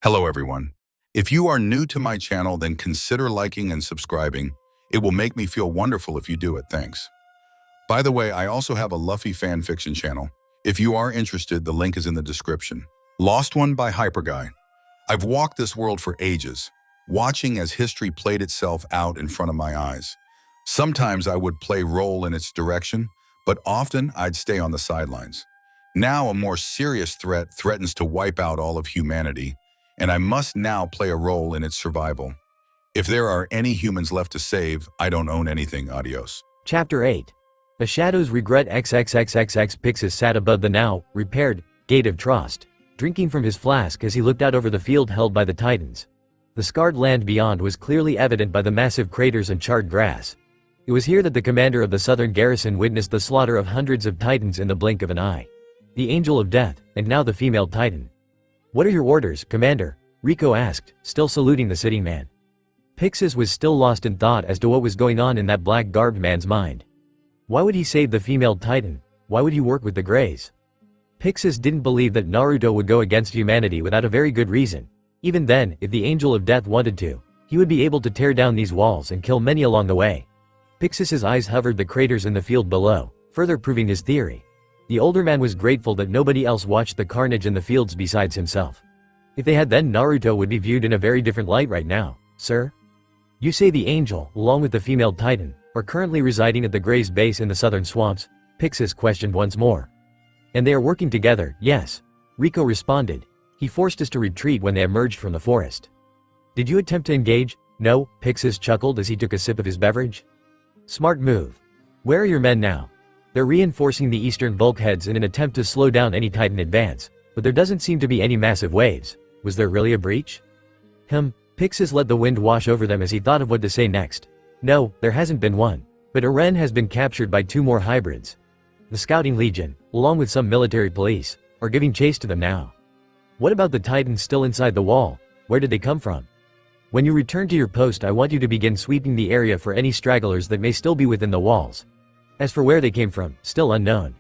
Hello everyone. If you are new to my channel, then consider liking and subscribing. It will make me feel wonderful if you do it, thanks. By the way, I also have a Luffy fan fiction channel. If you are interested, the link is in the description. Lost One by Hyperguy. I've walked this world for ages, watching as history played itself out in front of my eyes. Sometimes I would play role in its direction, but often I'd stay on the sidelines. Now a more serious threat threatens to wipe out all of humanity, and I must now play a role in its survival. If there are any humans left to save, I don't own anything. Adios. Chapter 8. A shadow's regret. XXXXX. Pixis sat above the now repaired Gate of Trust, drinking from his flask as he looked out over the field held by the Titans. The scarred land beyond was clearly evident by the massive craters and charred grass. It was here that the commander of the southern garrison witnessed the slaughter of hundreds of Titans in the blink of an eye. The Angel of Death, and now the female Titan. "What are your orders, Commander?" Rico asked, still saluting the sitting man. Pixis was still lost in thought as to what was going on in that black-garbed man's mind. Why would he save the female Titan? Why would he work with the Greys? Pixis didn't believe that Naruto would go against humanity without a very good reason. Even then, if the Angel of Death wanted to, he would be able to tear down these walls and kill many along the way. Pixis's eyes hovered the craters in the field below, further proving his theory. The older man was grateful that nobody else watched the carnage in the fields besides himself. If they had, then Naruto would be viewed in a very different light right now. "Sir? You say the Angel, along with the female Titan, are currently residing at the Greys' base in the southern swamps?" Pixis questioned once more. "And they are working together, yes," Rico responded. "He forced us to retreat when they emerged from the forest." "Did you attempt to engage?" "No," Pixis chuckled as he took a sip of his beverage. "Smart move. Where are your men now?" "They're reinforcing the eastern bulkheads in an attempt to slow down any Titan advance, but there doesn't seem to be any massive waves. Was there really a breach?" Pixis let the wind wash over them as he thought of what to say next. "No, there hasn't been one. But Eren has been captured by 2 more hybrids. The Scouting Legion, along with some military police, are giving chase to them now." "What about the Titans still inside the wall? Where did they come from?" "When you return to your post, I want you to begin sweeping the area for any stragglers that may still be within the walls. As for where they came from, still unknown."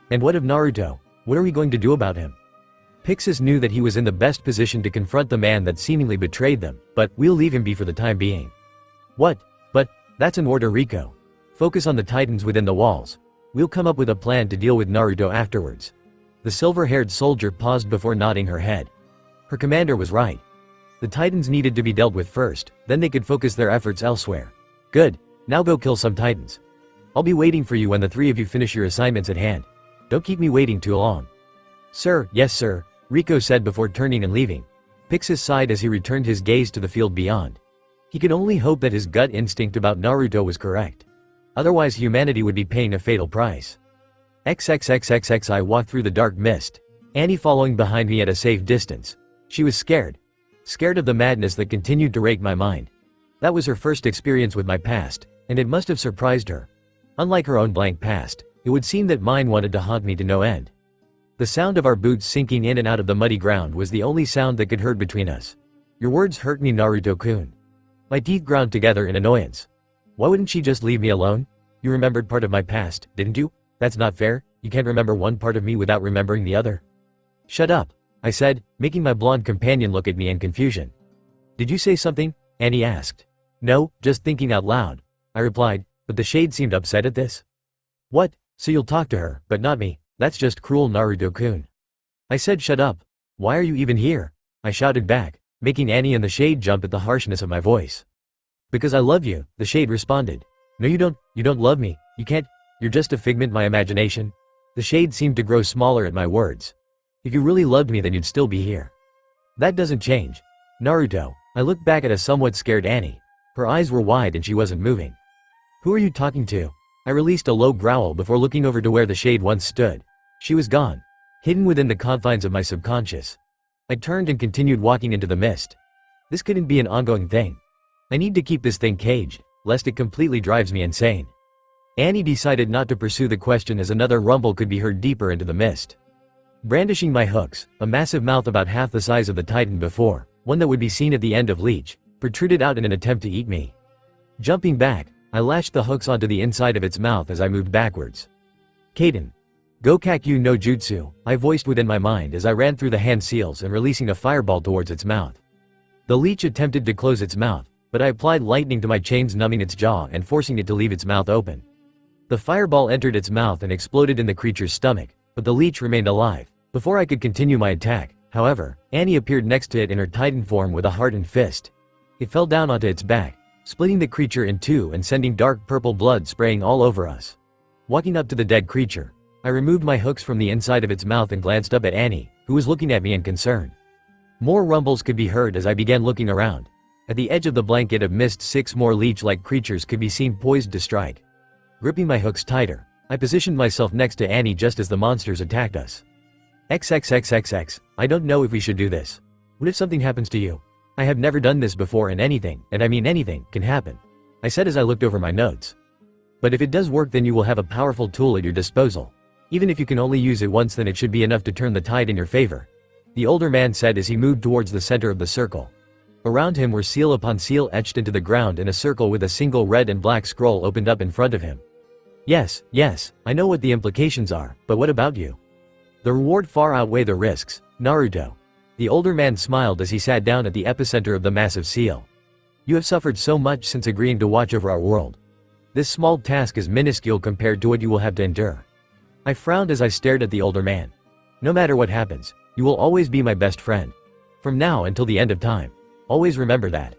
"And what of Naruto? What are we going to do about him?" Pixis knew that he was in the best position to confront the man that seemingly betrayed them, but "We'll leave him be for the time being." "What? But that's an order, Rico. Focus on the Titans within the walls. We'll come up with a plan to deal with Naruto afterwards." The silver-haired soldier paused before nodding her head. Her commander was right. The Titans needed to be dealt with first, then they could focus their efforts elsewhere. "Good, now go kill some Titans. I'll be waiting for you when the 3 of you finish your assignments at hand. Don't keep me waiting too long." "Sir, yes sir," Rico said before turning and leaving. Pixis sighed as he returned his gaze to the field beyond. He could only hope that his gut instinct about Naruto was correct. Otherwise humanity would be paying a fatal price. XXXXX. I walked through the dark mist, Annie following behind me at a safe distance. She was scared. Scared of the madness that continued to rake my mind. That was her first experience with my past, and it must have surprised her. Unlike her own blank past, it would seem that mine wanted to haunt me to no end. The sound of our boots sinking in and out of the muddy ground was the only sound that could heard between us. "Your words hurt me, Naruto-kun." My teeth ground together in annoyance. "Why wouldn't she just leave me alone? You remembered part of my past, didn't you? That's not fair. You can't remember one part of me without remembering the other." "Shut up," I said, making my blonde companion look at me in confusion. "Did you say something?" Annie asked. "No, just thinking out loud," I replied, but the shade seemed upset at this. "What? So you'll talk to her, but not me? That's just cruel, Naruto-kun." I said shut up. "Why are you even here?" I shouted back, making Annie and the shade jump at the harshness of my voice. "Because I love you," the shade responded. "No you don't love me, you can't, you're just a figment of my imagination." The shade seemed to grow smaller at my words. "If you really loved me then you'd still be here." "That doesn't change. Naruto." I looked back at a somewhat scared Annie. Her eyes were wide and she wasn't moving. "Who are you talking to?" I released a low growl before looking over to where the shade once stood. She was gone, hidden within the confines of my subconscious. I turned and continued walking into the mist. This couldn't be an ongoing thing. I need to keep this thing caged, lest it completely drives me insane. Annie decided not to pursue the question as another rumble could be heard deeper into the mist. Brandishing my hooks, a massive mouth about half the size of the Titan before, one that would be seen at the end of Leech, protruded out in an attempt to eat me. Jumping back, I lashed the hooks onto the inside of its mouth as I moved backwards. "Kaden." Gokakyu no jutsu, I voiced within my mind as I ran through the hand seals and releasing a fireball towards its mouth. The leech attempted to close its mouth, but I applied lightning to my chains, numbing its jaw and forcing it to leave its mouth open. The fireball entered its mouth and exploded in the creature's stomach, but the leech remained alive. Before I could continue my attack, however, Annie appeared next to it in her titan form with a hardened fist. It fell down onto its back, splitting the creature in two and sending dark purple blood spraying all over us. Walking up to the dead creature, I removed my hooks from the inside of its mouth and glanced up at Annie, who was looking at me in concern. More rumbles could be heard as I began looking around. At the edge of the blanket of mist, 6 more leech-like creatures could be seen poised to strike. Gripping my hooks tighter, I positioned myself next to Annie just as the monsters attacked us. XXXXX, I don't know if we should do this. What if something happens to you? I have never done this before and anything, and I mean anything, can happen. I said as I looked over my notes. But if it does work, then you will have a powerful tool at your disposal. Even if you can only use it once, then it should be enough to turn the tide in your favor. The older man said as he moved towards the center of the circle. Around him were seal upon seal etched into the ground in a circle with a single red and black scroll opened up in front of him. Yes, I know what the implications are, but what about you? The reward far outweigh the risks, Naruto. The older man smiled as he sat down at the epicenter of the massive seal. You have suffered so much since agreeing to watch over our world. This small task is minuscule compared to what you will have to endure. I frowned as I stared at the older man. No matter what happens, you will always be my best friend. From now until the end of time. Always remember that.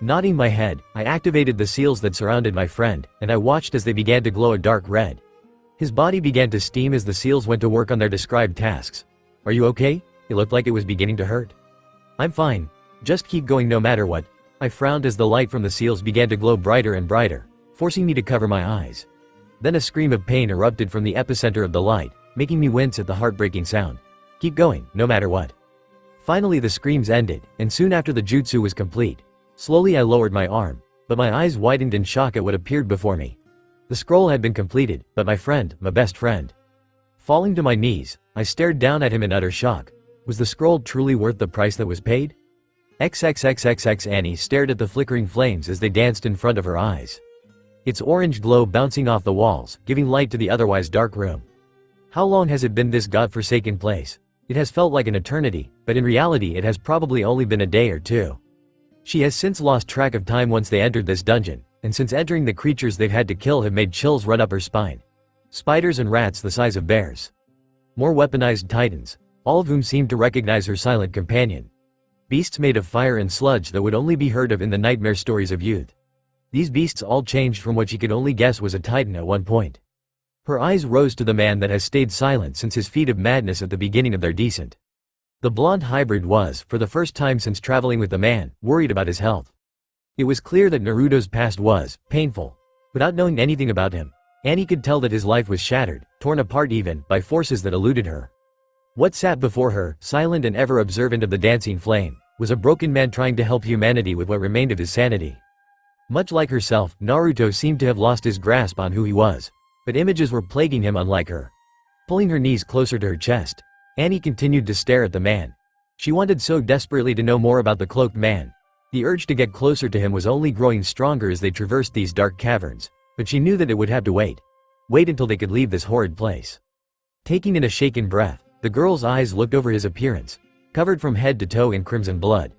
Nodding my head, I activated the seals that surrounded my friend, and I watched as they began to glow a dark red. His body began to steam as the seals went to work on their described tasks. Are you okay? It looked like it was beginning to hurt. I'm fine. Just keep going no matter what. I frowned as the light from the seals began to glow brighter and brighter, forcing me to cover my eyes. Then a scream of pain erupted from the epicenter of the light, making me wince at the heartbreaking sound. Keep going, no matter what. Finally the screams ended, and soon after the jutsu was complete. Slowly I lowered my arm, but my eyes widened in shock at what appeared before me. The scroll had been completed, but my friend, my best friend. Falling to my knees, I stared down at him in utter shock. Was the scroll truly worth the price that was paid? XXXXX. Annie stared at the flickering flames as they danced in front of her eyes. Its orange glow bouncing off the walls, giving light to the otherwise dark room. How long has it been this god-forsaken place? It has felt like an eternity, but in reality it has probably only been a day or two. She has since lost track of time once they entered this dungeon, and since entering the creatures they've had to kill have made chills run up her spine. Spiders and rats the size of bears. More weaponized titans, all of whom seemed to recognize her silent companion. Beasts made of fire and sludge that would only be heard of in the nightmare stories of youth. These beasts all changed from what she could only guess was a titan at one point. Her eyes rose to the man that has stayed silent since his feat of madness at the beginning of their descent. The blonde hybrid was, for the first time since traveling with the man, worried about his health. It was clear that Naruto's past was painful. Without knowing anything about him, Annie could tell that his life was shattered, torn apart even, by forces that eluded her. What sat before her, silent and ever observant of the dancing flame, was a broken man trying to help humanity with what remained of his sanity. Much like herself, Naruto seemed to have lost his grasp on who he was. But images were plaguing him unlike her. Pulling her knees closer to her chest, Annie continued to stare at the man. She wanted so desperately to know more about the cloaked man. The urge to get closer to him was only growing stronger as they traversed these dark caverns, but she knew that it would have to wait. Wait until they could leave this horrid place. Taking in a shaken breath, the girl's eyes looked over his appearance, covered from head to toe in crimson blood.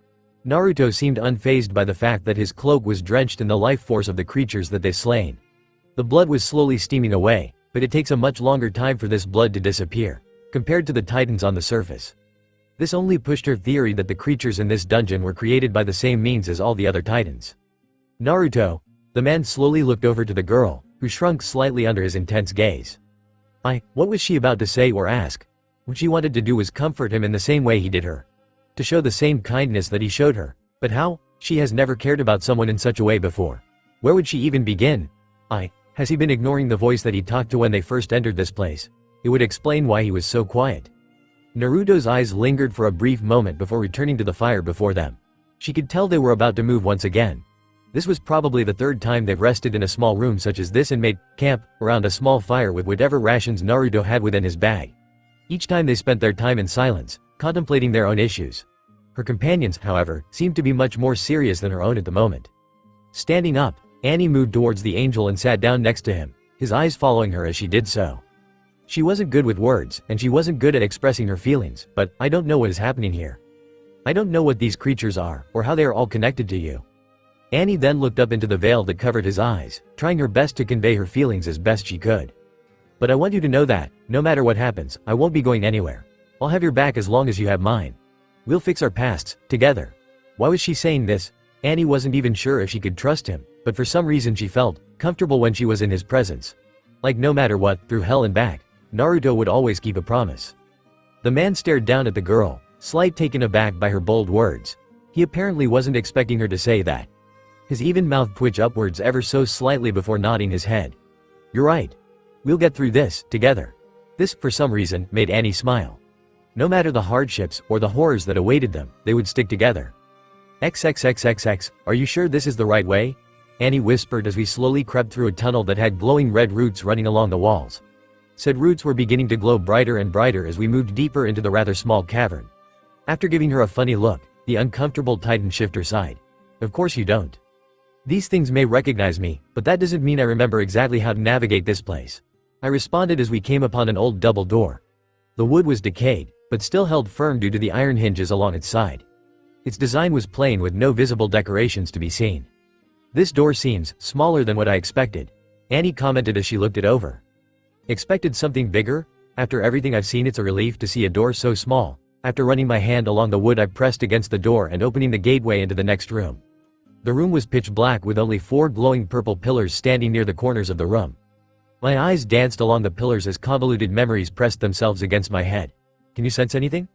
Naruto seemed unfazed by the fact that his cloak was drenched in the life force of the creatures that they'd slain. The blood was slowly steaming away, but it takes a much longer time for this blood to disappear, compared to the titans on the surface. This only pushed her theory that the creatures in this dungeon were created by the same means as all the other titans. Naruto, the man slowly looked over to the girl, who shrunk slightly under his intense gaze. What was she about to say or ask? What she wanted to do was comfort him in the same way he did her. To show the same kindness that he showed her. But how? She has never cared about someone in such a way before. Where would she even begin? Has he been ignoring the voice that he talked to when they first entered this place? It would explain why he was so quiet. Naruto's eyes lingered for a brief moment before returning to the fire before them. She could tell they were about to move once again. This was probably the third time they've rested in a small room such as this and made camp around a small fire with whatever rations Naruto had within his bag. Each time they spent their time in silence, contemplating their own issues. Her companions, however, seemed to be much more serious than her own at the moment. Standing up, Annie moved towards the angel and sat down next to him, his eyes following her as she did so. She wasn't good with words, and she wasn't good at expressing her feelings, but I don't know what is happening here. I don't know what these creatures are, or how they are all connected to you. Annie then looked up into the veil that covered his eyes, trying her best to convey her feelings as best she could. But I want you to know that, no matter what happens, I won't be going anywhere. I'll have your back as long as you have mine. We'll fix our pasts, together. Why was she saying this? Annie wasn't even sure if she could trust him, but for some reason she felt comfortable when she was in his presence. Like no matter what, through hell and back, Naruto would always keep a promise. The man stared down at the girl, slight taken aback by her bold words. He apparently wasn't expecting her to say that. His even mouth twitched upwards ever so slightly before nodding his head. You're right. We'll get through this, together. This, for some reason, made Annie smile. No matter the hardships or the horrors that awaited them, they would stick together. XXXXX, are you sure this is the right way? Annie whispered as we slowly crept through a tunnel that had glowing red roots running along the walls. Said roots were beginning to glow brighter and brighter as we moved deeper into the rather small cavern. After giving her a funny look, the uncomfortable Titan shifter sighed. Of course you don't. These things may recognize me, but that doesn't mean I remember exactly how to navigate this place. I responded as we came upon an old double door. The wood was decayed, but still held firm due to the iron hinges along its side. Its design was plain with no visible decorations to be seen. This door seems smaller than what I expected, Annie commented as she looked it over. Expected something bigger? After everything I've seen, it's a relief to see a door so small. After running my hand along the wood, I pressed against the door and opening the gateway into the next room. The room was pitch black with only 4 glowing purple pillars standing near the corners of the room. My eyes danced along the pillars as convoluted memories pressed themselves against my head. Can you sense anything?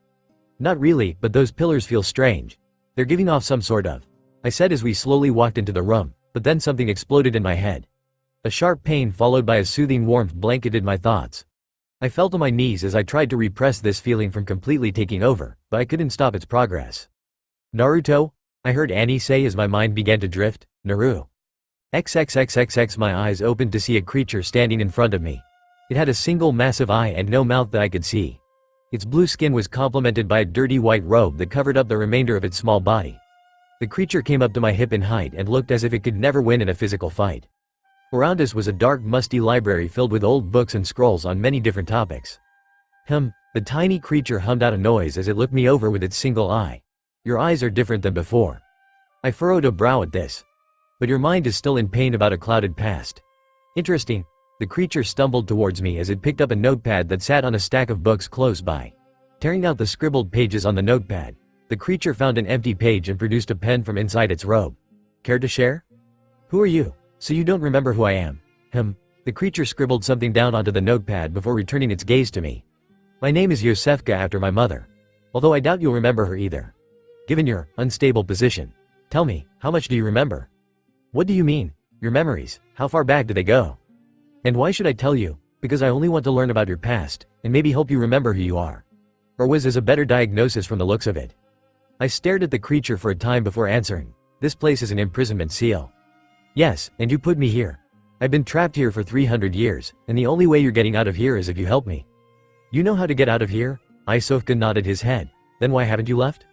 Not really, but those pillars feel strange. They're giving off some sort of. I said as we slowly walked into the room, but then something exploded in my head. A sharp pain followed by a soothing warmth blanketed my thoughts. I fell to my knees as I tried to repress this feeling from completely taking over, but I couldn't stop its progress. Naruto? I heard Annie say as my mind began to drift. Naru. XXXXX. My eyes opened to see a creature standing in front of me. It had a single massive eye and no mouth that I could see. Its blue skin was complemented by a dirty white robe that covered up the remainder of its small body. The creature came up to my hip in height and looked as if it could never win in a physical fight. Around us was a dark, musty library filled with old books and scrolls on many different topics. The tiny creature hummed out a noise as it looked me over with its single eye. Your eyes are different than before. I furrowed a brow at this. But your mind is still in pain about a clouded past. Interesting. The creature stumbled towards me as it picked up a notepad that sat on a stack of books close by. Tearing out the scribbled pages on the notepad, the creature found an empty page and produced a pen from inside its robe. Care to share? Who are you? So you don't remember who I am? The creature scribbled something down onto the notepad before returning its gaze to me. My name is Yosefka, after my mother. Although I doubt you'll remember her either. Given your unstable position. Tell me, how much do you remember? What do you mean? Your memories, how far back do they go? And why should I tell you? Because I only want to learn about your past, and maybe help you remember who you are. Or was this a better diagnosis from the looks of it? I stared at the creature for a time before answering. This place is an imprisonment seal. Yes, and you put me here. I've been trapped here for 300 years, and the only way you're getting out of here is if you help me. You know how to get out of here? Isofka nodded his head. Then why haven't you left?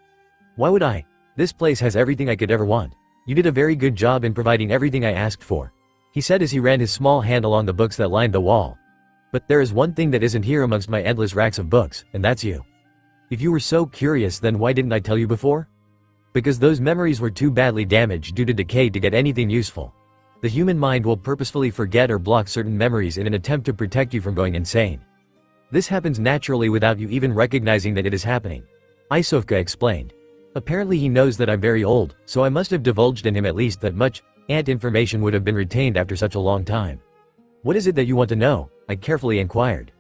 Why would I? This place has everything I could ever want. You did a very good job in providing everything I asked for, he said as he ran his small hand along the books that lined the wall. But there is one thing that isn't here amongst my endless racks of books, and that's you. If you were so curious, then why didn't I tell you before? Because those memories were too badly damaged due to decay to get anything useful. The human mind will purposefully forget or block certain memories in an attempt to protect you from going insane. This happens naturally without you even recognizing that it is happening. Isofka explained. Apparently he knows that I'm very old, so I must have divulged in him at least that much information would have been retained after such a long time. What is it that you want to know? I carefully inquired.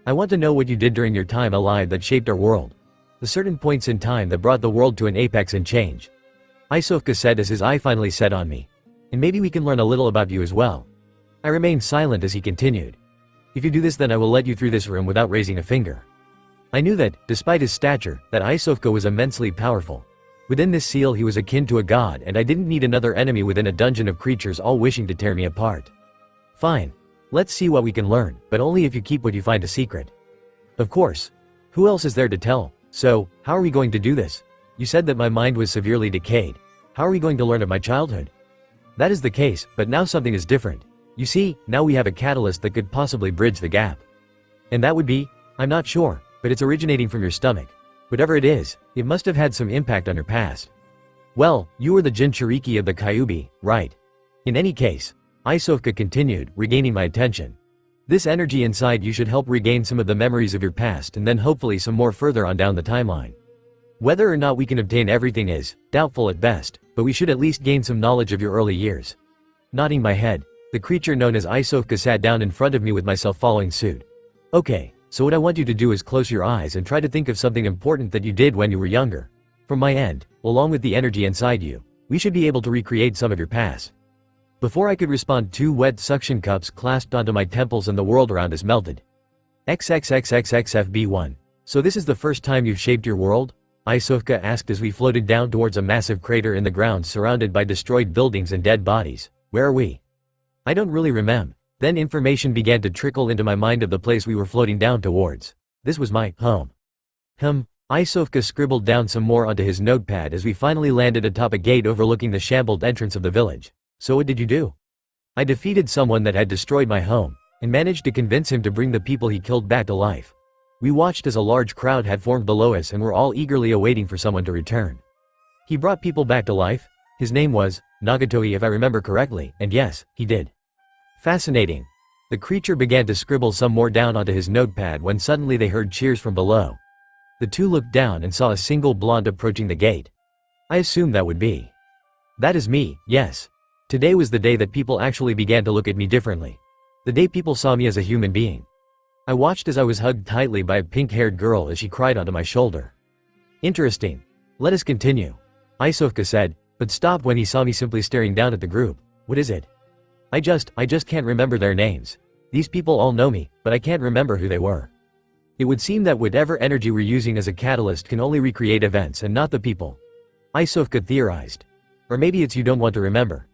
I want to know what you did during your time alive that shaped our world. The certain points in time that brought the world to an apex and change. Isofka said as his eye finally set on me. And maybe we can learn a little about you as well. I remained silent as he continued. If you do this, then I will let you through this room without raising a finger. I knew that, despite his stature, that Isofka was immensely powerful. Within this seal he was akin to a god, and I didn't need another enemy within a dungeon of creatures all wishing to tear me apart. Fine. Let's see what we can learn, but only if you keep what you find a secret. Of course. Who else is there to tell? So, how are we going to do this? You said that my mind was severely decayed. How are we going to learn of my childhood? That is the case, but now something is different. You see, now we have a catalyst that could possibly bridge the gap. And that would be? I'm not sure, but it's originating from your stomach. Whatever it is, it must have had some impact on your past. Well, you were the jinchuriki of the Kyuubi, right? In any case, Isofka continued, regaining my attention. This energy inside you should help regain some of the memories of your past and then hopefully some more further on down the timeline. Whether or not we can obtain everything is doubtful at best, but we should at least gain some knowledge of your early years. Nodding my head, the creature known as Isofka sat down in front of me with myself following suit. Okay, so what I want you to do is close your eyes and try to think of something important that you did when you were younger. From my end, along with the energy inside you, we should be able to recreate some of your past. Before I could respond, 2 wet suction cups clasped onto my temples and the world around us melted. XXXXXFB1. So this is the first time you've shaped your world? Isofka asked as we floated down towards a massive crater in the ground surrounded by destroyed buildings and dead bodies. Where are we? I don't really remember. Then information began to trickle into my mind of the place we were floating down towards. This was my home. Isofka scribbled down some more onto his notepad as we finally landed atop a gate overlooking the shambled entrance of the village. So what did you do? I defeated someone that had destroyed my home, and managed to convince him to bring the people he killed back to life. We watched as a large crowd had formed below us and were all eagerly awaiting for someone to return. He brought people back to life? His name was Nagatoi if I remember correctly, and yes, he did. Fascinating. The creature began to scribble some more down onto his notepad when suddenly they heard cheers from below. The two looked down and saw a single blonde approaching the gate. I assumed that would be. That is me, yes. Today was the day that people actually began to look at me differently. The day people saw me as a human being. I watched as I was hugged tightly by a pink-haired girl as she cried onto my shoulder. Interesting. Let us continue. Isofka said, but stopped when he saw me simply staring down at the group. What is it? I just can't remember their names. These people all know me, but I can't remember who they were. It would seem that whatever energy we're using as a catalyst can only recreate events and not the people. Isofka theorized. Or maybe it's you don't want to remember.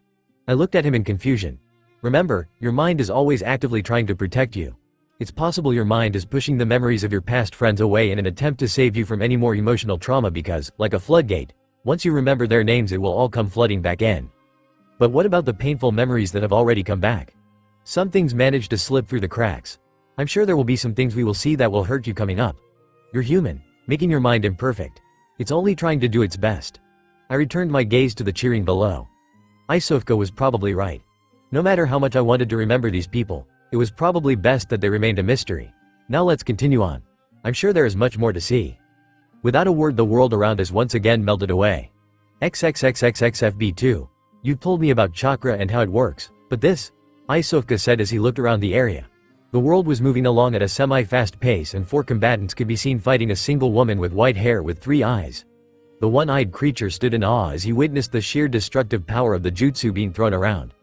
I looked at him in confusion. Remember, your mind is always actively trying to protect you. It's possible your mind is pushing the memories of your past friends away in an attempt to save you from any more emotional trauma because, like a floodgate, once you remember their names it will all come flooding back in. But what about the painful memories that have already come back? Some things manage to slip through the cracks. I'm sure there will be some things we will see that will hurt you coming up. You're human, making your mind imperfect. It's only trying to do its best. I returned my gaze to the cheering below. Isofka was probably right. No matter how much I wanted to remember these people, it was probably best that they remained a mystery. Now let's continue on. I'm sure there is much more to see. Without a word the world around us once again melted away. XXXXXFB2. You've told me about chakra and how it works, but this? Isofka said as he looked around the area. The world was moving along at a semi-fast pace and 4 combatants could be seen fighting a single woman with white hair with 3 eyes. The one-eyed creature stood in awe as he witnessed the sheer destructive power of the jutsu being thrown around.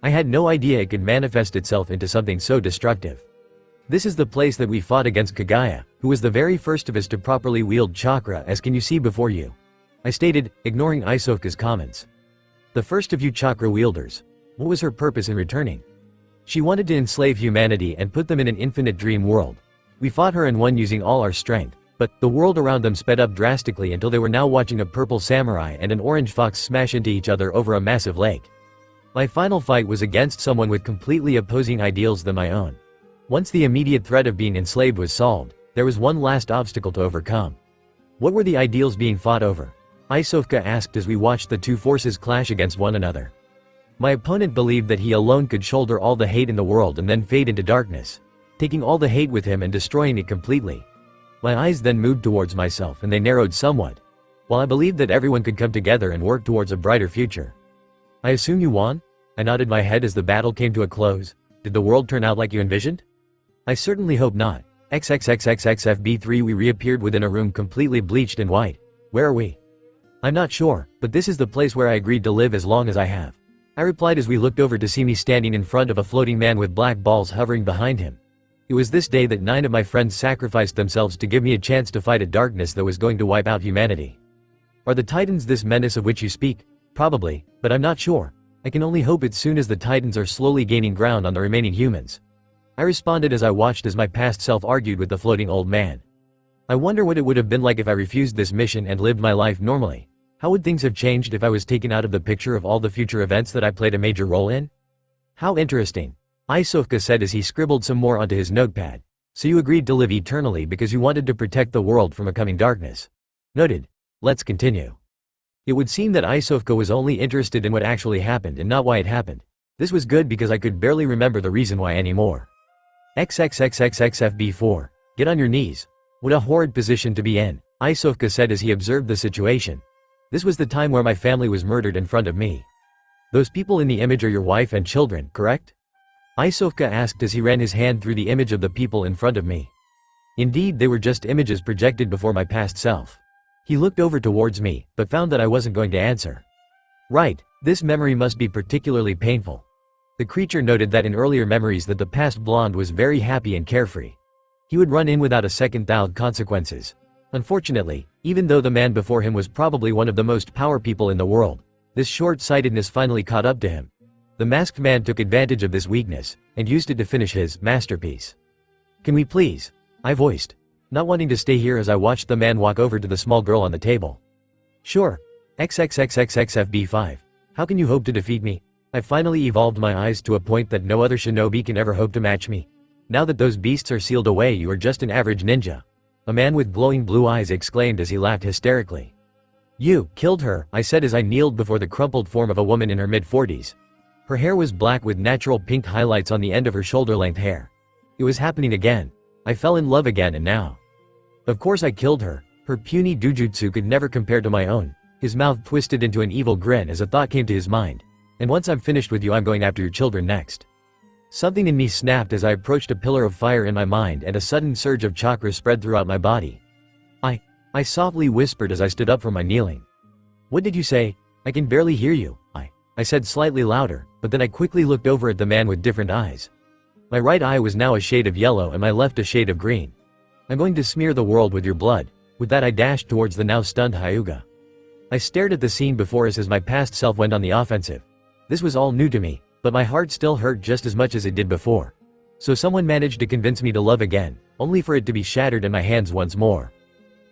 I had no idea it could manifest itself into something so destructive. This is the place that we fought against Kaguya, who was the very first of us to properly wield chakra as can you see before you. I stated, ignoring Isofka's comments. The first of you chakra wielders. What was her purpose in returning? She wanted to enslave humanity and put them in an infinite dream world. We fought her and won using all our strength, but the world around them sped up drastically until they were now watching a purple samurai and an orange fox smash into each other over a massive lake. My final fight was against someone with completely opposing ideals than my own. Once the immediate threat of being enslaved was solved, there was one last obstacle to overcome. What were the ideals being fought over? Isofka asked as we watched the two forces clash against one another. My opponent believed that he alone could shoulder all the hate in the world and then fade into darkness, taking all the hate with him and destroying it completely. My eyes then moved towards myself and they narrowed somewhat. While I believed that everyone could come together and work towards a brighter future. I assume you won? I nodded my head as the battle came to a close. Did the world turn out like you envisioned? I certainly hope not. XXXXXFB3 We reappeared within a room completely bleached in white. Where are we? I'm not sure, but this is the place where I agreed to live as long as I have. I replied as we looked over to see me standing in front of a floating man with black balls hovering behind him. It was this day that 9 of my friends sacrificed themselves to give me a chance to fight a darkness that was going to wipe out humanity. Are the Titans this menace of which you speak? Probably, but I'm not sure. I can only hope it's soon as the Titans are slowly gaining ground on the remaining humans. I responded as I watched as my past self argued with the floating old man. I wonder what it would have been like if I refused this mission and lived my life normally. How would things have changed if I was taken out of the picture of all the future events that I played a major role in? How interesting. Isofka said as he scribbled some more onto his notepad. So you agreed to live eternally because you wanted to protect the world from a coming darkness. Noted. Let's continue. It would seem that Isofka was only interested in what actually happened and not why it happened. This was good because I could barely remember the reason why anymore. XXXXXFB4. Get on your knees. What a horrid position to be in, Isofka said as he observed the situation. This was the time where my family was murdered in front of me. Those people in the image are your wife and children, correct? Isofka asked as he ran his hand through the image of the people in front of me. Indeed, they were just images projected before my past self. He looked over towards me, but found that I wasn't going to answer. Right, this memory must be particularly painful. The creature noted that in earlier memories that the past blonde was very happy and carefree. He would run in without a second thought consequences. Unfortunately, even though the man before him was probably one of the most powerful people in the world, this short-sightedness finally caught up to him. The masked man took advantage of this weakness, and used it to finish his masterpiece. Can we please? I voiced, not wanting to stay here as I watched the man walk over to the small girl on the table. Sure. XXXXXFB5. How can you hope to defeat me? I finally evolved my eyes to a point that no other shinobi can ever hope to match me. Now that those beasts are sealed away, you are just an average ninja. A man with glowing blue eyes exclaimed as he laughed hysterically. You killed her, I said as I kneeled before the crumpled form of a woman in her mid-40s. Her hair was black with natural pink highlights on the end of her shoulder-length hair. It was happening again. I fell in love again and now. Of course I killed her. Her puny dujutsu could never compare to my own. His mouth twisted into an evil grin as a thought came to his mind. And once I'm finished with you, I'm going after your children next. Something in me snapped as I approached a pillar of fire in my mind and a sudden surge of chakra spread throughout my body. I softly whispered as I stood up from my kneeling. What did you say? I can barely hear you, I said slightly louder, but then I quickly looked over at the man with different eyes. My right eye was now a shade of yellow and my left a shade of green. I'm going to smear the world with your blood. With that I dashed towards the now stunned Hyuga. I stared at the scene before us as my past self went on the offensive. This was all new to me, but my heart still hurt just as much as it did before. So someone managed to convince me to love again, only for it to be shattered in my hands once more.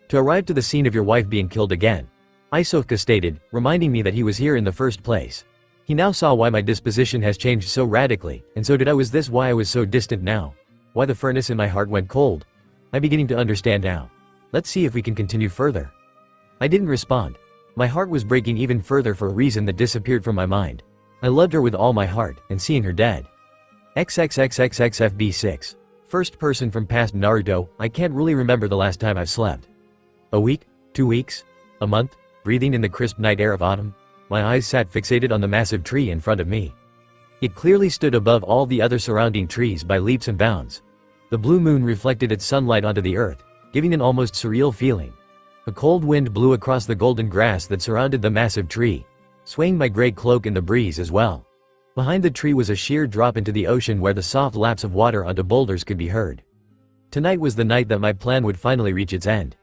To arrive to the scene of your wife being killed again, Isofka stated, reminding me that he was here in the first place. He now saw why my disposition has changed so radically, and so did I. Was this why I was so distant now? Why the furnace in my heart went cold? I'm beginning to understand now. Let's see if we can continue further. I didn't respond. My heart was breaking even further for a reason that disappeared from my mind. I loved her with all my heart, and seeing her dead. XXXXXFB6. First person from past Naruto, I can't really remember the last time I've slept. A week? 2 weeks? A month? Breathing in the crisp night air of autumn? My eyes sat fixated on the massive tree in front of me. It clearly stood above all the other surrounding trees by leaps and bounds. The blue moon reflected its sunlight onto the earth, giving an almost surreal feeling. A cold wind blew across the golden grass that surrounded the massive tree, swaying my gray cloak in the breeze as well. Behind the tree was a sheer drop into the ocean where the soft laps of water onto boulders could be heard. Tonight was the night that my plan would finally reach its end.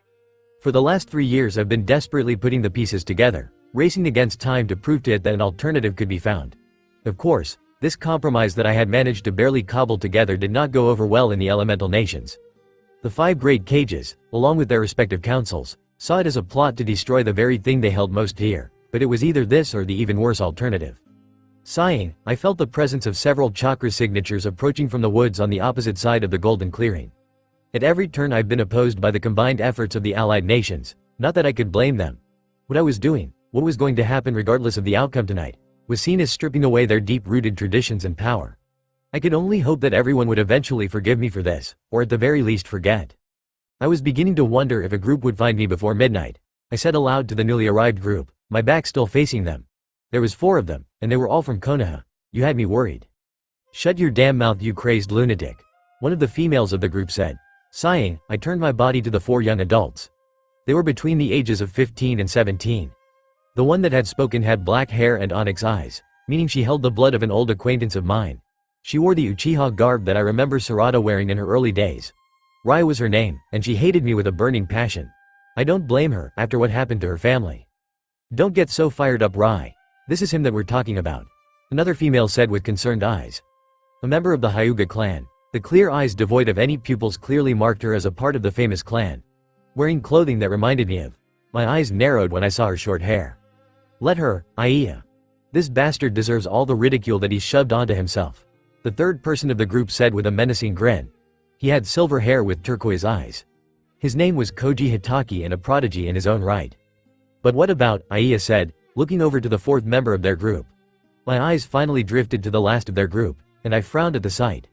For the last 3 years I've been desperately putting the pieces together, racing against time to prove to it that an alternative could be found. Of course, this compromise that I had managed to barely cobble together did not go over well in the elemental nations. The 5 great cages, along with their respective councils, saw it as a plot to destroy the very thing they held most dear, but it was either this or the even worse alternative. Sighing, I felt the presence of several chakra signatures approaching from the woods on the opposite side of the golden clearing. At every turn I've been opposed by the combined efforts of the allied nations, not that I could blame them. What I was doing, what was going to happen regardless of the outcome tonight, was seen as stripping away their deep-rooted traditions and power. I could only hope that everyone would eventually forgive me for this, or at the very least forget. I was beginning to wonder if a group would find me before midnight. I said aloud to the newly arrived group, my back still facing them. There was 4 of them, and they were all from Konoha. You had me worried. Shut your damn mouth, you crazed lunatic, one of the females of the group said. Sighing, I turned my body to the 4 young adults. They were between the ages of 15 and 17. The one that had spoken had black hair and onyx eyes, meaning she held the blood of an old acquaintance of mine. She wore the uchiha garb that I remember Sarada wearing in her early days. Rai was her name, and she hated me with a burning passion. I don't blame her, after what happened to her family. Don't get so fired up, Rai. This is him that we're talking about, another female said with concerned eyes. A member of the Hyuga clan. The clear eyes devoid of any pupils clearly marked her as a part of the famous clan. Wearing clothing that reminded me of. My eyes narrowed when I saw her short hair. Let her, Aiya. This bastard deserves all the ridicule that he's shoved onto himself, the third person of the group said with a menacing grin. He had silver hair with turquoise eyes. His name was Koji Hitaki and a prodigy in his own right. But what about, Aiya said, looking over to the fourth member of their group. My eyes finally drifted to the last of their group, and I frowned at the sight.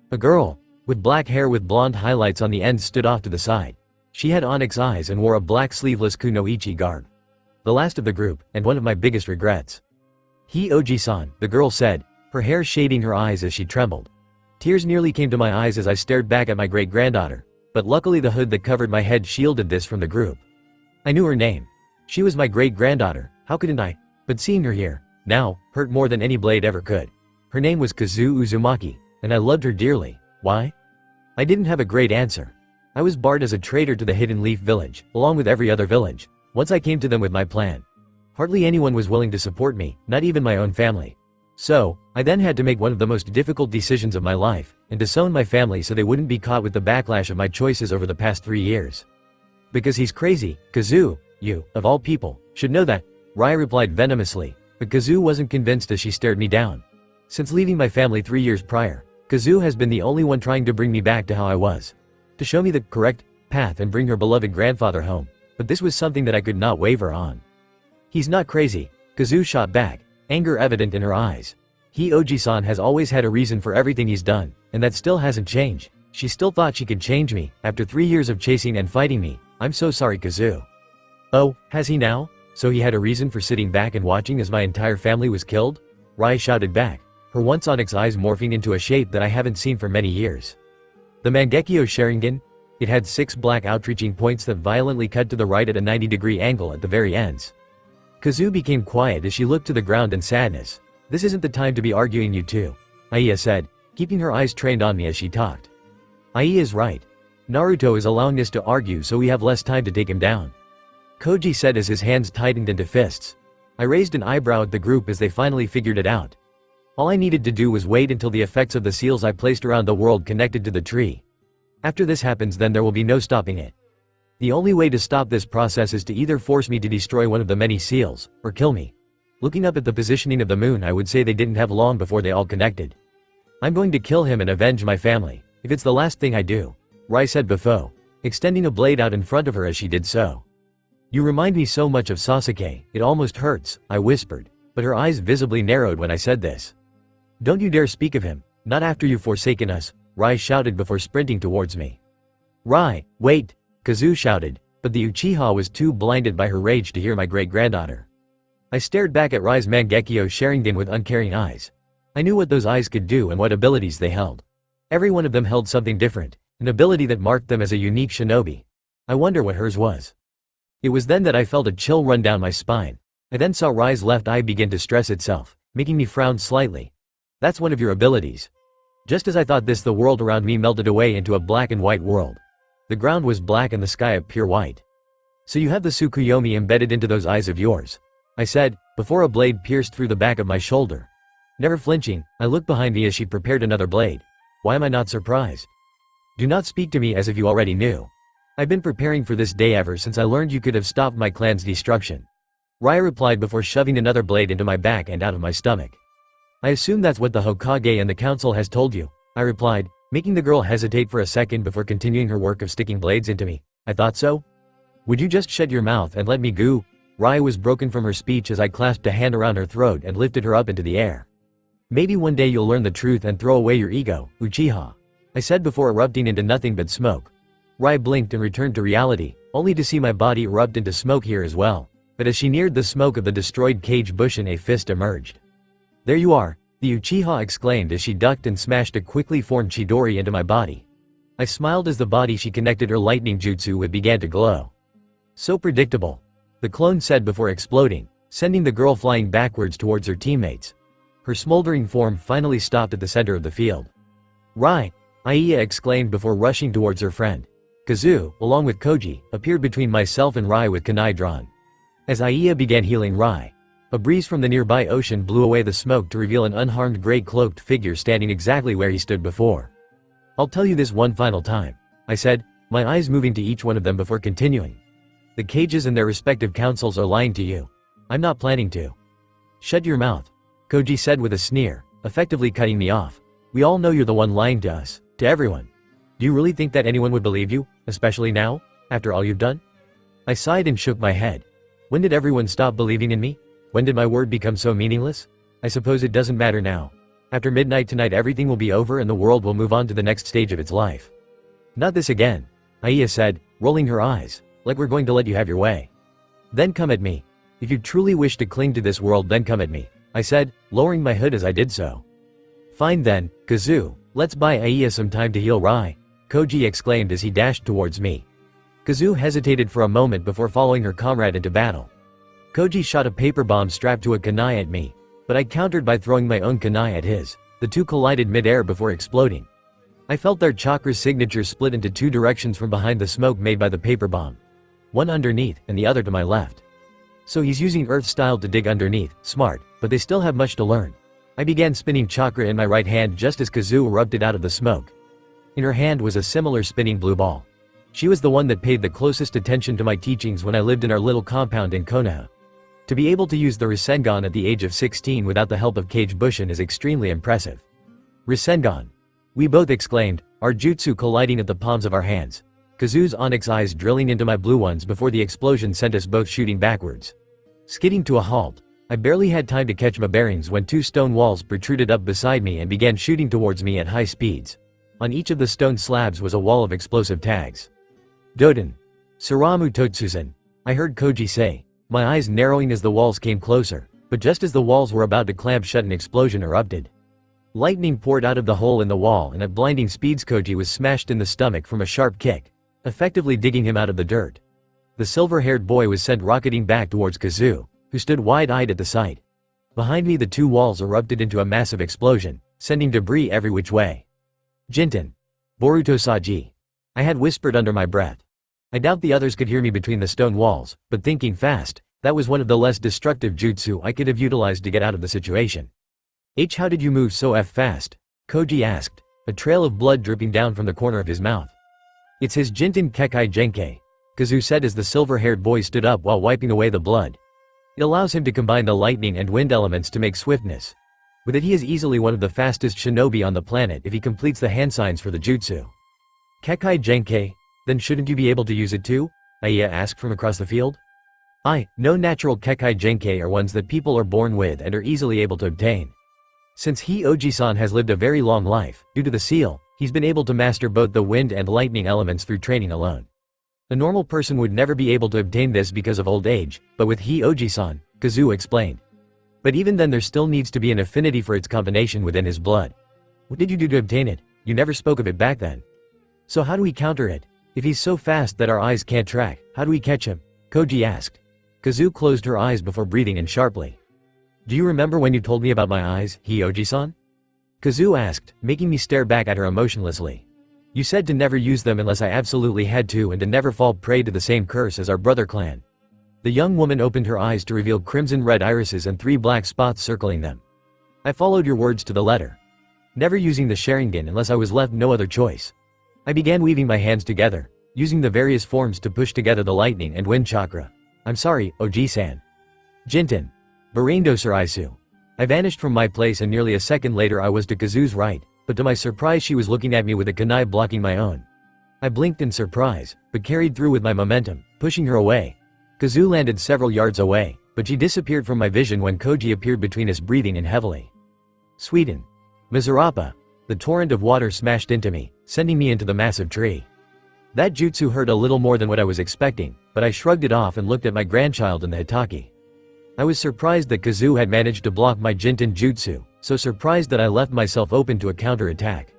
A girl, with black hair with blonde highlights on the ends stood off to the side. She had onyx eyes and wore a black sleeveless kunoichi garb. The last of the group, and one of my biggest regrets. Oji-san, the girl said, her hair shading her eyes as she trembled. Tears nearly came to my eyes as I stared back at my great-granddaughter, but luckily the hood that covered my head shielded this from the group. I knew her name. She was my great-granddaughter, how couldn't I? But seeing her here, now, hurt more than any blade ever could. Her name was Kazu Uzumaki, and I loved her dearly. Why? I didn't have a great answer. I was barred as a traitor to the Hidden Leaf village, along with every other village, once I came to them with my plan. Hardly anyone was willing to support me, not even my own family. So, I then had to make one of the most difficult decisions of my life, and disown my family so they wouldn't be caught with the backlash of my choices over the past 3 years. Because he's crazy, Kazu, you, of all people, should know that, Rai replied venomously, but Kazu wasn't convinced as she stared me down. Since leaving my family 3 years prior, Kazu has been the only one trying to bring me back to how I was. To show me the correct path and bring her beloved grandfather home, but this was something that I could not waver on. He's not crazy, Kazu shot back, anger evident in her eyes. Oji-san has always had a reason for everything he's done, and that still hasn't changed. She still thought she could change me, after 3 years of chasing and fighting me. I'm so sorry, Kazu. Oh, has he now? So he had a reason for sitting back and watching as my entire family was killed? Rai shouted back, her once onyx eyes morphing into a shape that I haven't seen for many years. The Mangekyo Sharingan? It had 6 black outreaching points that violently cut to the right at a 90-degree angle at the very ends. Kazu became quiet as she looked to the ground in sadness. This isn't the time to be arguing, you two, Aiya said, keeping her eyes trained on me as she talked. Aiya is right. Naruto is allowing us to argue so we have less time to take him down. Koji said as his hands tightened into fists. I raised an eyebrow at the group as they finally figured it out. All I needed to do was wait until the effects of the seals I placed around the world connected to the tree. After this happens, then there will be no stopping it. The only way to stop this process is to either force me to destroy one of the many seals, or kill me. Looking up at the positioning of the moon, I would say they didn't have long before they all connected. I'm going to kill him and avenge my family, if it's the last thing I do, Rai said before, extending a blade out in front of her as she did so. You remind me so much of Sasuke, it almost hurts, I whispered, but her eyes visibly narrowed when I said this. Don't you dare speak of him, not after you've forsaken us, Rai shouted before sprinting towards me. Rai, wait, Kazu shouted, but the Uchiha was too blinded by her rage to hear my great-granddaughter. I stared back at Rai's Mangekyo Sharingan with uncaring eyes. I knew what those eyes could do and what abilities they held. Every one of them held something different, an ability that marked them as a unique shinobi. I wonder what hers was. It was then that I felt a chill run down my spine. I then saw Rai's left eye begin to stress itself, making me frown slightly. That's one of your abilities. Just as I thought this, the world around me melted away into a black and white world. The ground was black and the sky a pure white. So you have the Tsukuyomi embedded into those eyes of yours, I said, before a blade pierced through the back of my shoulder. Never flinching, I looked behind me as she prepared another blade. Why am I not surprised? Do not speak to me as if you already knew. I've been preparing for this day ever since I learned you could have stopped my clan's destruction. Rai replied before shoving another blade into my back and out of my stomach. I assume that's what the Hokage and the council has told you, I replied, making the girl hesitate for a second before continuing her work of sticking blades into me. I thought so? Would you just shut your mouth and let me go? Rai was broken from her speech as I clasped a hand around her throat and lifted her up into the air. Maybe one day you'll learn the truth and throw away your ego, Uchiha, I said before erupting into nothing but smoke. Rai blinked and returned to reality, only to see my body erupt into smoke here as well. But as she neared the smoke of the destroyed cage bushin, a fist emerged. There you are, the Uchiha exclaimed as she ducked and smashed a quickly formed Chidori into my body. I smiled as the body she connected her lightning jutsu with began to glow. So predictable, the clone said before exploding, sending the girl flying backwards towards her teammates. Her smoldering form finally stopped at the center of the field. Rai, Aiya exclaimed before rushing towards her friend. Kazu, along with Koji, appeared between myself and Rai with kunai drawn. As Aiya began healing Rai, a breeze from the nearby ocean blew away the smoke to reveal an unharmed gray-cloaked figure standing exactly where he stood before. I'll tell you this one final time, I said, my eyes moving to each one of them before continuing. The cages and their respective councils are lying to you. I'm not planning to. Shut your mouth, Koji said with a sneer, effectively cutting me off. We all know you're the one lying to us, to everyone. Do you really think that anyone would believe you, especially now, after all you've done? I sighed and shook my head. When did everyone stop believing in me? When did my word become so meaningless? I suppose it doesn't matter now. After midnight tonight everything will be over and the world will move on to the next stage of its life. Not this again, Aya said, rolling her eyes, like we're going to let you have your way. Then come at me. If you truly wish to cling to this world then come at me, I said, lowering my hood as I did so. Fine then, Kazu, let's buy Aya some time to heal Rai, Koji exclaimed as he dashed towards me. Kazu hesitated for a moment before following her comrade into battle. Koji shot a paper bomb strapped to a kunai at me, but I countered by throwing my own kunai at his. The two collided mid-air before exploding. I felt their chakra signatures split into two directions from behind the smoke made by the paper bomb. One underneath, and the other to my left. So he's using earth style to dig underneath, smart, but they still have much to learn. I began spinning chakra in my right hand just as Kazu erupted out of the smoke. In her hand was a similar spinning blue ball. She was the one that paid the closest attention to my teachings when I lived in our little compound in Konoha. To be able to use the rinnegan at the age of 16 without the help of Kage Bushin is extremely impressive. Rinnegan. We both exclaimed, our jutsu colliding at the palms of our hands. Kazu's onyx eyes drilling into my blue ones before the explosion sent us both shooting backwards. Skidding to a halt, I barely had time to catch my bearings when two stone walls protruded up beside me and began shooting towards me at high speeds. On each of the stone slabs was a wall of explosive tags. Doden. Suramu Totsuzen. I heard Koji say, my eyes narrowing as the walls came closer, but just as the walls were about to clamp shut an explosion erupted. Lightning poured out of the hole in the wall and at blinding speeds Koji was smashed in the stomach from a sharp kick, effectively digging him out of the dirt. The silver-haired boy was sent rocketing back towards Kazu, who stood wide-eyed at the sight. Behind me the two walls erupted into a massive explosion, sending debris every which way. Jinten. Boruto Saji. I had whispered under my breath. I doubt the others could hear me between the stone walls, but thinking fast, that was one of the less destructive jutsu I could have utilized to get out of the situation. How did you move so fast? Koji asked, a trail of blood dripping down from the corner of his mouth. It's his Jinten Kekai Genkei, Kazu said as the silver-haired boy stood up while wiping away the blood. It allows him to combine the lightning and wind elements to make swiftness. With it he is easily one of the fastest shinobi on the planet if he completes the hand signs for the jutsu. Kekai Genkei, then shouldn't you be able to use it too? Aya asked from across the field. No natural Kekai Genkei are ones that people are born with and are easily able to obtain. Since Oji-san has lived a very long life, due to the seal, he's been able to master both the wind and lightning elements through training alone. A normal person would never be able to obtain this because of old age, but with Oji-san, Kazu explained. But even then there still needs to be an affinity for its combination within his blood. What did you do to obtain it? You never spoke of it back then. So how do we counter it? If he's so fast that our eyes can't track, how do we catch him? Koji asked. Kazu closed her eyes before breathing in sharply. Do you remember when you told me about my eyes, Oji-san? Kazu asked, making me stare back at her emotionlessly. You said to never use them unless I absolutely had to and to never fall prey to the same curse as our brother clan. The young woman opened her eyes to reveal crimson-red irises and 3 black spots circling them. I followed your words to the letter. Never using the Sharingan unless I was left no other choice. I began weaving my hands together, using the various forms to push together the lightning and wind chakra. I'm sorry, Oji-san. Jinten. Barendo Suraisu. I vanished from my place and nearly a second later I was to Kazu's right, but to my surprise she was looking at me with a kunai blocking my own. I blinked in surprise, but carried through with my momentum, pushing her away. Kazu landed several yards away, but she disappeared from my vision when Koji appeared between us breathing in heavily. Sweden. Mizurapa. The torrent of water smashed into me, sending me into the massive tree. That jutsu hurt a little more than what I was expecting, but I shrugged it off and looked at my grandchild in the Hitaki. I was surprised that Kazu had managed to block my Jinten jutsu, so surprised that I left myself open to a counter-attack.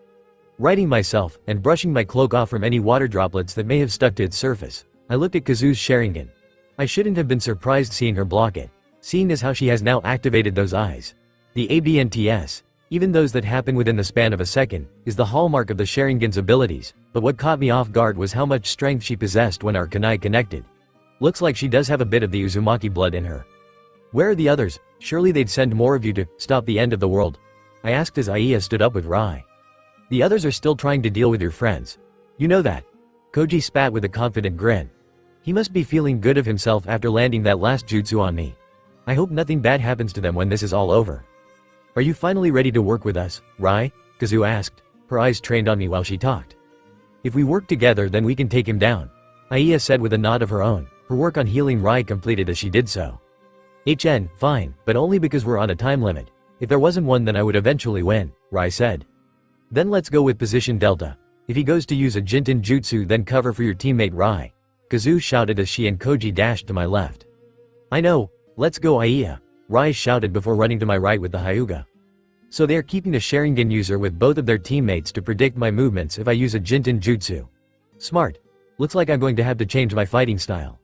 Righting myself, and brushing my cloak off from any water droplets that may have stuck to its surface, I looked at Kazu's Sharingan. I shouldn't have been surprised seeing her block it, seeing as how she has now activated those eyes. The ABNTS, even those that happen within the span of a second, is the hallmark of the Sharingan's abilities, but what caught me off guard was how much strength she possessed when our kunai connected. Looks like she does have a bit of the uzumaki blood in her. Where are the others? Surely they'd send more of you to stop the end of the world. I asked as Aya stood up with Rai. The others are still trying to deal with your friends. You know that. Koji spat with a confident grin. He must be feeling good of himself after landing that last jutsu on me. I hope nothing bad happens to them when this is all over. Are you finally ready to work with us, Rai? Kazu asked, her eyes trained on me while she talked. If we work together then we can take him down, Aiya said with a nod of her own, her work on healing Rai completed as she did so. Fine, but only because we're on a time limit. If there wasn't one then I would eventually win, Rai said. Then let's go with position delta. If he goes to use a Jinten Jutsu then cover for your teammate Rai, Kazu shouted as she and Koji dashed to my left. I know, let's go Aiya, Rai shouted before running to my right with the Hyuga. So they are keeping a Sharingan user with both of their teammates to predict my movements if I use a Jinten Jutsu. Smart. Looks like I'm going to have to change my fighting style.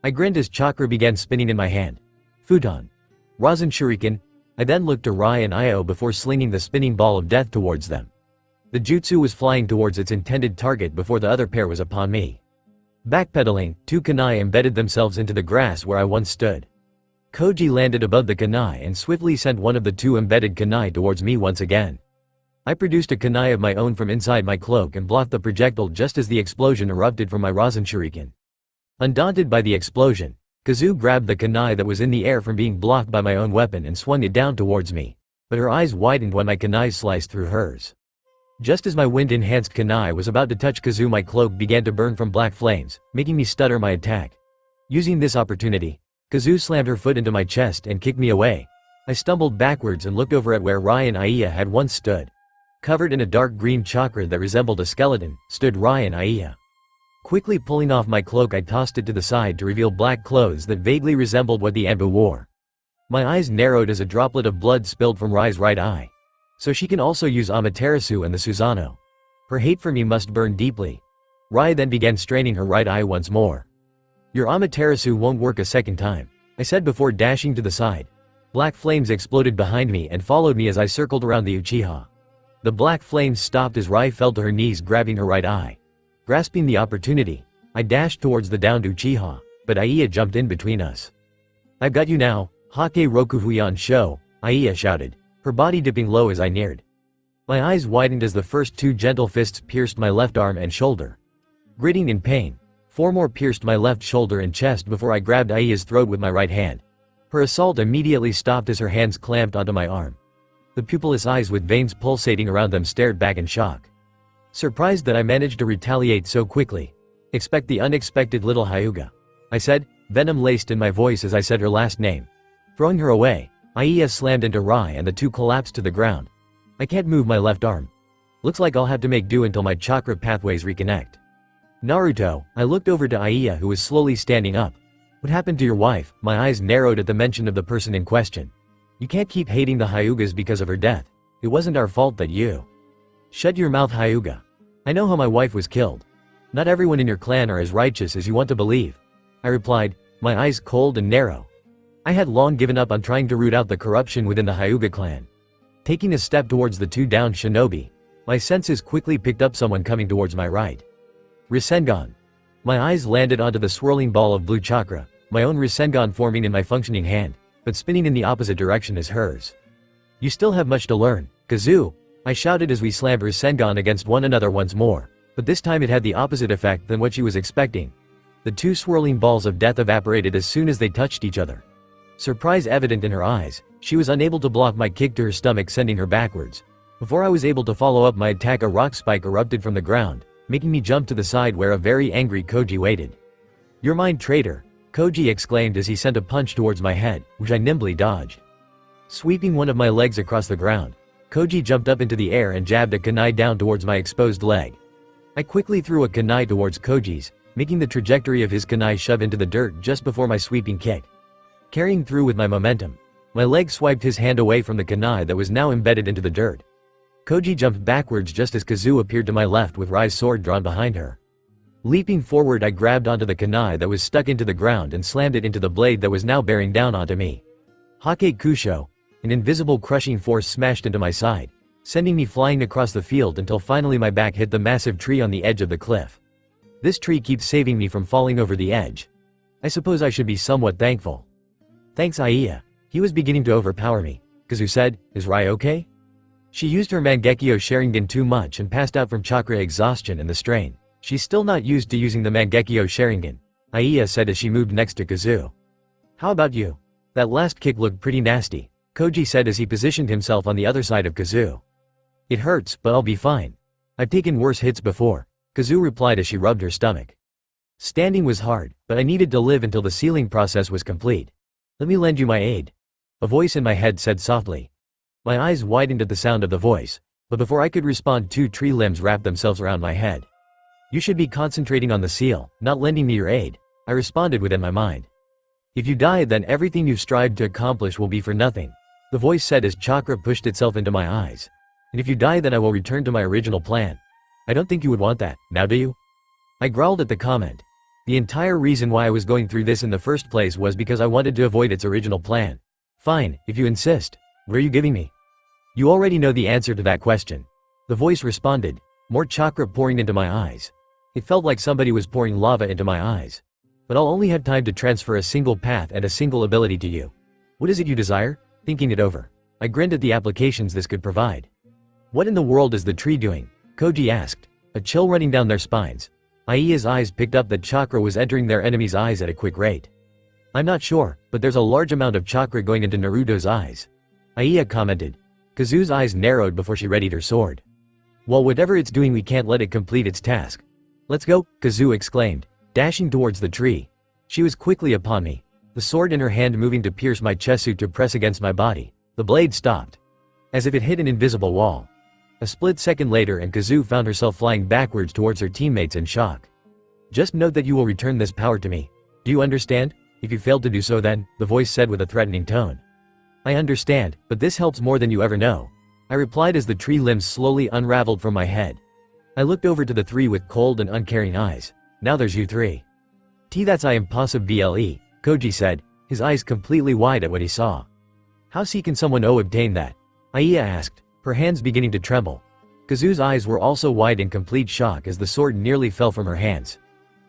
I grinned as chakra began spinning in my hand. Futon. Rasen Shuriken. I then looked to Rai and Io before slinging the spinning ball of death towards them. The jutsu was flying towards its intended target before the other pair was upon me. Backpedaling, 2 kunai embedded themselves into the grass where I once stood. Koji landed above the kunai and swiftly sent one of the 2 embedded kunai towards me once again. I produced a kunai of my own from inside my cloak and blocked the projectile just as the explosion erupted from my Rasen Shuriken. Undaunted by the explosion, Kazu grabbed the kunai that was in the air from being blocked by my own weapon and swung it down towards me, but her eyes widened when my kunai sliced through hers. Just as my wind-enhanced kunai was about to touch Kazu, my cloak began to burn from black flames, making me stutter my attack. Using this opportunity, Kazu slammed her foot into my chest and kicked me away. I stumbled backwards and looked over at where Rai and Aiya had once stood. Covered in a dark green chakra that resembled a skeleton, stood Rai and Aiya. Quickly pulling off my cloak, I tossed it to the side to reveal black clothes that vaguely resembled what the anbu wore. My eyes narrowed as a droplet of blood spilled from Rai's right eye. So she can also use Amaterasu and the Susanoo. Her hate for me must burn deeply. Rai then began straining her right eye once more. Your Amaterasu won't work a second time, I said before dashing to the side. Black flames exploded behind me and followed me as I circled around the uchiha. The black flames stopped as Rai fell to her knees, grabbing her right eye. Grasping the opportunity, I dashed towards the downed uchiha, but Aiya jumped in between us. I've got you now, Hake Rokufuyan Sho, Aiya shouted, her body dipping low as I neared. My eyes widened as the first 2 gentle fists pierced my left arm and shoulder. Gritting in pain, 4 more pierced my left shoulder and chest before I grabbed Aiya's throat with my right hand. Her assault immediately stopped as her hands clamped onto my arm. The pupilless eyes with veins pulsating around them stared back in shock. Surprised that I managed to retaliate so quickly. Expect the unexpected, little Hyuga, I said, venom laced in my voice as I said her last name. Throwing her away, Aiya slammed into Rai and the 2 collapsed to the ground. I can't move my left arm. Looks like I'll have to make do until my chakra pathways reconnect. Naruto, I looked over to Aiya, who was slowly standing up. What happened to your wife? My eyes narrowed at the mention of the person in question. You can't keep hating the Hyugas because of her death. It wasn't our fault that you. Shut your mouth, Hyuga. I know how my wife was killed. Not everyone in your clan are as righteous as you want to believe, I replied, my eyes cold and narrow. I had long given up on trying to root out the corruption within the Hyuga clan. Taking a step towards the 2 downed shinobi, my senses quickly picked up someone coming towards my right. Rinnegan. My eyes landed onto the swirling ball of blue chakra, my own Rinnegan forming in my functioning hand, but spinning in the opposite direction as hers. You still have much to learn, Kazu, I shouted as we slammed Rinnegan against one another once more, but this time it had the opposite effect than what she was expecting. The 2 swirling balls of death evaporated as soon as they touched each other. Surprise evident in her eyes, she was unable to block my kick to her stomach, sending her backwards. Before I was able to follow up my attack, a rock spike erupted from the ground, making me jump to the side where a very angry Koji waited. You're mine, traitor, Koji exclaimed as he sent a punch towards my head, which I nimbly dodged. Sweeping one of my legs across the ground, Koji jumped up into the air and jabbed a kunai down towards my exposed leg. I quickly threw a kunai towards Koji's, making the trajectory of his kunai shove into the dirt just before my sweeping kick. Carrying through with my momentum, my leg swiped his hand away from the kunai that was now embedded into the dirt. Koji jumped backwards just as Kazu appeared to my left with Rai's sword drawn behind her. Leaping forward, I grabbed onto the kunai that was stuck into the ground and slammed it into the blade that was now bearing down onto me. Hake Kusho, an invisible crushing force smashed into my side, sending me flying across the field until finally my back hit the massive tree on the edge of the cliff. This tree keeps saving me from falling over the edge. I suppose I should be somewhat thankful. Thanks, Aiya. He was beginning to overpower me, Kazu said. Is Rai okay? She used her Mangekyo Sharingan too much and passed out from chakra exhaustion and the strain. She's still not used to using the Mangekyo Sharingan, Aiya said as she moved next to Kazu. How about you? That last kick looked pretty nasty, Koji said as he positioned himself on the other side of Kazu. It hurts, but I'll be fine. I've taken worse hits before, Kazu replied as she rubbed her stomach. Standing was hard, but I needed to live until the sealing process was complete. Let me lend you my aid. A voice in my head said softly. My eyes widened at the sound of the voice, but before I could respond, 2 tree limbs wrapped themselves around my head. You should be concentrating on the seal, not lending me your aid, I responded within my mind. If you die, then everything you've strived to accomplish will be for nothing, the voice said as chakra pushed itself into my eyes. And if you die, then I will return to my original plan. I don't think you would want that, now do you? I growled at the comment. The entire reason why I was going through this in the first place was because I wanted to avoid its original plan. Fine, if you insist. What are you giving me? You already know the answer to that question. The voice responded, more chakra pouring into my eyes. It felt like somebody was pouring lava into my eyes. But I'll only have time to transfer a single path and a single ability to you. What is it you desire? Thinking it over, I grinned at the applications this could provide. What in the world is the tree doing? Koji asked, a chill running down their spines. Aiya's eyes picked up that chakra was entering their enemy's eyes at a quick rate. I'm not sure, but there's a large amount of chakra going into Naruto's eyes. Aiya commented. Kazu's eyes narrowed before she readied her sword. Well, whatever it's doing, we can't let it complete its task. Let's go, Kazu exclaimed, dashing towards the tree. She was quickly upon me, the sword in her hand moving to pierce my chest suit to press against my body. The blade stopped, as if it hit an invisible wall. A split second later and Kazu found herself flying backwards towards her teammates in shock. Just note that you will return this power to me. Do you understand? If you failed to do so, then, the voice said with a threatening tone. I understand, but this helps more than you ever know, I replied as the tree limbs slowly unraveled from my head. I looked over to the 3 with cold and uncaring eyes. Now there's you 3. That's impossible, Koji said, his eyes completely wide at what he saw. How can someone obtain that? Aiya asked, her hands beginning to tremble. Kazu's eyes were also wide in complete shock as the sword nearly fell from her hands.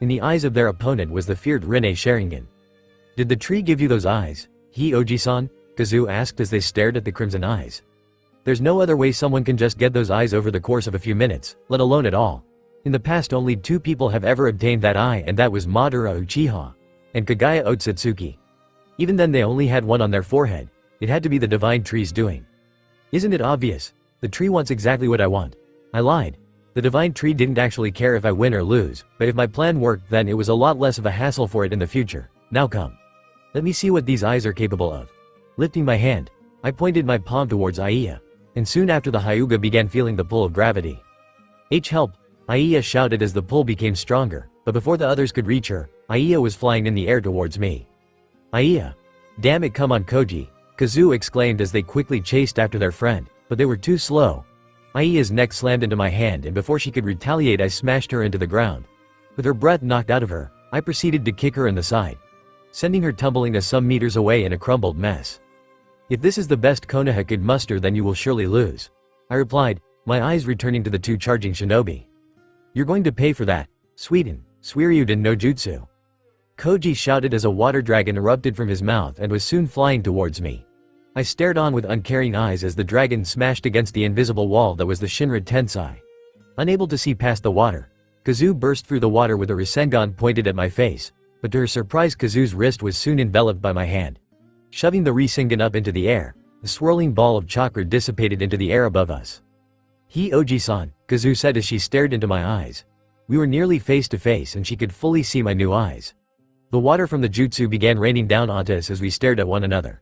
In the eyes of their opponent was the feared Rinne Sharingan. Did the tree give you those eyes? Oji-san? Kazu asked as they stared at the crimson eyes. There's no other way someone can just get those eyes over the course of a few minutes, let alone at all. In the past, only 2 people have ever obtained that eye, and that was Madara Uchiha and Kagaya Otsutsuki. Even then they only had one on their forehead. It had to be the divine tree's doing. Isn't it obvious? The tree wants exactly what I want. I lied. The divine tree didn't actually care if I win or lose, but if my plan worked, then it was a lot less of a hassle for it in the future. Now come. Let me see what these eyes are capable of. Lifting my hand, I pointed my palm towards Aiya, and soon after the Hyuga began feeling the pull of gravity. Help! Aiya shouted as the pull became stronger, but before the others could reach her, Aiya was flying in the air towards me. Aiya! Damn it, come on Koji! Kazu exclaimed as they quickly chased after their friend, but they were too slow. Aiya's neck slammed into my hand, and before she could retaliate, I smashed her into the ground. With her breath knocked out of her, I proceeded to kick her in the side, sending her tumbling some meters away in a crumbled mess. If this is the best Konoha could muster, then you will surely lose, I replied, my eyes returning to the 2 charging shinobi. You're going to pay for that, Suiryuden no Jutsu. Koji shouted as a water dragon erupted from his mouth and was soon flying towards me. I stared on with uncaring eyes as the dragon smashed against the invisible wall that was the Shinra Tensai. Unable to see past the water, Kazu burst through the water with a Rasengan pointed at my face, but to her surprise Kazu's wrist was soon enveloped by my hand. Shoving the Rasengan up into the air, the swirling ball of chakra dissipated into the air above us. Oji-san, Kazu said as she stared into my eyes. We were nearly face to face and she could fully see my new eyes. The water from the jutsu began raining down onto us as we stared at one another.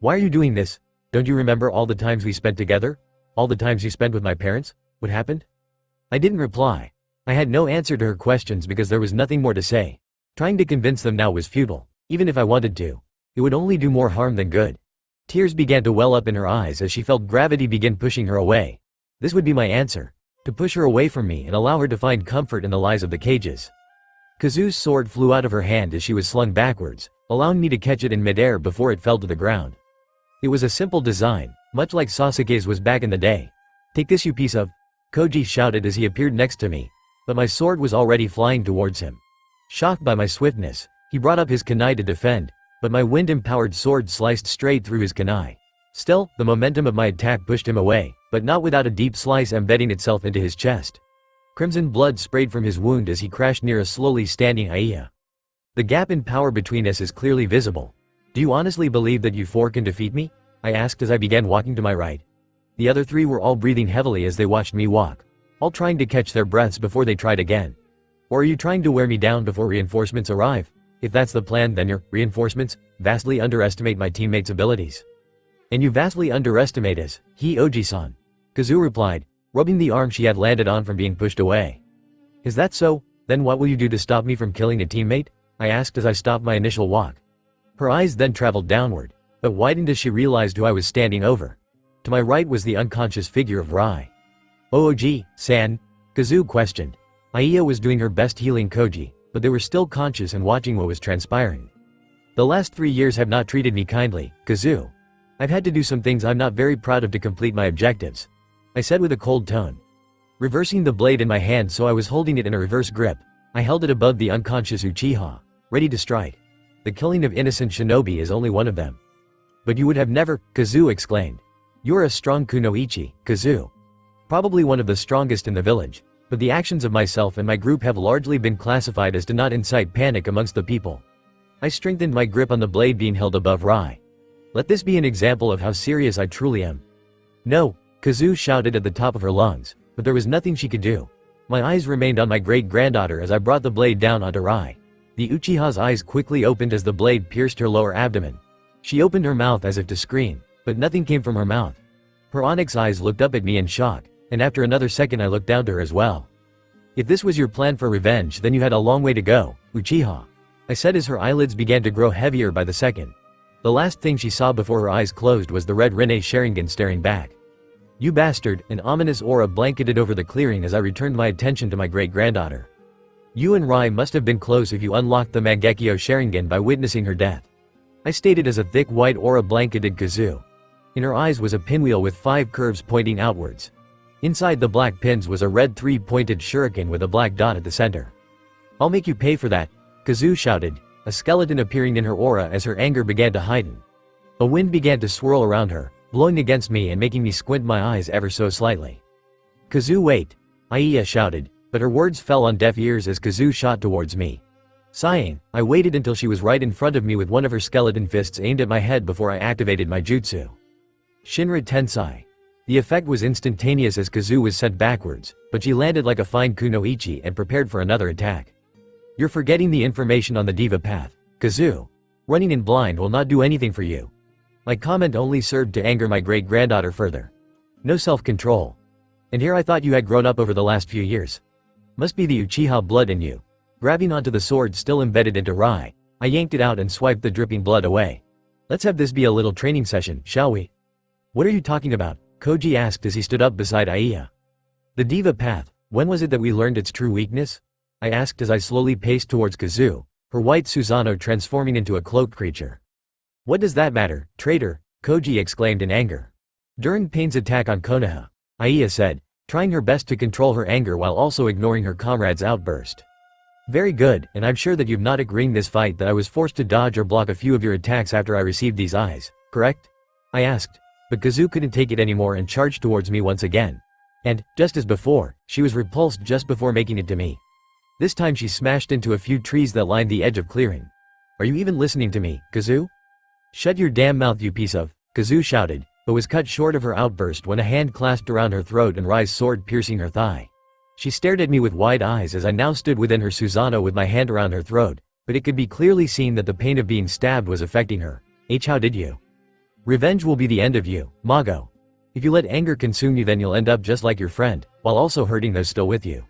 Why are you doing this? Don't you remember all the times we spent together? All the times you spent with my parents? What happened? I didn't reply. I had no answer to her questions because there was nothing more to say. Trying to convince them now was futile. Even if I wanted to, it would only do more harm than good. Tears began to well up in her eyes as she felt gravity begin pushing her away. This would be my answer. To push her away from me and allow her to find comfort in the lies of the cages. Kazu's sword flew out of her hand as she was slung backwards, allowing me to catch it in midair before it fell to the ground. It was a simple design, much like Sasuke's was back in the day. Take this, you piece of... Koji shouted as he appeared next to me, but my sword was already flying towards him. Shocked by my swiftness, he brought up his kunai to defend, but my wind-empowered sword sliced straight through his kunai. Still, the momentum of my attack pushed him away, but not without a deep slice embedding itself into his chest. Crimson blood sprayed from his wound as he crashed near a slowly standing Aiya. The gap in power between us is clearly visible. Do you honestly believe that you 4 can defeat me? I asked as I began walking to my right. The other 3 were all breathing heavily as they watched me walk. all trying to catch their breaths before they tried again. Or are you trying to wear me down before reinforcements arrive? If that's the plan, then your reinforcements vastly underestimate my teammates' abilities. And you vastly underestimate us, Oji-san. Kazu replied, rubbing the arm she had landed on from being pushed away. Is that so? Then what will you do to stop me from killing a teammate? I asked as I stopped my initial walk. Her eyes then traveled downward, but widened as she realized who I was standing over. To my right was the unconscious figure of Rai. Ooji-san? Kazu questioned. Aiya was doing her best healing Koji, but they were still conscious and watching what was transpiring. The last 3 years have not treated me kindly, Kazu. I've had to do some things I'm not very proud of to complete my objectives, I said with a cold tone. Reversing the blade in my hand so I was holding it in a reverse grip, I held it above the unconscious Uchiha, ready to strike. The killing of innocent shinobi is only one of them. But you would have never, Kazu exclaimed. You're a strong kunoichi, Kazu. Probably one of the strongest in the village, but the actions of myself and my group have largely been classified as to not incite panic amongst the people. I strengthened my grip on the blade being held above Rai. Let this be an example of how serious I truly am. No, Kazu shouted at the top of her lungs, but there was nothing she could do. My eyes remained on my great-granddaughter as I brought the blade down onto Rai. The Uchiha's eyes quickly opened as the blade pierced her lower abdomen. She opened her mouth as if to scream, but nothing came from her mouth. Her onyx eyes looked up at me in shock, and after another second I looked down to her as well. If this was your plan for revenge, then you had a long way to go, Uchiha, I said as her eyelids began to grow heavier by the second. The last thing she saw before her eyes closed was the red Rinne Sharingan staring back. You bastard, an ominous aura blanketed over the clearing as I returned my attention to my great-granddaughter. You and Rai must have been close if you unlocked the Mangekyo Sharingan by witnessing her death, I stated as a thick white aura blanketed Kazu. In her eyes was a pinwheel with 5 curves pointing outwards. Inside the black pins was a red 3-pointed shuriken with a black dot at the center. I'll make you pay for that, Kazu shouted, a skeleton appearing in her aura as her anger began to heighten. A wind began to swirl around her, blowing against me and making me squint my eyes ever so slightly. Kazu, wait, Aiya shouted, but her words fell on deaf ears as Kazu shot towards me. Sighing, I waited until she was right in front of me with one of her skeleton fists aimed at my head before I activated my jutsu. Shinra Tensai. The effect was instantaneous as Kazu was sent backwards, but she landed like a fine kunoichi and prepared for another attack. You're forgetting the information on the diva path, Kazu. Running in blind will not do anything for you. My comment only served to anger my great-granddaughter further. No self-control. And here I thought you had grown up over the last few years. Must be the Uchiha blood in you. Grabbing onto the sword still embedded into Rai, I yanked it out and swiped the dripping blood away. Let's have this be a little training session, shall we? What are you talking about? Koji asked as he stood up beside Aiya. The diva path, when was it that we learned its true weakness? I asked as I slowly paced towards Kazu, her white Susanoo transforming into a cloaked creature. What does that matter, traitor? Koji exclaimed in anger. During Pain's attack on Konoha, Aiya said, trying her best to control her anger while also ignoring her comrade's outburst. Very good, and I'm sure that you've not agreed this fight that I was forced to dodge or block a few of your attacks after I received these eyes, correct? I asked, but Kazu couldn't take it anymore and charged towards me once again. And, just as before, she was repulsed just before making it to me. This time she smashed into a few trees that lined the edge of clearing. Are you even listening to me, Kazu? Shut your damn mouth, you piece of, Kazu shouted, but was cut short of her outburst when a hand clasped around her throat and Rai's sword piercing her thigh. She stared at me with wide eyes as I now stood within her Susanoo with my hand around her throat, but it could be clearly seen that the pain of being stabbed was affecting her. How did you? Revenge will be the end of you, Mago. If you let anger consume you, then you'll end up just like your friend, while also hurting those still with you.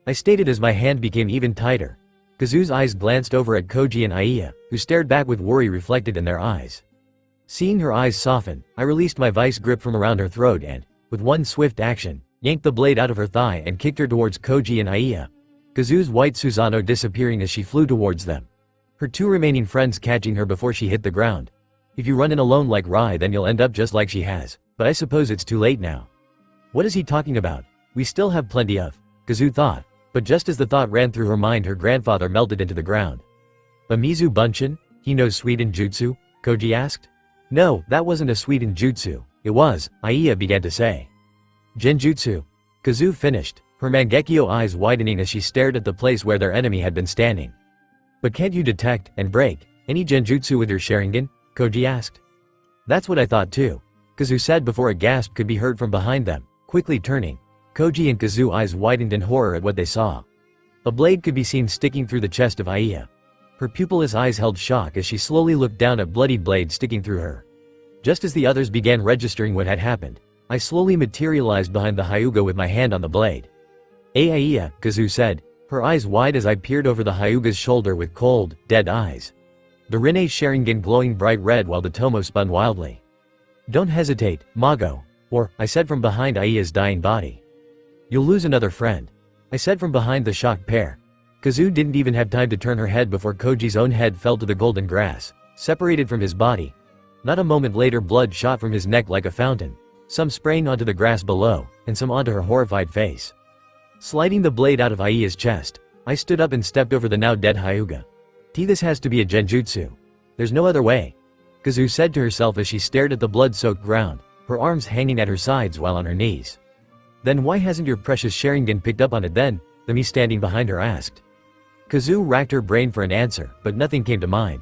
I stated as my hand became even tighter. Kazu's eyes glanced over at Koji and Aiya, who stared back with worry reflected in their eyes. Seeing her eyes soften, I released my vice grip from around her throat and, with one swift action, yanked the blade out of her thigh and kicked her towards Koji and Aiya. Kazu's white Susanoo disappearing as she flew towards them. Her 2 remaining friends catching her before she hit the ground. If you run in alone like Rai, then you'll end up just like she has, but I suppose it's too late now. What is he talking about? We still have plenty of, Kazu thought, but just as the thought ran through her mind, her grandfather melted into the ground. Amizu Bunshin? He knows Suiden Jutsu? Koji asked. No, that wasn't a Suiden Jutsu, it was, Aiya began to say. Genjutsu. Kazu finished, her Mangekyo eyes widening as she stared at the place where their enemy had been standing. But can't you detect, and break, any genjutsu with your Sharingan? Koji asked. That's what I thought too, Kazu said before a gasp could be heard from behind them. Quickly turning, Koji and Kazu's eyes widened in horror at what they saw. A blade could be seen sticking through the chest of Aiya. Her pupilless eyes held shock as she slowly looked down at bloodied blade sticking through her. Just as the others began registering what had happened, I slowly materialized behind the Hyuga with my hand on the blade. Aiya, Kazu said, her eyes wide as I peered over the Hyuga's shoulder with cold, dead eyes. The Rinne Sharingan glowing bright red while the Tomo spun wildly. Don't hesitate, Mago, or, I said from behind Aiya's dying body. You'll lose another friend, I said from behind the shocked pair. Kazu didn't even have time to turn her head before Koji's own head fell to the golden grass, separated from his body. Not a moment later blood shot from his neck like a fountain, some spraying onto the grass below, and some onto her horrified face. Sliding the blade out of Aiya's chest, I stood up and stepped over the now dead Hyuga. This has to be a genjutsu. There's no other way, Kazu said to herself as she stared at the blood-soaked ground, her arms hanging at her sides while on her knees. Then why hasn't your precious Sharingan picked up on it then? The me standing behind her asked. Kazu racked her brain for an answer, but nothing came to mind.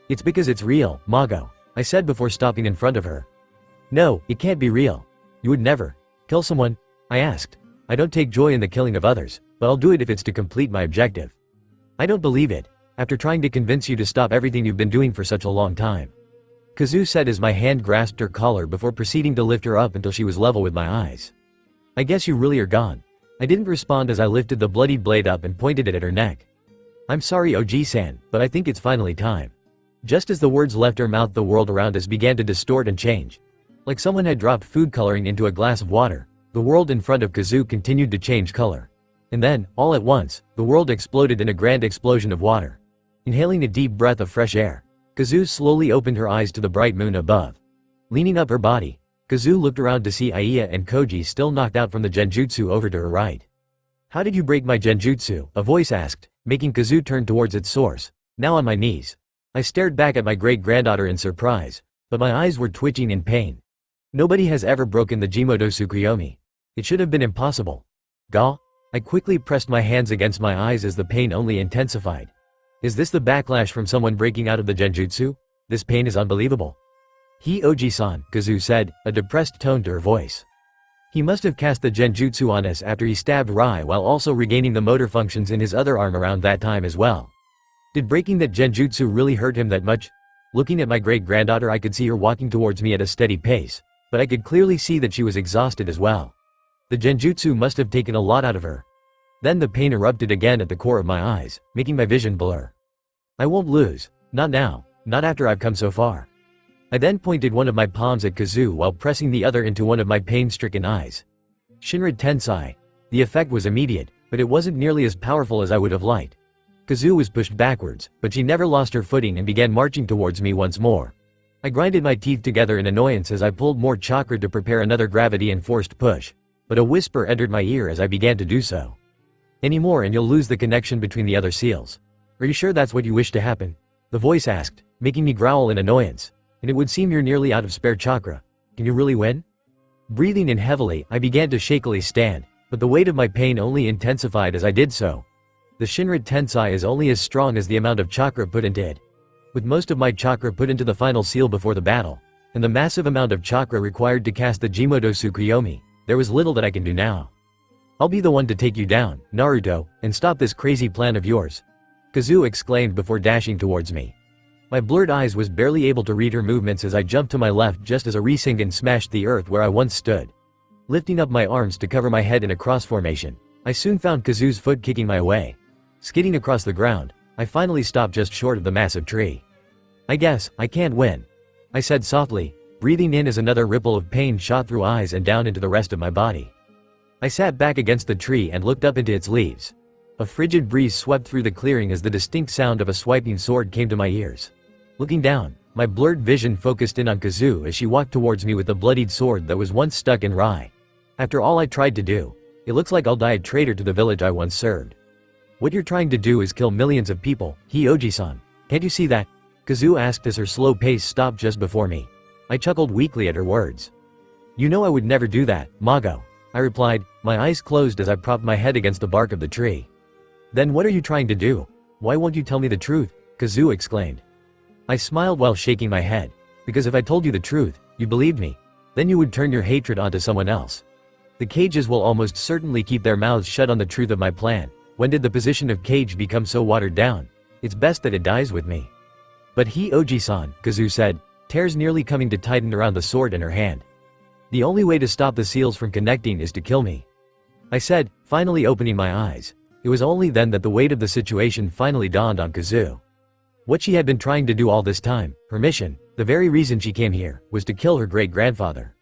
It's because it's real, Mago, I said before stopping in front of her. No, it can't be real. You would never kill someone, I asked. I don't take joy in the killing of others, but I'll do it if it's to complete my objective. I don't believe it, after trying to convince you to stop everything you've been doing for such a long time. Kazu said as my hand grasped her collar before proceeding to lift her up until she was level with my eyes. I guess you really are gone. I didn't respond as I lifted the bloodied blade up and pointed it at her neck. I'm sorry Oji-san, but I think it's finally time. Just as the words left her mouth, the world around us began to distort and change. Like someone had dropped food coloring into a glass of water, the world in front of Kazu continued to change color. And then, all at once, the world exploded in a grand explosion of water. Inhaling a deep breath of fresh air, Kazu slowly opened her eyes to the bright moon above. Leaning up her body, Kazu looked around to see Aiya and Koji still knocked out from the genjutsu over to her right. How did you break my genjutsu? A voice asked, making Kazu turn towards its source. Now on my knees, I stared back at my great-granddaughter in surprise, but my eyes were twitching in pain. Nobody has ever broken the Jimodo Tsukuyomi. It should have been impossible. Ga? I quickly pressed my hands against my eyes as the pain only intensified. Is this the backlash from someone breaking out of the genjutsu? This pain is unbelievable. Oji-san, Kazu said, a depressed tone to her voice. He must have cast the genjutsu on us after he stabbed Rai while also regaining the motor functions in his other arm around that time as well. Did breaking that genjutsu really hurt him that much? Looking at my great-granddaughter, I could see her walking towards me at a steady pace, but I could clearly see that she was exhausted as well. The genjutsu must have taken a lot out of her. Then the pain erupted again at the core of my eyes, making my vision blur. I won't lose. Not now. Not after I've come so far. I then pointed one of my palms at Kazu while pressing the other into one of my pain-stricken eyes. Shinra Tensai. The effect was immediate, but it wasn't nearly as powerful as I would have liked. Kazu was pushed backwards, but she never lost her footing and began marching towards me once more. I grinded my teeth together in annoyance as I pulled more chakra to prepare another gravity and forced push, but a whisper entered my ear as I began to do so. Any more and you'll lose the connection between the other seals. Are you sure that's what you wish to happen? The voice asked, making me growl in annoyance. And it would seem you're nearly out of spare chakra. Can you really win? Breathing in heavily, I began to shakily stand, but the weight of my pain only intensified as I did so. The Shinra Tensai is only as strong as the amount of chakra put into it. With most of my chakra put into the final seal before the battle, and the massive amount of chakra required to cast the Jimodo Tsukuyomi, there was little that I can do now. I'll be the one to take you down, Naruto, and stop this crazy plan of yours, Kazu exclaimed before dashing towards me. My blurred eyes was barely able to read her movements as I jumped to my left just as a Rinnegan smashed the earth where I once stood. Lifting up my arms to cover my head in a cross formation, I soon found Kazu's foot kicking my way. Skidding across the ground, I finally stopped just short of the massive tree. I guess I can't win, I said softly, breathing in as another ripple of pain shot through eyes and down into the rest of my body. I sat back against the tree and looked up into its leaves. A frigid breeze swept through the clearing as the distinct sound of a swiping sword came to my ears. Looking down, my blurred vision focused in on Kazu as she walked towards me with the bloodied sword that was once stuck in Rai. After all I tried to do, it looks like I'll die a traitor to the village I once served. What you're trying to do is kill millions of people, Oji-san. Can't you see that? Kazu asked as her slow pace stopped just before me. I chuckled weakly at her words. You know I would never do that, Mago, I replied, my eyes closed as I propped my head against the bark of the tree. Then what are you trying to do? Why won't you tell me the truth? Kazu exclaimed. I smiled while shaking my head, because if I told you the truth, you believed me. Then you would turn your hatred onto someone else. The cages will almost certainly keep their mouths shut on the truth of my plan. When did the position of cage become so watered down? It's best that it dies with me. But Oji-san, Kazu said, tears nearly coming to tighten around the sword in her hand. The only way to stop the seals from connecting is to kill me. I said, finally opening my eyes. It was only then that the weight of the situation finally dawned on Kazu. What she had been trying to do all this time, her mission, the very reason she came here, was to kill her great-grandfather.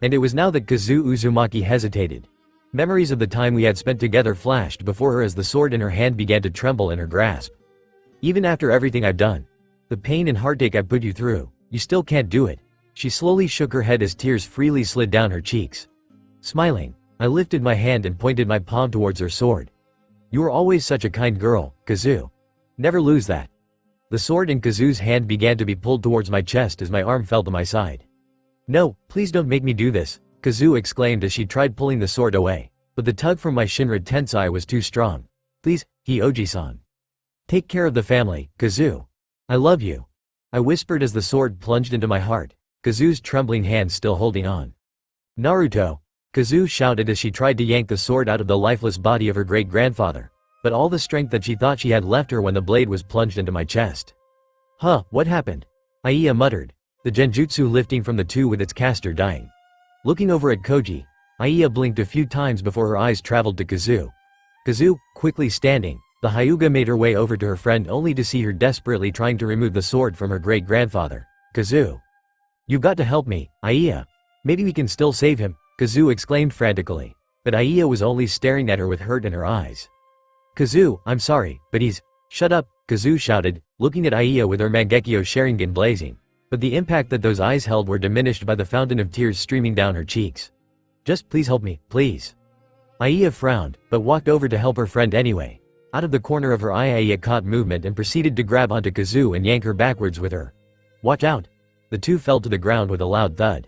And it was now that Kazu Uzumaki hesitated. Memories of the time we had spent together flashed before her as the sword in her hand began to tremble in her grasp. Even after everything I've done, the pain and heartache I've put you through, you still can't do it. She slowly shook her head as tears freely slid down her cheeks. Smiling, I lifted my hand and pointed my palm towards her sword. You were always such a kind girl, Kazu. Never lose that. The sword in Kazu's hand began to be pulled towards my chest as my arm fell to my side. No, please don't make me do this, Kazu exclaimed as she tried pulling the sword away, but the tug from my Shinra Tensei was too strong. Please, Oji-san. Take care of the family, Kazu. I love you. I whispered as the sword plunged into my heart, Kazu's trembling hand still holding on. Naruto, Kazu shouted as she tried to yank the sword out of the lifeless body of her great-grandfather, but all the strength that she thought she had left her when the blade was plunged into my chest. Huh, what happened? Aiya muttered, the genjutsu lifting from the two with its caster dying. Looking over at Koji, Aiya blinked a few times before her eyes traveled to Kazu. Kazu, quickly standing, the Hyuga made her way over to her friend only to see her desperately trying to remove the sword from her great-grandfather. Kazu. You've got to help me, Aiya. Maybe we can still save him, Kazu exclaimed frantically. But Aiya was only staring at her with hurt in her eyes. Kazu, I'm sorry, but he's… Shut up, Kazu shouted, looking at Aiya with her Mangekyo Sharingan blazing. But the impact that those eyes held were diminished by the fountain of tears streaming down her cheeks. Just please help me, please. Aiya frowned, but walked over to help her friend anyway. Out of the corner of her eye Aiya caught movement and proceeded to grab onto Kazu and yank her backwards with her. Watch out! The two fell to the ground with a loud thud.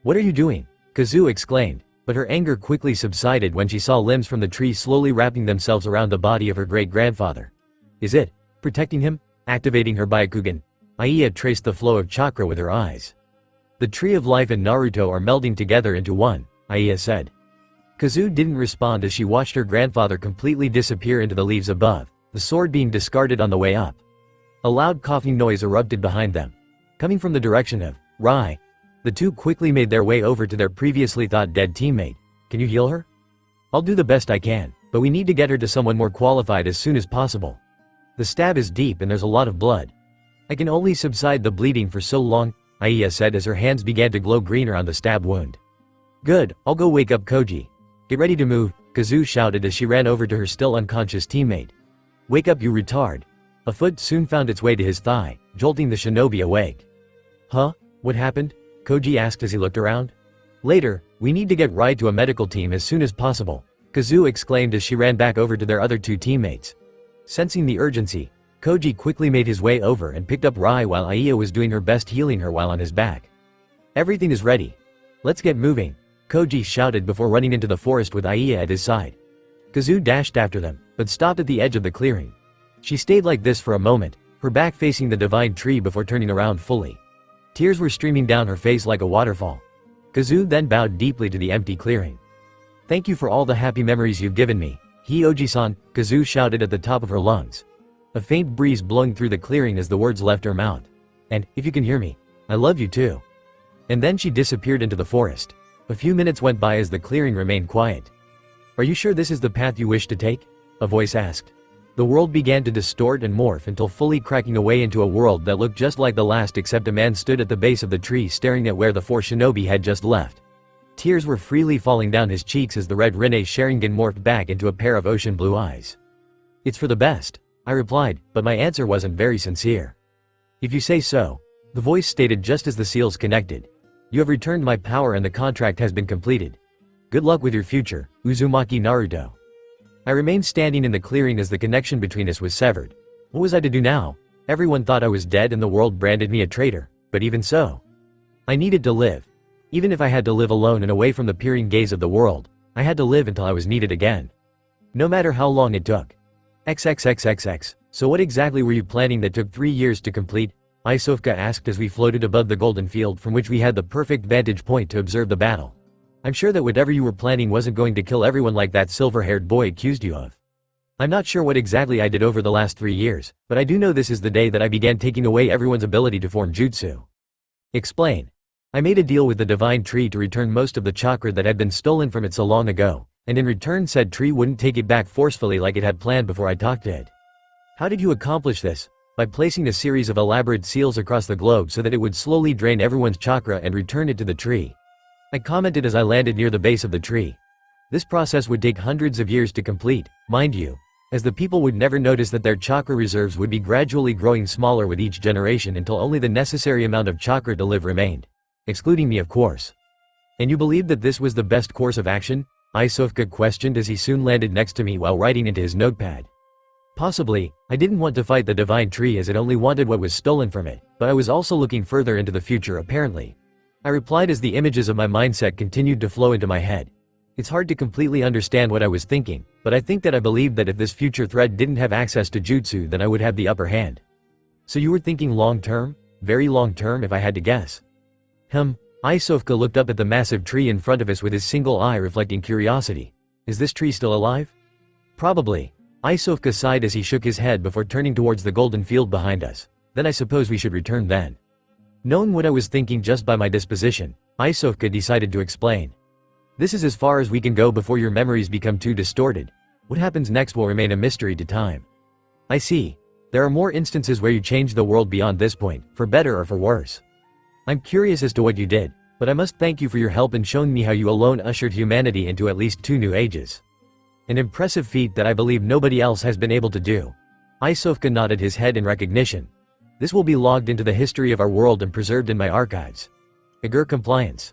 What are you doing? Kazu exclaimed, but her anger quickly subsided when she saw limbs from the tree slowly wrapping themselves around the body of her great-grandfather. Is it protecting him? Activating her Byakugan, Aiya traced the flow of chakra with her eyes. The tree of life and Naruto are melding together into one, Aiya said. Kazu didn't respond as she watched her grandfather completely disappear into the leaves above, the sword being discarded on the way up. A loud coughing noise erupted behind them. Coming from the direction of Rai, the two quickly made their way over to their previously thought dead teammate. Can you heal her? I'll do the best I can, but we need to get her to someone more qualified as soon as possible. The stab is deep and there's a lot of blood. I can only subside the bleeding for so long, Aiya said as her hands began to glow greener on the stab wound. Good, I'll go wake up Koji. Get ready to move, Kazu shouted as she ran over to her still unconscious teammate. Wake up you retard. A foot soon found its way to his thigh, jolting the shinobi awake. Huh? What happened? Koji asked as he looked around. Later, we need to get Rai to a medical team as soon as possible, Kazu exclaimed as she ran back over to their other two teammates. Sensing the urgency, Koji quickly made his way over and picked up Rai while Aiya was doing her best healing her while on his back. Everything is ready. Let's get moving, Koji shouted before running into the forest with Aiya at his side. Kazu dashed after them, but stopped at the edge of the clearing. She stayed like this for a moment, her back facing the divine tree before turning around fully. Tears were streaming down her face like a waterfall. Kazu then bowed deeply to the empty clearing. Thank you for all the happy memories you've given me, Oji-san, Kazu shouted at the top of her lungs. A faint breeze blowing through the clearing as the words left her mouth. And, if you can hear me, I love you too. And then she disappeared into the forest. A few minutes went by as the clearing remained quiet. Are you sure this is the path you wish to take? A voice asked. The world began to distort and morph until fully cracking away into a world that looked just like the last except a man stood at the base of the tree staring at where the four shinobi had just left. Tears were freely falling down his cheeks as the red Rinne Sharingan morphed back into a pair of ocean blue eyes. It's for the best, I replied, but my answer wasn't very sincere. If you say so, the voice stated just as the seals connected. You have returned my power and the contract has been completed. Good luck with your future, Uzumaki Naruto. I remained standing in the clearing as the connection between us was severed. What was I to do now? Everyone thought I was dead and the world branded me a traitor, but even so, I needed to live. Even if I had to live alone and away from the peering gaze of the world, I had to live until I was needed again. No matter how long it took. XXXXX, so what exactly were you planning that took 3 years to complete? Isofka asked as we floated above the golden field from which we had the perfect vantage point to observe the battle. I'm sure that whatever you were planning wasn't going to kill everyone like that silver-haired boy accused you of. I'm not sure what exactly I did over the last 3 years, but I do know this is the day that I began taking away everyone's ability to form jutsu. Explain. I made a deal with the divine tree to return most of the chakra that had been stolen from it so long ago, and in return said tree wouldn't take it back forcefully like it had planned before I talked it. How did you accomplish this? By placing a series of elaborate seals across the globe so that it would slowly drain everyone's chakra and return it to the tree. I commented as I landed near the base of the tree. This process would take hundreds of years to complete, mind you, as the people would never notice that their chakra reserves would be gradually growing smaller with each generation until only the necessary amount of chakra to live remained. Excluding me, of course. And you believed that this was the best course of action? Isofka questioned as he soon landed next to me while writing into his notepad. Possibly. I didn't want to fight the divine tree as it only wanted what was stolen from it, but I was also looking further into the future apparently. I replied as the images of my mindset continued to flow into my head. It's hard to completely understand what I was thinking, but I think that I believed that if this future thread didn't have access to jutsu then I would have the upper hand. So you were thinking long term? Very long term if I had to guess. Isofka looked up at the massive tree in front of us with his single eye reflecting curiosity. Is this tree still alive? Probably. Isofka sighed as he shook his head before turning towards the golden field behind us. Then I suppose we should return then. Knowing what I was thinking just by my disposition, Isofka decided to explain. This is as far as we can go before your memories become too distorted. What happens next will remain a mystery to time. I see. There are more instances where you changed the world beyond this point, for better or for worse. I'm curious as to what you did, but I must thank you for your help in showing me how you alone ushered humanity into at least 2 new ages. An impressive feat that I believe nobody else has been able to do. Isofka nodded his head in recognition. This will be logged into the history of our world and preserved in my archives. Compliance.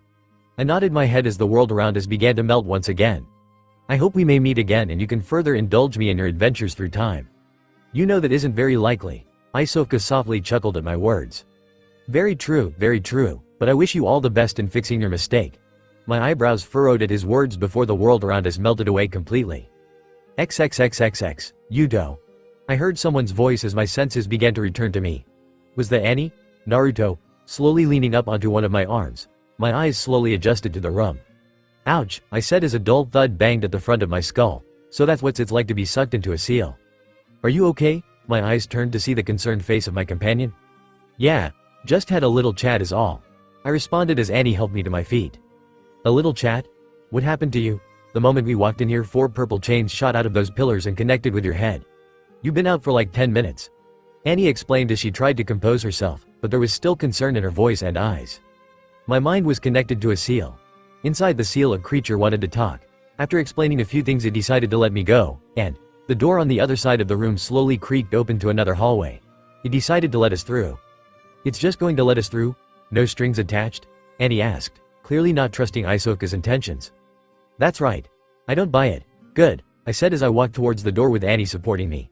I nodded my head as the world around us began to melt once again. I hope we may meet again and you can further indulge me in your adventures through time. You know that isn't very likely. Isofka softly chuckled at my words. Very true, but I wish you all the best in fixing your mistake. My eyebrows furrowed at his words before the world around us melted away completely. XXXXX, Yuto. I heard someone's voice as my senses began to return to me. Was that Annie? Naruto, slowly leaning up onto one of my arms. My eyes slowly adjusted to the room. Ouch, I said as a dull thud banged at the front of my skull. So that's what it's like to be sucked into a seal. Are you okay? My eyes turned to see the concerned face of my companion. Yeah, just had a little chat is all. I responded as Annie helped me to my feet. A little chat? What happened to you? The moment we walked in here 4 purple chains shot out of those pillars and connected with your head. You've been out for like 10 minutes. Annie explained as she tried to compose herself, but there was still concern in her voice and eyes. My mind was connected to a seal. Inside the seal a creature wanted to talk. After explaining a few things it decided to let me go, and the door on the other side of the room slowly creaked open to another hallway. It decided to let us through. It's just going to let us through? No strings attached? Annie asked, clearly not trusting Isofka's intentions. That's right. I don't buy it. Good, I said as I walked towards the door with Annie supporting me.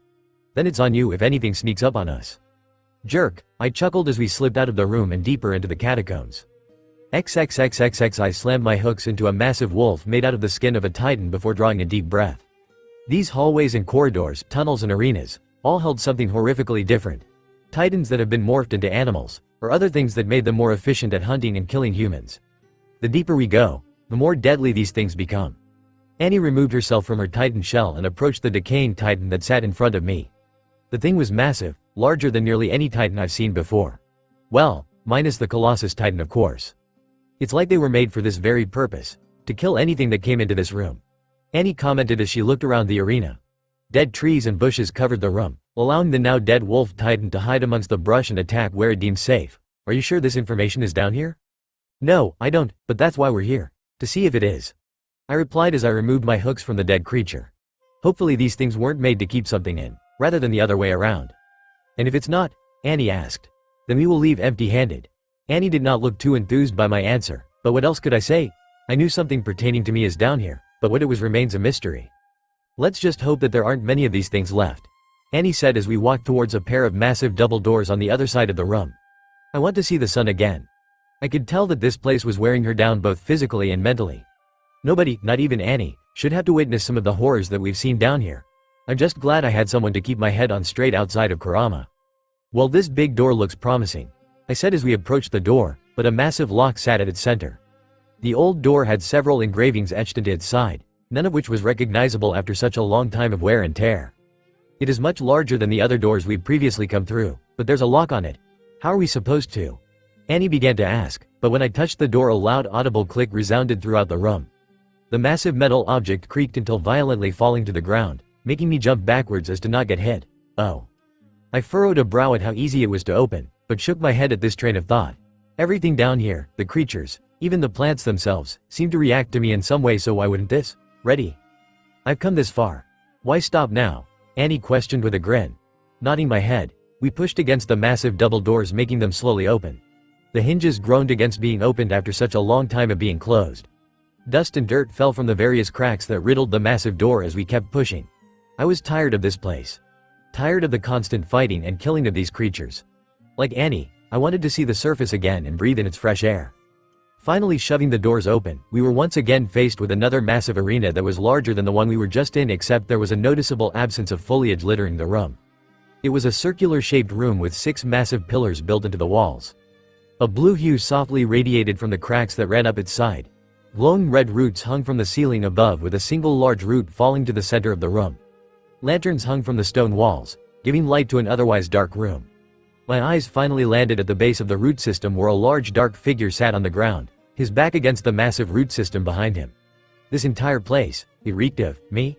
Then it's on you if anything sneaks up on us. Jerk, I chuckled as we slipped out of the room and deeper into the catacombs. XXXXX I slammed my hooks into a massive wolf made out of the skin of a titan before drawing a deep breath. These hallways and corridors, tunnels and arenas, all held something horrifically different. Titans that have been morphed into animals, or other things that made them more efficient at hunting and killing humans. The deeper we go, the more deadly these things become. Annie removed herself from her titan shell and approached the decaying titan that sat in front of me. The thing was massive, larger than nearly any titan I've seen before. Well, minus the Colossus titan of course. It's like they were made for this very purpose, to kill anything that came into this room. Annie commented as she looked around the arena. Dead trees and bushes covered the room, allowing the now dead wolf titan to hide amongst the brush and attack where it deemed safe. Are you sure this information is down here? No, I don't, but that's why we're here. To see if it is. I replied as I removed my hooks from the dead creature. Hopefully these things weren't made to keep something in, rather than the other way around. And if it's not? Annie asked. Then we will leave empty-handed. Annie did not look too enthused by my answer, but what else could I say? I knew something pertaining to me is down here, but what it was remains a mystery. Let's just hope that there aren't many of these things left. Annie said as we walked towards a pair of massive double doors on the other side of the room. I want to see the sun again. I could tell that this place was wearing her down both physically and mentally. Nobody, not even Annie, should have to witness some of the horrors that we've seen down here. I'm just glad I had someone to keep my head on straight outside of Kurama. Well, this big door looks promising, I said as we approached the door, but a massive lock sat at its center. The old door had several engravings etched into its side, none of which was recognizable after such a long time of wear and tear. It is much larger than the other doors we'd previously come through, but there's a lock on it. How are we supposed to? Annie began to ask, but when I touched the door a loud audible click resounded throughout the room. The massive metal object creaked until violently falling to the ground, making me jump backwards as to not get hit. Oh. I furrowed a brow at how easy it was to open, but shook my head at this train of thought. Everything down here, the creatures, even the plants themselves, seemed to react to me in some way, so why wouldn't this? Ready? I've come this far. Why stop now? Annie questioned with a grin. Nodding my head, we pushed against the massive double doors, making them slowly open. The hinges groaned against being opened after such a long time of being closed. Dust and dirt fell from the various cracks that riddled the massive door as we kept pushing. I was tired of this place. Tired of the constant fighting and killing of these creatures. Like Annie, I wanted to see the surface again and breathe in its fresh air. Finally shoving the doors open, we were once again faced with another massive arena that was larger than the one we were just in, except there was a noticeable absence of foliage littering the room. It was a circular-shaped room with 6 massive pillars built into the walls. A blue hue softly radiated from the cracks that ran up its side. Glowing red roots hung from the ceiling above, with a single large root falling to the center of the room. Lanterns hung from the stone walls, giving light to an otherwise dark room. My eyes finally landed at the base of the root system, where a large dark figure sat on the ground, his back against the massive root system behind him. This entire place, it reeked of me.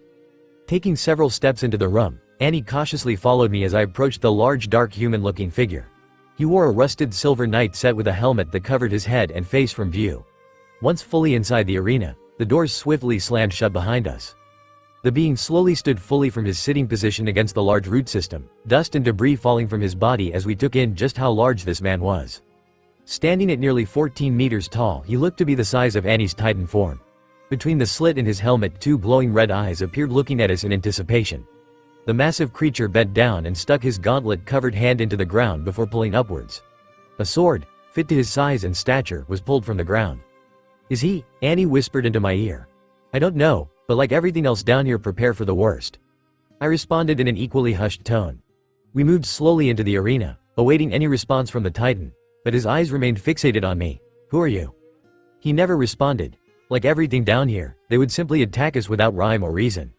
Taking several steps into the room, Annie cautiously followed me as I approached the large dark human-looking figure. He wore a rusted silver knight set with a helmet that covered his head and face from view. Once fully inside the arena, the doors swiftly slammed shut behind us. The being slowly stood fully from his sitting position against the large root system, dust and debris falling from his body as we took in just how large this man was. Standing at nearly 14 meters tall, he looked to be the size of Annie's titan form. Between the slit in his helmet, 2 glowing red eyes appeared looking at us in anticipation. The massive creature bent down and stuck his gauntlet-covered hand into the ground before pulling upwards. A sword, fit to his size and stature, was pulled from the ground. "Is he?" Annie whispered into my ear. "I don't know, but like everything else down here, prepare for the worst." I responded in an equally hushed tone. We moved slowly into the arena, awaiting any response from the titan, but his eyes remained fixated on me. "Who are you?" He never responded. Like everything down here, they would simply attack us without rhyme or reason.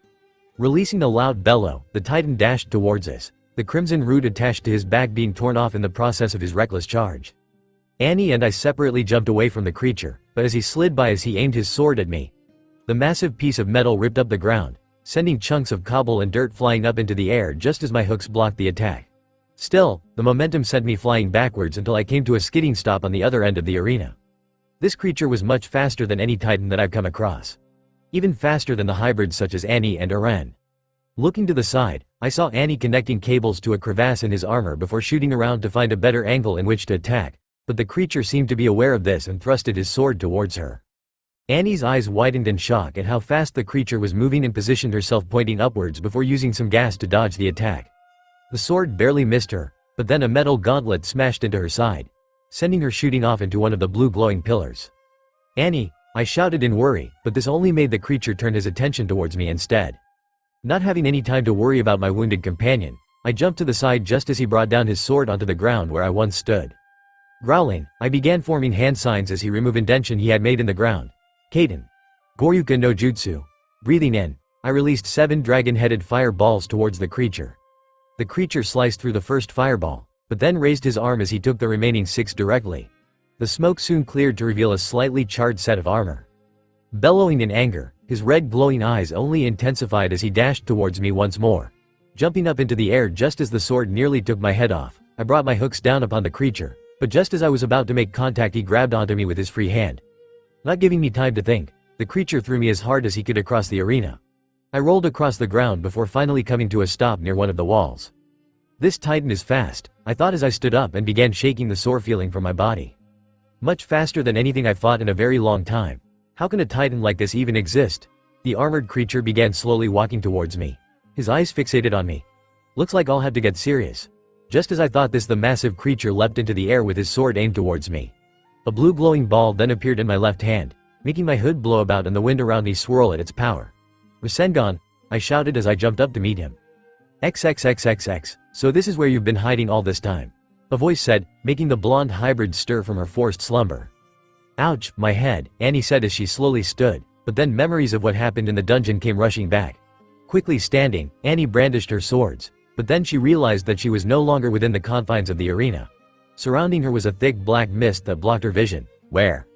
Releasing a loud bellow, the titan dashed towards us, the crimson root attached to his back being torn off in the process of his reckless charge. Annie and I separately jumped away from the creature, but as he slid by us he aimed his sword at me. The massive piece of metal ripped up the ground, sending chunks of cobble and dirt flying up into the air just as my hooks blocked the attack. Still, the momentum sent me flying backwards until I came to a skidding stop on the other end of the arena. This creature was much faster than any titan that I've come across. Even faster than the hybrids such as Annie and Eren. Looking to the side, I saw Annie connecting cables to a crevasse in his armor before shooting around to find a better angle in which to attack, but the creature seemed to be aware of this and thrusted his sword towards her. Annie's eyes widened in shock at how fast the creature was moving and positioned herself pointing upwards before using some gas to dodge the attack. The sword barely missed her, but then a metal gauntlet smashed into her side, sending her shooting off into one of the blue glowing pillars. "Annie!" I shouted in worry, but this only made the creature turn his attention towards me instead. Not having any time to worry about my wounded companion, I jumped to the side just as he brought down his sword onto the ground where I once stood. Growling, I began forming hand signs as he removed indentation he had made in the ground. Kaden. Goryuka no Jutsu. Breathing in, I released 7 dragon-headed fireballs towards the creature. The creature sliced through the first fireball, but then raised his arm as he took the remaining 6 directly. The smoke soon cleared to reveal a slightly charred set of armor. Bellowing in anger, his red glowing eyes only intensified as he dashed towards me once more. Jumping up into the air just as the sword nearly took my head off, I brought my hooks down upon the creature, but just as I was about to make contact he grabbed onto me with his free hand. Not giving me time to think, the creature threw me as hard as he could across the arena. I rolled across the ground before finally coming to a stop near one of the walls. This titan is fast, I thought as I stood up and began shaking the sore feeling from my body. Much faster than anything I've fought in a very long time. How can a titan like this even exist? The armored creature began slowly walking towards me. His eyes fixated on me. Looks like I'll have to get serious. Just as I thought this, the massive creature leapt into the air with his sword aimed towards me. A blue glowing ball then appeared in my left hand, making my hood blow about and the wind around me swirl at its power. "Rasengan!" I shouted as I jumped up to meet him. "XXXXX, so this is where you've been hiding all this time," a voice said, making the blonde hybrid stir from her forced slumber. Ouch, my head, Annie said as she slowly stood, but then memories of what happened in the dungeon came rushing back. Quickly standing, Annie brandished her swords, but then she realized that she was no longer within the confines of the arena. Surrounding her was a thick black mist that blocked her vision. Where?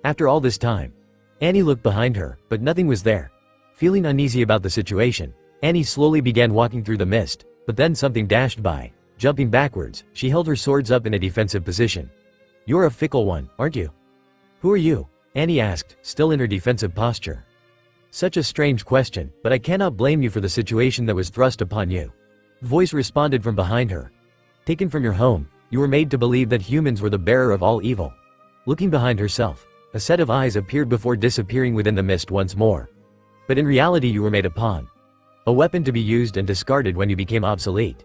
After all this time, Annie looked behind her, but nothing was there. Feeling uneasy about the situation, Annie slowly began walking through the mist, but then something dashed by. Jumping backwards, she held her swords up in a defensive position. You're a fickle one, aren't you? Who are you? Annie asked, still in her defensive posture. Such a strange question, but I cannot blame you for the situation that was thrust upon you. Voice responded from behind her. Taken from your home, you were made to believe that humans were the bearer of all evil. Looking behind herself, a set of eyes appeared before disappearing within the mist once more. But in reality you were made a pawn. A weapon to be used and discarded when you became obsolete.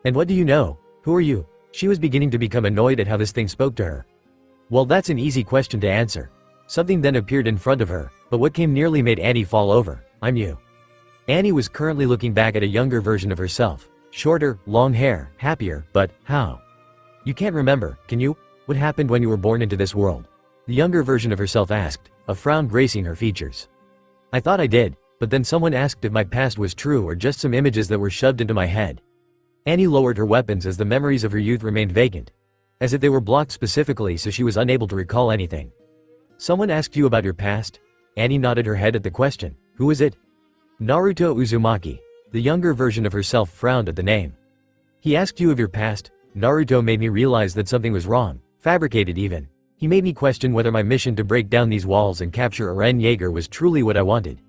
And what do you know? Who are you? She was beginning to become annoyed at how this thing spoke to her. Well, that's an easy question to answer. Something then appeared in front of her, but what came nearly made Annie fall over. I'm you. Annie was currently looking back at a younger version of herself. Shorter, long hair, happier, but how? You can't remember, can you? What happened when you were born into this world? The younger version of herself asked, a frown gracing her features. I thought I did, but then someone asked if my past was true or just some images that were shoved into my head. Annie lowered her weapons as the memories of her youth remained vacant. As if they were blocked specifically so she was unable to recall anything. Someone asked you about your past? Annie nodded her head at the question. Who is it? Naruto Uzumaki. The younger version of herself frowned at the name. He asked you of your past? Naruto made me realize that something was wrong, fabricated even. He made me question whether my mission to break down these walls and capture Eren Yeager was truly what I wanted.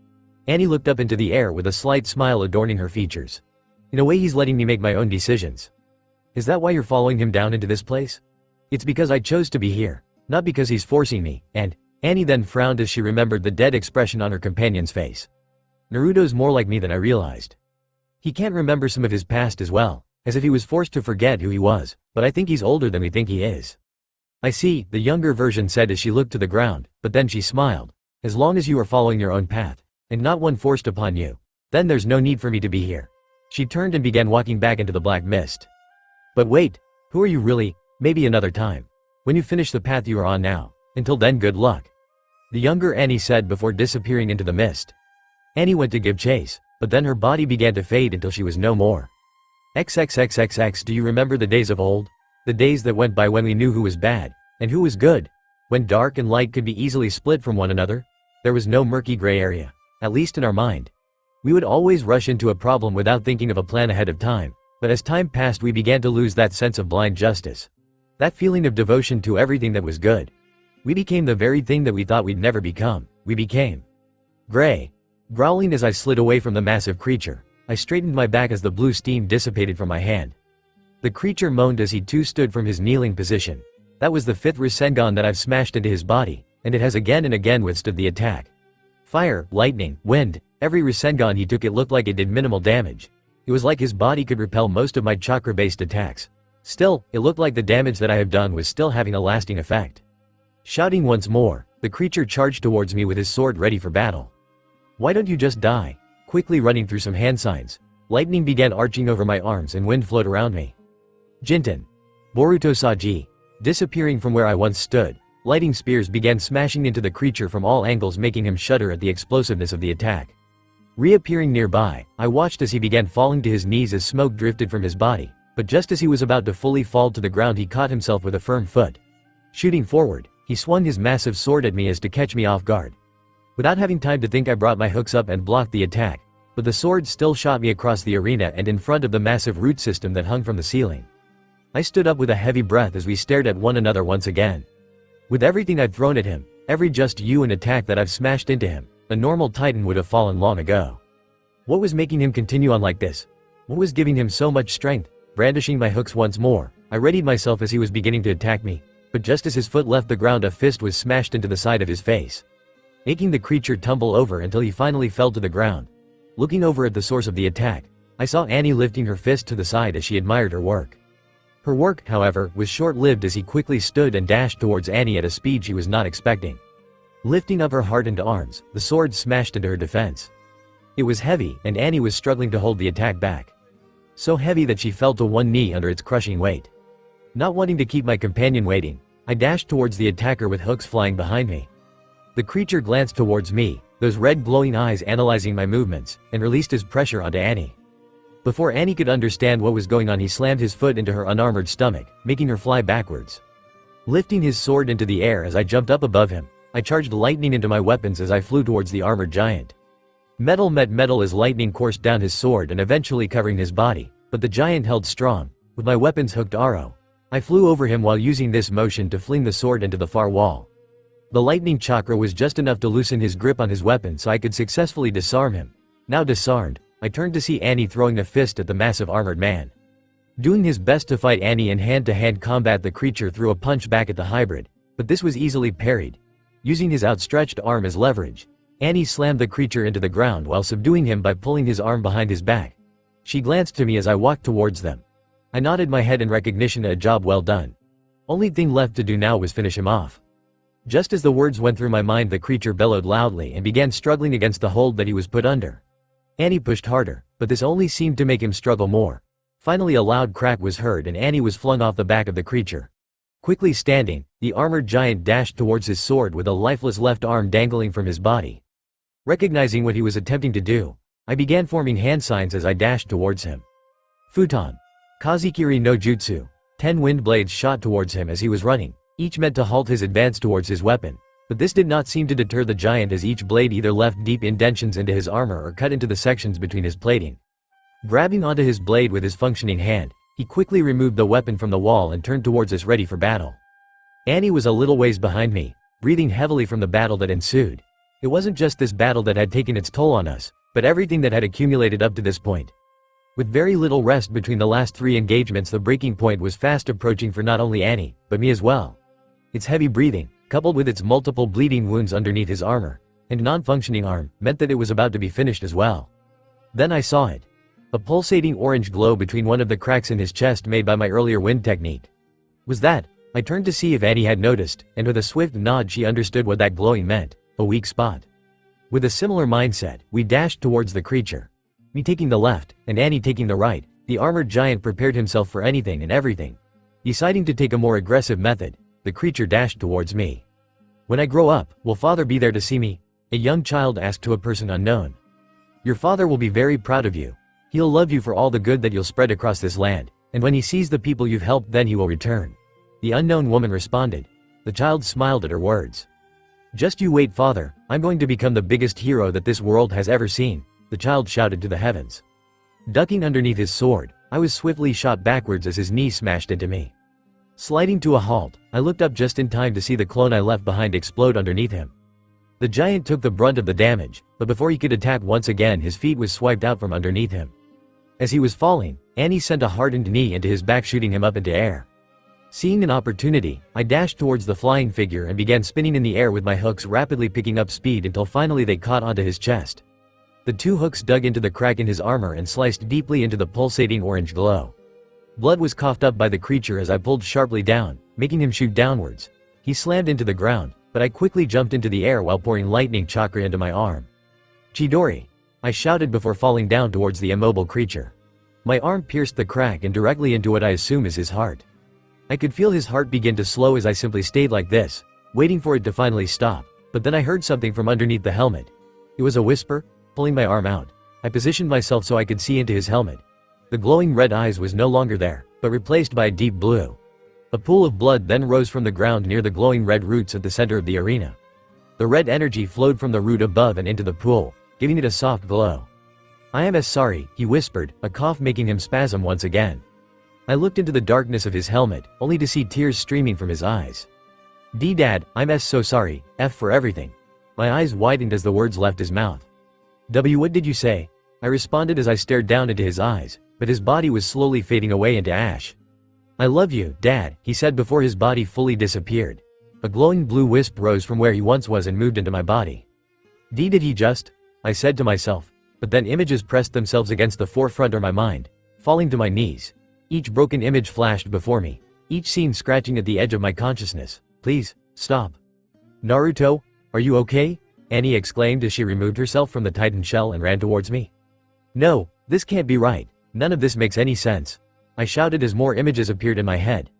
Annie looked up into the air with a slight smile adorning her features. In a way he's letting me make my own decisions. Is that why you're following him down into this place? It's because I chose to be here, not because he's forcing me, and Annie then frowned as she remembered the dead expression on her companion's face. Naruto's more like me than I realized. He can't remember some of his past as well, as if he was forced to forget who he was, but I think he's older than we think he is. I see, the younger version said as she looked to the ground, but then she smiled. As long as you are following your own path, and not one forced upon you, then there's no need for me to be here. She turned and began walking back into the black mist. But wait, who are you really? Maybe another time. When you finish the path you are on now. Until then, good luck. The younger Annie said before disappearing into the mist. Annie went to give chase, but then her body began to fade until she was no more. XXXXX, do you remember the days of old? The days that went by when we knew who was bad, and who was good? When dark and light could be easily split from one another? There was no murky gray area, at least in our mind. We would always rush into a problem without thinking of a plan ahead of time, but as time passed we began to lose that sense of blind justice. That feeling of devotion to everything that was good. We became the very thing that we thought we'd never become. We became gray. Growling as I slid away from the massive creature, I straightened my back as the blue steam dissipated from my hand. The creature moaned as he too stood from his kneeling position. That was the 5th Rasengan that I've smashed into his body, and it has again and again withstood the attack. Fire, lightning, wind, every Rasengan he took it looked like it did minimal damage. It was like his body could repel most of my chakra-based attacks. Still, it looked like the damage that I have done was still having a lasting effect. Shouting once more, the creature charged towards me with his sword ready for battle. Why don't you just die? Quickly running through some hand signs, lightning began arching over my arms and wind flowed around me. Jinten. Boruto Saji. Disappearing from where I once stood, lighting spears began smashing into the creature from all angles, making him shudder at the explosiveness of the attack. Reappearing nearby, I watched as he began falling to his knees as smoke drifted from his body, but just as he was about to fully fall to the ground he caught himself with a firm foot. Shooting forward, he swung his massive sword at me as to catch me off guard. Without having time to think I brought my hooks up and blocked the attack, but the sword still shot me across the arena and in front of the massive root system that hung from the ceiling. I stood up with a heavy breath as we stared at one another once again. With everything I've thrown at him, every just you and attack that I've smashed into him, a normal titan would have fallen long ago. What was making him continue on like this? What was giving him so much strength? Brandishing my hooks once more, I readied myself as he was beginning to attack me, but just as his foot left the ground a fist was smashed into the side of his face, making the creature tumble over until he finally fell to the ground. Looking over at the source of the attack, I saw Annie lifting her fist to the side as she admired her work. Her work, however, was short-lived as he quickly stood and dashed towards Annie at a speed she was not expecting. Lifting up her hardened arms, the sword smashed into her defense. It was heavy, and Annie was struggling to hold the attack back. So heavy that she fell to one knee under its crushing weight. Not wanting to keep my companion waiting, I dashed towards the attacker with hooks flying behind me. The creature glanced towards me, those red glowing eyes analyzing my movements, and released his pressure onto Annie. Before Annie could understand what was going on, he slammed his foot into her unarmored stomach, making her fly backwards. Lifting his sword into the air as I jumped up above him, I charged lightning into my weapons as I flew towards the armored giant. Metal met metal as lightning coursed down his sword and eventually covering his body, but the giant held strong. With my weapons hooked arrow, I flew over him while using this motion to fling the sword into the far wall. The lightning chakra was just enough to loosen his grip on his weapon so I could successfully disarm him. Now disarmed, I turned to see Annie throwing a fist at the massive armored man. Doing his best to fight Annie in hand-to-hand combat, the creature threw a punch back at the hybrid, but this was easily parried. Using his outstretched arm as leverage, Annie slammed the creature into the ground while subduing him by pulling his arm behind his back. She glanced to me as I walked towards them. I nodded my head in recognition of a job well done. Only thing left to do now was finish him off. Just as the words went through my mind, the creature bellowed loudly and began struggling against the hold that he was put under. Annie pushed harder, but this only seemed to make him struggle more. Finally a loud crack was heard and Annie was flung off the back of the creature. Quickly standing, the armored giant dashed towards his sword with a lifeless left arm dangling from his body. Recognizing what he was attempting to do, I began forming hand signs as I dashed towards him. Futon. Kazikiri no Jutsu. 10 wind blades shot towards him as he was running, each meant to halt his advance towards his weapon. But this did not seem to deter the giant, as each blade either left deep indentions into his armor or cut into the sections between his plating. Grabbing onto his blade with his functioning hand, he quickly removed the weapon from the wall and turned towards us ready for battle. Annie was a little ways behind me, breathing heavily from the battle that ensued. It wasn't just this battle that had taken its toll on us, but everything that had accumulated up to this point. With very little rest between the last 3 engagements, the breaking point was fast approaching for not only Annie, but me as well. Its heavy breathing, coupled with its multiple bleeding wounds underneath his armor, and non-functioning arm, meant that it was about to be finished as well. Then I saw it. A pulsating orange glow between one of the cracks in his chest made by my earlier wind technique. Was that? I turned to see if Annie had noticed, and with a swift nod she understood what that glowing meant, a weak spot. With a similar mindset, we dashed towards the creature. Me taking the left, and Annie taking the right, the armored giant prepared himself for anything and everything. Deciding to take a more aggressive method, the creature dashed towards me. When I grow up, will father be there to see me? A young child asked to a person unknown. Your father will be very proud of you. He'll love you for all the good that you'll spread across this land, and when he sees the people you've helped, then he will return. The unknown woman responded. The child smiled at her words. Just you wait, father, I'm going to become the biggest hero that this world has ever seen, the child shouted to the heavens. Ducking underneath his sword, I was swiftly shot backwards as his knee smashed into me. Sliding to a halt, I looked up just in time to see the clone I left behind explode underneath him. The giant took the brunt of the damage, but before he could attack once again, his feet was swiped out from underneath him. As he was falling, Annie sent a hardened knee into his back, shooting him up into air. Seeing an opportunity, I dashed towards the flying figure and began spinning in the air with my hooks, rapidly picking up speed until finally they caught onto his chest. The 2 hooks dug into the crack in his armor and sliced deeply into the pulsating orange glow. Blood was coughed up by the creature as I pulled sharply down, making him shoot downwards. He slammed into the ground, but I quickly jumped into the air while pouring lightning chakra into my arm. Chidori! I shouted before falling down towards the immobile creature. My arm pierced the crack and directly into what I assume is his heart. I could feel his heart begin to slow as I simply stayed like this, waiting for it to finally stop, but then I heard something from underneath the helmet. It was a whisper. Pulling my arm out, I positioned myself so I could see into his helmet. The glowing red eyes was no longer there, but replaced by a deep blue. A pool of blood then rose from the ground near the glowing red roots at the center of the arena. The red energy flowed from the root above and into the pool, giving it a soft glow. I am sorry, he whispered, a cough making him spasm once again. I looked into the darkness of his helmet, only to see tears streaming from his eyes. Dad, I'm so sorry, F for everything. My eyes widened as the words left his mouth. What did you say? I responded as I stared down into his eyes, but his body was slowly fading away into ash. I love you, Dad, he said before his body fully disappeared. A glowing blue wisp rose from where he once was and moved into my body. Did he just? I said to myself, but then images pressed themselves against the forefront of my mind, falling to my knees. Each broken image flashed before me, each scene scratching at the edge of my consciousness. Please, stop. Naruto, are you okay? Annie exclaimed as she removed herself from the Titan shell and ran towards me. No, this can't be right. None of this makes any sense. I shouted as more images appeared in my head.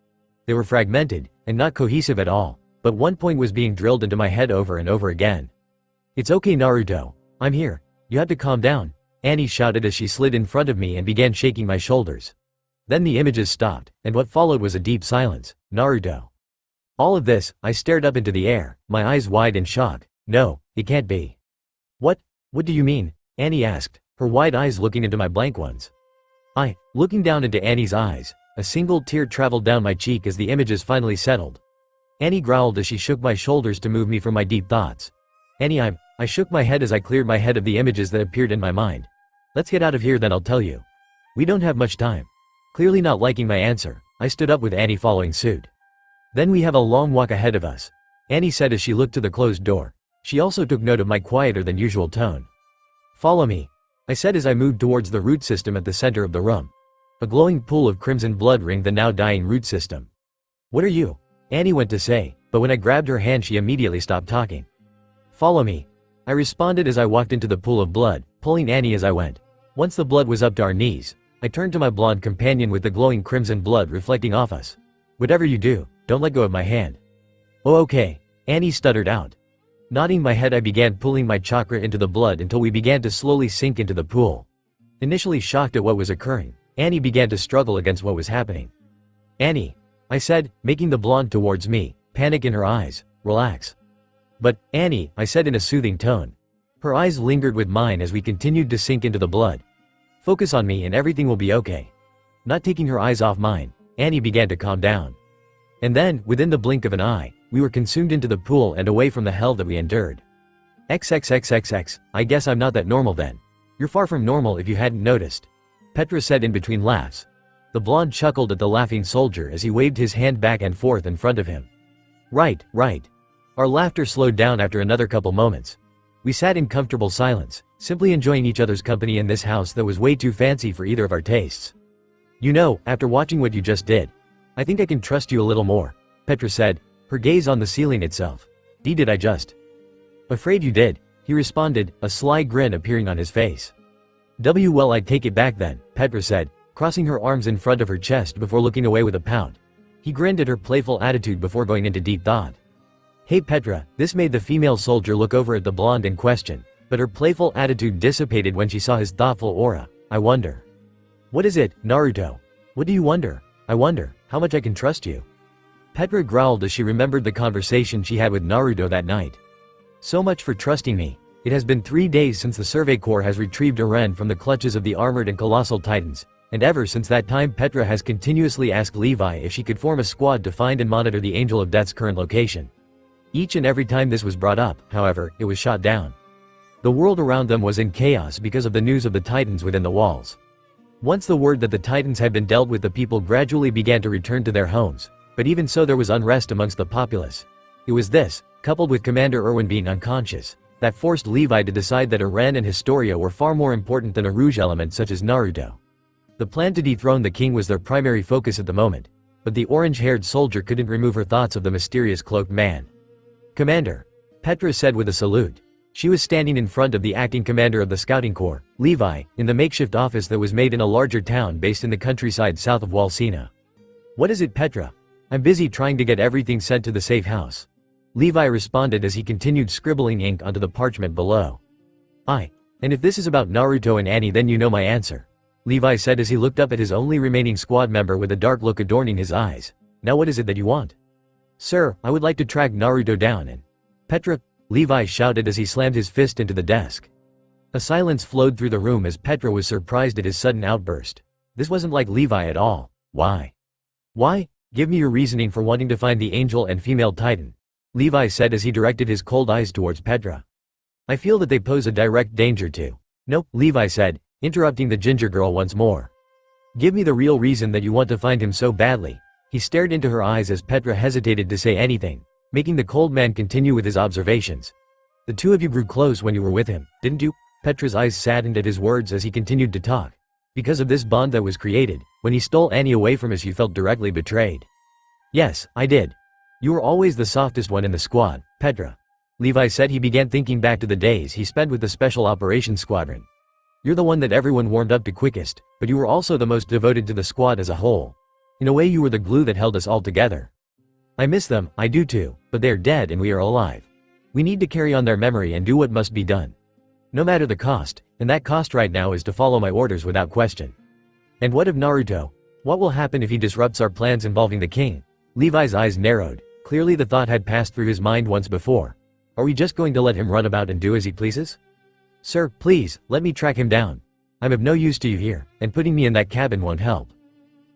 They were fragmented, and not cohesive at all, but one point was being drilled into my head over and over again. "It's okay, Naruto. I'm here. You have to calm down," Annie shouted as she slid in front of me and began shaking my shoulders. Then the images stopped, and what followed was a deep silence. "Naruto." All of this, I stared up into the air, my eyes wide in shock. "No, it can't be." What do you mean?" Annie asked, her wide eyes looking into my blank ones. Looking down into Annie's eyes, a single tear traveled down my cheek as the images finally settled. Annie growled as she shook my shoulders to move me from my deep thoughts. "Annie, I shook my head as I cleared my head of the images that appeared in my mind. "Let's get out of here, then I'll tell you. We don't have much time." Clearly not liking my answer, I stood up with Annie following suit. "Then we have a long walk ahead of us," Annie said as she looked to the closed door. She also took note of my quieter than usual tone. "Follow me," I said as I moved towards the root system at the center of the room. A glowing pool of crimson blood ringed the now dying root system. "What are you?" Annie went to say, but when I grabbed her hand she immediately stopped talking. "Follow me," I responded as I walked into the pool of blood, pulling Annie as I went. Once the blood was up to our knees, I turned to my blonde companion with the glowing crimson blood reflecting off us. "Whatever you do, don't let go of my hand." "Oh okay," Annie stuttered out. Nodding my head I began pulling my chakra into the blood until we began to slowly sink into the pool. Initially shocked at what was occurring, Annie began to struggle against what was happening. "Annie," I said, making the blonde towards me, panic in her eyes. "Relax." "But, Annie," I said in a soothing tone. Her eyes lingered with mine as we continued to sink into the blood. "Focus on me and everything will be okay." Not taking her eyes off mine, Annie began to calm down. And then, within the blink of an eye, we were consumed into the pool and away from the hell that we endured. XXXXX, I guess I'm not that normal then. "You're far from normal if you hadn't noticed," Petra said in between laughs. The blonde chuckled at the laughing soldier as he waved his hand back and forth in front of him. Right. Our laughter slowed down after another couple moments. We sat in comfortable silence, simply enjoying each other's company in this house that was way too fancy for either of our tastes. "You know, after watching what you just did, I think I can trust you a little more," Petra said, her gaze on the ceiling itself. Did I just?" "Afraid you did," he responded, a sly grin appearing on his face. Well, I take it back then," Petra said, crossing her arms in front of her chest before looking away with a pout. He grinned at her playful attitude before going into deep thought. "Hey Petra," this made the female soldier look over at the blonde in question, but her playful attitude dissipated when she saw his thoughtful aura. "I wonder." "What is it, Naruto? What do you wonder?" "I wonder how much I can trust you." Petra growled as she remembered the conversation she had with Naruto that night. "So much for trusting me. It has been 3 days since the Survey Corps has retrieved Eren from the clutches of the armored and colossal titans, and ever since that time Petra has continuously asked Levi if she could form a squad to find and monitor the Angel of Death's current location. Each and every time this was brought up, however, it was shot down. The world around them was in chaos because of the news of the titans within the walls. Once the word that the titans had been dealt with, the people gradually began to return to their homes, but even so there was unrest amongst the populace. It was this, coupled with Commander Erwin being unconscious, that forced Levi to decide that Eren and Historia were far more important than a rouge element such as Naruto. The plan to dethrone the king was their primary focus at the moment, but the orange-haired soldier couldn't remove her thoughts of the mysterious cloaked man. "Commander," Petra said with a salute. She was standing in front of the acting commander of the scouting corps, Levi, in the makeshift office that was made in a larger town based in the countryside south of Walsina. "What is it, Petra?" "I'm busy trying to get everything sent to the safe house," Levi responded as he continued scribbling ink onto the parchment below. And if this is about Naruto and Annie, then you know my answer," Levi said as he looked up at his only remaining squad member with a dark look adorning his eyes. "Now what is it that you want?" "Sir, I would like to track Naruto down and—" "Petra," Levi shouted as he slammed his fist into the desk. A silence flowed through the room as Petra was surprised at his sudden outburst. This wasn't like Levi at all. Why? "Give me your reasoning for wanting to find the angel and female titan," Levi said as he directed his cold eyes towards Petra. "I feel that they pose a direct danger to—" "Nope," Levi said, interrupting the ginger girl once more. "Give me the real reason that you want to find him so badly." He stared into her eyes as Petra hesitated to say anything, making the cold man continue with his observations. "The two of you grew close when you were with him, didn't you?" Petra's eyes saddened at his words as he continued to talk. "Because of this bond that was created, when he stole Annie away from us you felt directly betrayed." "Yes, I did. You were always the softest one in the squad, Petra," Levi said. He began thinking back to the days he spent with the Special Operations Squadron. "You're the one that everyone warmed up to quickest, but you were also the most devoted to the squad as a whole. In a way you were the glue that held us all together." I miss them, I do too, but they're dead and we are alive. We need to carry on their memory and do what must be done. No matter the cost, and that cost right now is to follow my orders without question. And what of Naruto? What will happen if he disrupts our plans involving the king? Levi's eyes narrowed. Clearly the thought had passed through his mind once before. Are we just going to let him run about and do as he pleases? Sir, please, let me track him down. I'm of no use to you here, and putting me in that cabin won't help.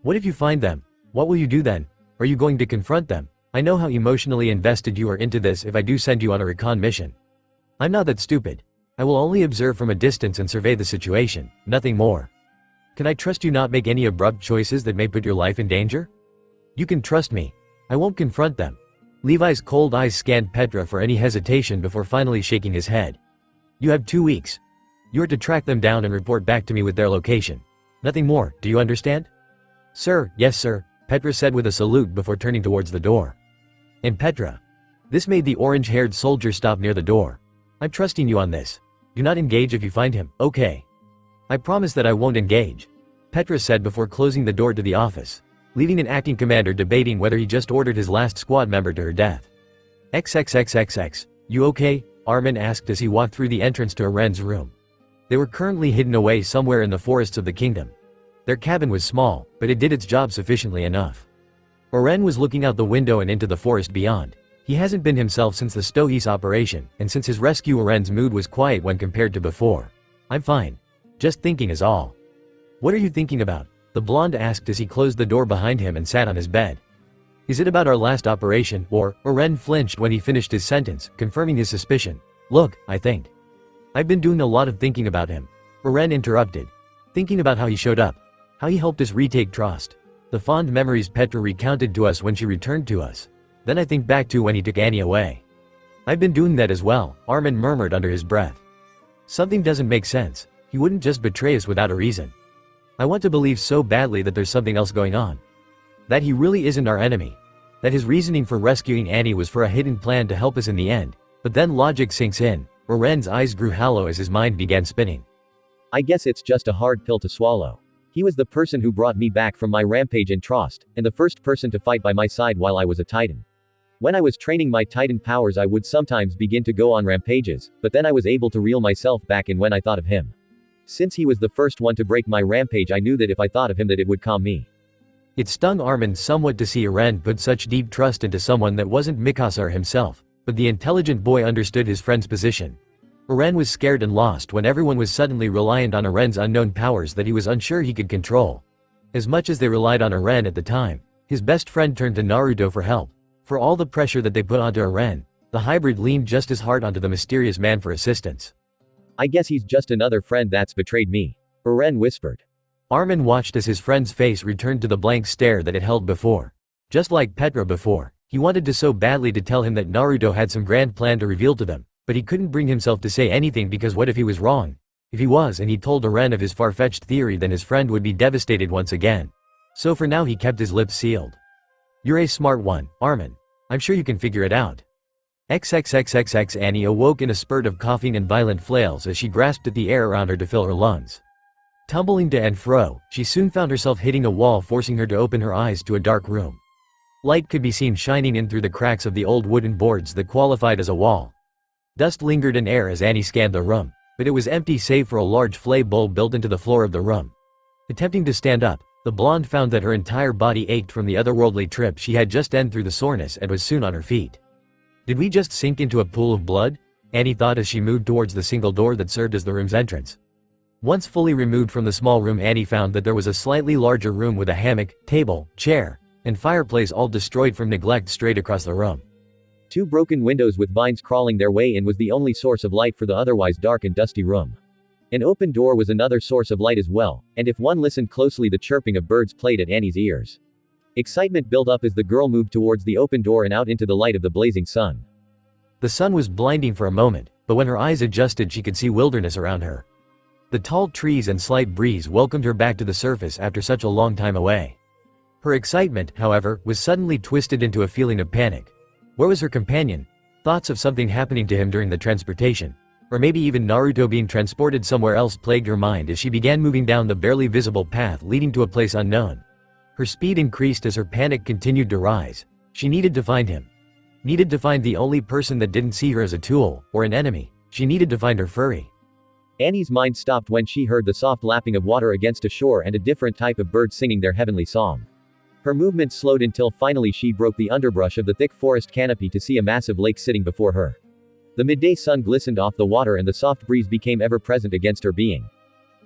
What if you find them? What will you do then? Are you going to confront them? I know how emotionally invested you are into this if I do send you on a recon mission. I'm not that stupid. I will only observe from a distance and survey the situation, nothing more. Can I trust you not make any abrupt choices that may put your life in danger? You can trust me. I won't confront them. Levi's cold eyes scanned Petra for any hesitation before finally shaking his head. You have 2 weeks. You are to track them down and report back to me with their location. Nothing more, do you understand? Sir, yes sir, Petra said with a salute before turning towards the door. And Petra. This made the orange-haired soldier stop near the door. I'm trusting you on this. Do not engage if you find him, okay? I promise that I won't engage, Petra said before closing the door to the office, leaving an acting commander debating whether he just ordered his last squad member to her death. XXXXX, you okay? Armin asked as he walked through the entrance to Aren's room. They were currently hidden away somewhere in the forests of the kingdom. Their cabin was small, but it did its job sufficiently enough. Aren was looking out the window and into the forest beyond. He hasn't been himself since the Stohis operation, and since his rescue Aren's mood was quiet when compared to before. I'm fine. Just thinking is all. What are you thinking about? The blonde asked as he closed the door behind him and sat on his bed. Is it about our last operation, or? Aren flinched when he finished his sentence, confirming his suspicion. Look, I think. I've been doing a lot of thinking about him. Aren interrupted. Thinking about how he showed up. How he helped us retake trust. The fond memories Petra recounted to us when she returned to us. Then I think back to when he took Annie away. I've been doing that as well, Armin murmured under his breath. Something doesn't make sense. He wouldn't just betray us without a reason. I want to believe so badly that there's something else going on. That he really isn't our enemy. That his reasoning for rescuing Annie was for a hidden plan to help us in the end. But then logic sinks in. Aren's eyes grew hollow as his mind began spinning. I guess it's just a hard pill to swallow. He was the person who brought me back from my rampage in Trost, and the first person to fight by my side while I was a titan. When I was training my titan powers I would sometimes begin to go on rampages, but then I was able to reel myself back in when I thought of him. Since he was the first one to break my rampage I knew that if I thought of him that it would calm me. It stung Armin somewhat to see Aren put such deep trust into someone that wasn't Mikasa himself, but the intelligent boy understood his friend's position. Aren was scared and lost when everyone was suddenly reliant on Aren's unknown powers that he was unsure he could control. As much as they relied on Aren at the time, his best friend turned to Naruto for help. For all the pressure that they put onto Aren, the hybrid leaned just as hard onto the mysterious man for assistance. I guess he's just another friend that's betrayed me, Aren whispered. Armin watched as his friend's face returned to the blank stare that it held before. Just like Petra before, he wanted to so badly to tell him that Naruto had some grand plan to reveal to them, but he couldn't bring himself to say anything because what if he was wrong? If he was and he told Aren of his far-fetched theory then his friend would be devastated once again. So for now he kept his lips sealed. You're a smart one, Armin. I'm sure you can figure it out. XXXXX Annie awoke in a spurt of coughing and violent flails as she grasped at the air around her to fill her lungs. Tumbling to and fro, she soon found herself hitting a wall forcing her to open her eyes to a dark room. Light could be seen shining in through the cracks of the old wooden boards that qualified as a wall. Dust lingered in air as Annie scanned the room, but it was empty save for a large flay bowl built into the floor of the room. Attempting to stand up, the blonde found that her entire body ached from the otherworldly trip she had just ended through the soreness and was soon on her feet. Did we just sink into a pool of blood? Annie thought as she moved towards the single door that served as the room's entrance. Once fully removed from the small room Annie found that there was a slightly larger room with a hammock, table, chair, and fireplace all destroyed from neglect straight across the room. 2 broken windows with vines crawling their way in was the only source of light for the otherwise dark and dusty room. An open door was another source of light as well, and if one listened closely the chirping of birds played at Annie's ears. Excitement built up as the girl moved towards the open door and out into the light of the blazing sun. The sun was blinding for a moment, but when her eyes adjusted she could see wilderness around her. The tall trees and slight breeze welcomed her back to the surface after such a long time away. Her excitement, however, was suddenly twisted into a feeling of panic. Where was her companion? Thoughts of something happening to him during the transportation. Or maybe even Naruto being transported somewhere else plagued her mind as she began moving down the barely visible path leading to a place unknown. Her speed increased as her panic continued to rise. She needed to find him. Needed to find the only person that didn't see her as a tool, or an enemy. She needed to find her furry. Annie's mind stopped when she heard the soft lapping of water against a shore and a different type of bird singing their heavenly song. Her movement slowed until finally she broke the underbrush of the thick forest canopy to see a massive lake sitting before her. The midday sun glistened off the water and the soft breeze became ever present against her being.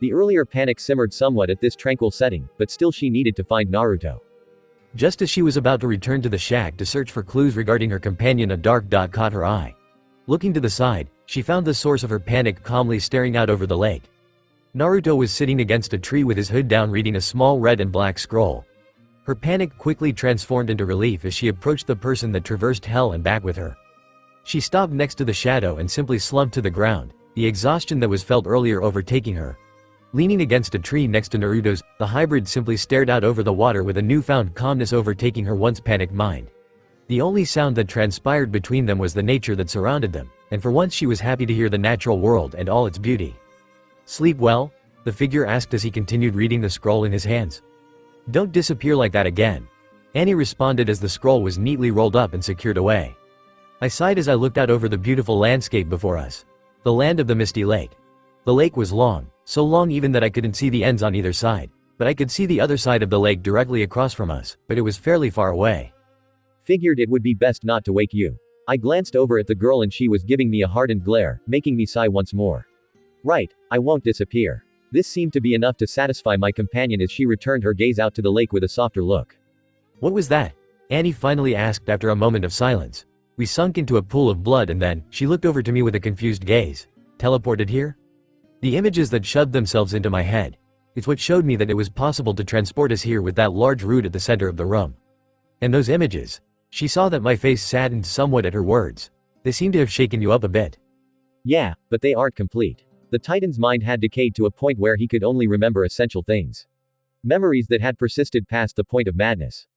The earlier panic simmered somewhat at this tranquil setting, but still she needed to find Naruto. Just as she was about to return to the shack to search for clues regarding her companion, a dark dot caught her eye. Looking to the side, she found the source of her panic calmly staring out over the lake. Naruto was sitting against a tree with his hood down reading a small red and black scroll. Her panic quickly transformed into relief as she approached the person that traversed hell and back with her. She stopped next to the shadow and simply slumped to the ground, the exhaustion that was felt earlier overtaking her. Leaning against a tree next to Naruto's, the hybrid simply stared out over the water with a newfound calmness overtaking her once panicked mind. The only sound that transpired between them was the nature that surrounded them, and for once she was happy to hear the natural world and all its beauty. "Sleep well?" the figure asked as he continued reading the scroll in his hands. "Don't disappear like that again," Annie responded as the scroll was neatly rolled up and secured away. I sighed as I looked out over the beautiful landscape before us. The land of the misty lake. The lake was long, so long even that I couldn't see the ends on either side, but I could see the other side of the lake directly across from us, but it was fairly far away. Figured it would be best not to wake you. I glanced over at the girl and she was giving me a hardened glare, making me sigh once more. Right, I won't disappear. This seemed to be enough to satisfy my companion as she returned her gaze out to the lake with a softer look. "What was that?" Annie finally asked after a moment of silence. We sunk into a pool of blood and then, she looked over to me with a confused gaze. "Teleported here?" The images that shoved themselves into my head. It's what showed me that it was possible to transport us here with that large root at the center of the room. And those images. She saw that my face saddened somewhat at her words. They seem to have shaken you up a bit. Yeah, but they aren't complete. The Titan's mind had decayed to a point where he could only remember essential things. Memories that had persisted past the point of madness.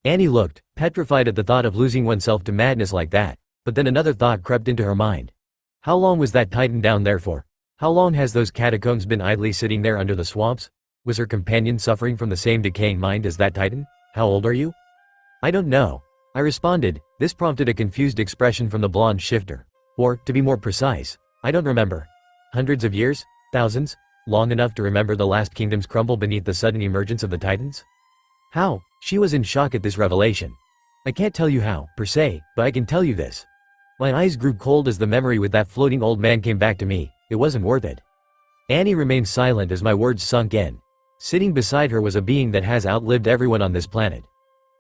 Annie looked, petrified at the thought of losing oneself to madness like that, but then another thought crept into her mind. How long was that Titan down there for? How long has those catacombs been idly sitting there under the swamps? Was her companion suffering from the same decaying mind as that Titan? How old are you? "I don't know," I responded. This prompted a confused expression from the blonde shifter. Or, to be more precise, I don't remember. Hundreds of years? Thousands? Long enough to remember the last kingdoms crumble beneath the sudden emergence of the Titans? How? She was in shock at this revelation. I can't tell you how, per se, but I can tell you this. My eyes grew cold as the memory with that floating old man came back to me. It wasn't worth it. Annie remained silent as my words sunk in. Sitting beside her was a being that has outlived everyone on this planet.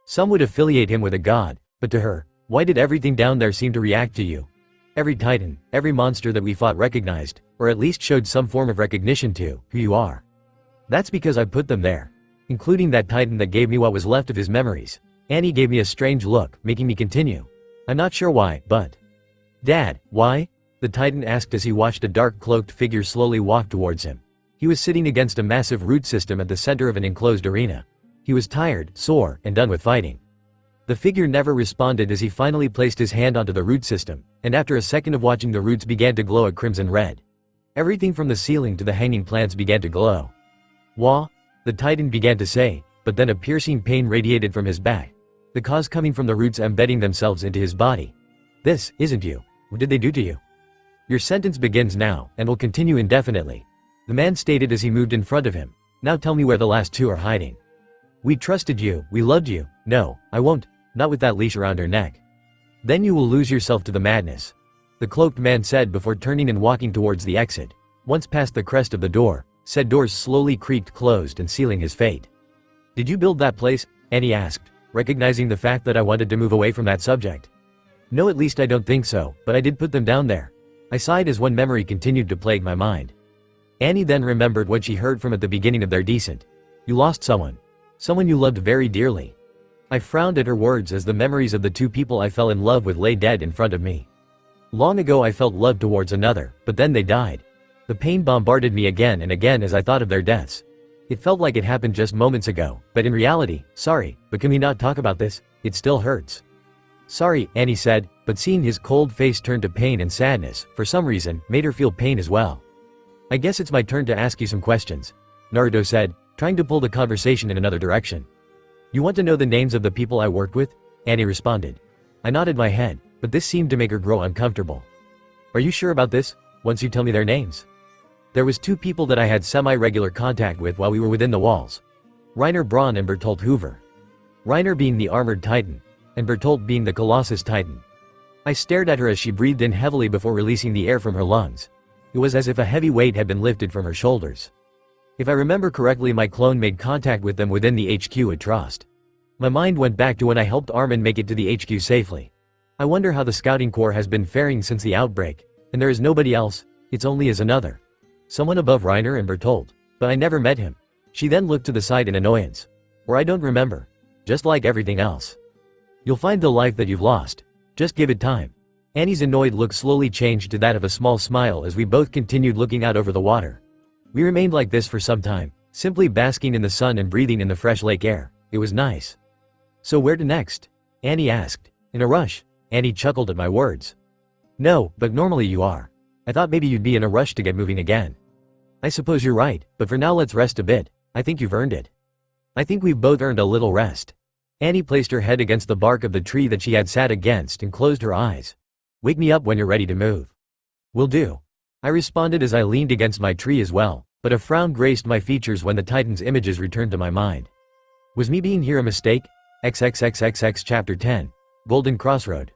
Some would affiliate him with a god, but to her, why did everything down there seem to react to you? Every Titan, every monster that we fought recognized, or at least showed some form of recognition to, who you are. That's because I put them there. Including that Titan that gave me what was left of his memories. Annie gave me a strange look, making me continue. I'm not sure why, but... Dad, why? The Titan asked as he watched a dark cloaked figure slowly walk towards him. He was sitting against a massive root system at the center of an enclosed arena. He was tired, sore, and done with fighting. The figure never responded as he finally placed his hand onto the root system, and after a second of watching the roots began to glow a crimson red. Everything from the ceiling to the hanging plants began to glow. Wah? The Titan began to say, but then a piercing pain radiated from his back. The cause coming from the roots embedding themselves into his body. This isn't you. What did they do to you? Your sentence begins now, and will continue indefinitely. The man stated as he moved in front of him. Now tell me where the last two are hiding. We trusted you, we loved you. No, I won't, not with that leash around her neck. Then you will lose yourself to the madness. The cloaked man said before turning and walking towards the exit. Once past the crest of the door, said doors slowly creaked closed and sealing his fate. Did you build that place? Annie asked, recognizing the fact that I wanted to move away from that subject. No, at least I don't think so, but I did put them down there. I sighed as one memory continued to plague my mind. Annie then remembered what she heard from at the beginning of their descent. You lost someone. Someone you loved very dearly. I frowned at her words as the memories of the two people I fell in love with lay dead in front of me. Long ago I felt love towards another, but then they died. The pain bombarded me again and again as I thought of their deaths. It felt like it happened just moments ago, but in reality, sorry, but can we not talk about this? It still hurts. Sorry, Annie said, but seeing his cold face turn to pain and sadness, for some reason, made her feel pain as well. I guess it's my turn to ask you some questions, Naruto said, trying to pull the conversation in another direction. You want to know the names of the people I worked with? Annie responded. I nodded my head, but this seemed to make her grow uncomfortable. Are you sure about this, once you tell me their names? There was 2 people that I had semi-regular contact with while we were within the walls. Reiner Braun and Bertolt Hoover. Reiner being the armored titan, and Bertolt being the Colossus titan. I stared at her as she breathed in heavily before releasing the air from her lungs. It was as if a heavy weight had been lifted from her shoulders. If I remember correctly, my clone made contact with them within the HQ at Trost. My mind went back to when I helped Armin make it to the HQ safely. I wonder how the Scouting Corps has been faring since the outbreak, and there is nobody else, it's only as another. Someone above Reiner and Bertolt, but I never met him. She then looked to the side in annoyance. Or I don't remember. Just like everything else. You'll find the life that you've lost. Just give it time. Annie's annoyed look slowly changed to that of a small smile as we both continued looking out over the water. We remained like this for some time, simply basking in the sun and breathing in the fresh lake air. It was nice. So where to next? Annie asked. In a rush. Annie chuckled at my words. No, but normally you are. I thought maybe you'd be in a rush to get moving again. I suppose you're right, but for now let's rest a bit. I think you've earned it. I think we've both earned a little rest. Annie placed her head against the bark of the tree that she had sat against and closed her eyes. Wake me up when you're ready to move. Will do. I responded as I leaned against my tree as well, but a frown graced my features when the Titan's images returned to my mind. Was me being here a mistake? XXXXX Chapter 10. Golden Crossroad.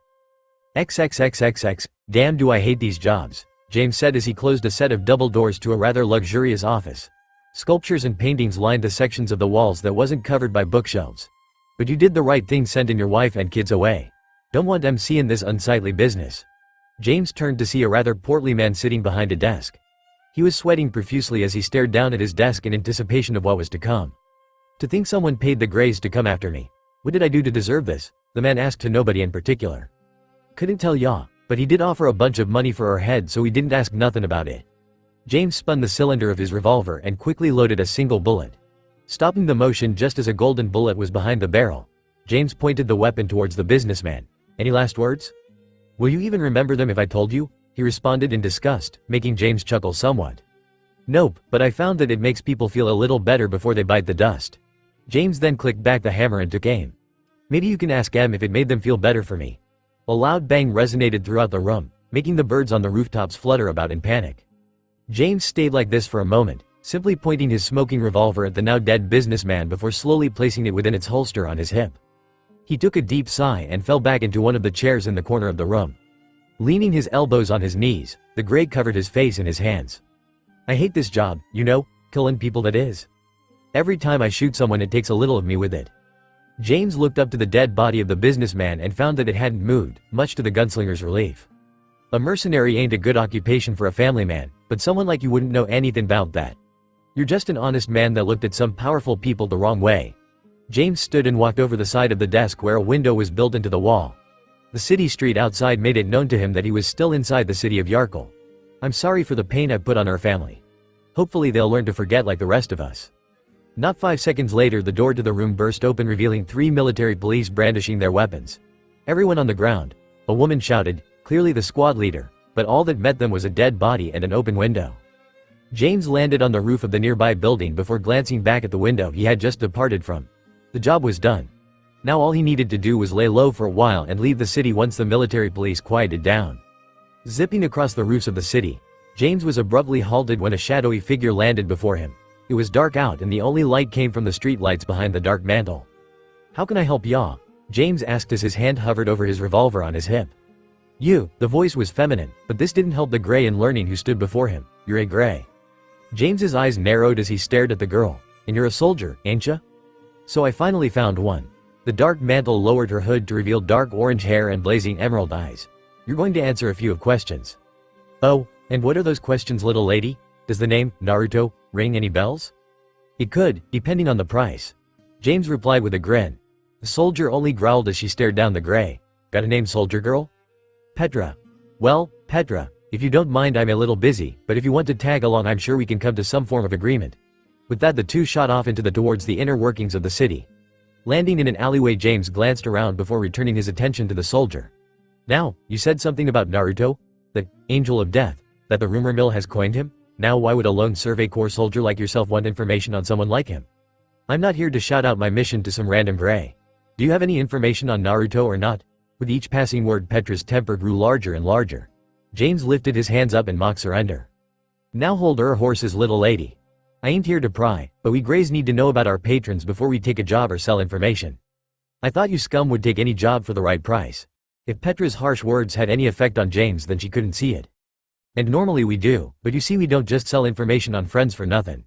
XXXXX, damn do I hate these jobs, James said as he closed a set of double doors to a rather luxurious office. Sculptures and paintings lined the sections of the walls that wasn't covered by bookshelves. But you did the right thing sending your wife and kids away. Don't want them seeing this unsightly business. James turned to see a rather portly man sitting behind a desk. He was sweating profusely as he stared down at his desk in anticipation of what was to come. To think someone paid the Greys to come after me. What did I do to deserve this? The man asked to nobody in particular. Couldn't tell ya, but he did offer a bunch of money for her head, so he didn't ask nothing about it. James spun the cylinder of his revolver and quickly loaded a single bullet. Stopping the motion just as a golden bullet was behind the barrel, James pointed the weapon towards the businessman. Any last words? Will you even remember them if I told you? He responded in disgust, making James chuckle somewhat. Nope, but I found that it makes people feel a little better before they bite the dust. James then clicked back the hammer and took aim. Maybe you can ask em if it made them feel better for me. A loud bang resonated throughout the room, making the birds on the rooftops flutter about in panic. James stayed like this for a moment, simply pointing his smoking revolver at the now dead businessman before slowly placing it within its holster on his hip. He took a deep sigh and fell back into one of the chairs in the corner of the room. Leaning his elbows on his knees, the Grey covered his face in his hands. I hate this job, you know, killing people that is. Every time I shoot someone it takes a little of me with it. James looked up to the dead body of the businessman and found that it hadn't moved, much to the gunslinger's relief. A mercenary ain't a good occupation for a family man, but someone like you wouldn't know anything about that. You're just an honest man that looked at some powerful people the wrong way. James stood and walked over the side of the desk where a window was built into the wall. The city street outside made it known to him that he was still inside the city of Yarkle. I'm sorry for the pain I've put on our family. Hopefully they'll learn to forget like the rest of us. Not 5 seconds later the door to the room burst open revealing 3 military police brandishing their weapons. Everyone on the ground. A woman shouted, clearly the squad leader, but all that met them was a dead body and an open window. James landed on the roof of the nearby building before glancing back at the window he had just departed from. The job was done. Now all he needed to do was lay low for a while and leave the city once the military police quieted down. Zipping across the roofs of the city, James was abruptly halted when a shadowy figure landed before him. It was dark out and the only light came from the street lights behind the dark mantle. How can I help ya? James asked as his hand hovered over his revolver on his hip. You, the voice was feminine, but this didn't help the Grey in learning who stood before him. You're a Grey. James's eyes narrowed as he stared at the girl. And you're a soldier, ain't ya? So I finally found one. The dark mantle lowered her hood to reveal dark orange hair and blazing emerald eyes. You're going to answer a few of questions. Oh, and what are those questions, little lady? Does the name, Naruto, ring any bells? It could, depending on the price. James replied with a grin. The soldier only growled as she stared down the Grey. Got a name, soldier girl? Petra. Well, Petra, if you don't mind I'm a little busy, but if you want to tag along I'm sure we can come to some form of agreement. With that the two shot off towards the inner workings of the city. Landing in an alleyway James glanced around before returning his attention to the soldier. Now, you said something about Naruto? The Angel of Death, that the rumor mill has coined him? Now why would a lone Survey Corps soldier like yourself want information on someone like him? I'm not here to shout out my mission to some random Grey. Do you have any information on Naruto or not? With each passing word Petra's temper grew larger and larger. James lifted his hands up in mock surrender. Now hold horses, little lady. I ain't here to pry, but we Greys need to know about our patrons before we take a job or sell information. I thought you scum would take any job for the right price. If Petra's harsh words had any effect on James, then she couldn't see it. And normally we do, but you see, we don't just sell information on friends for nothing.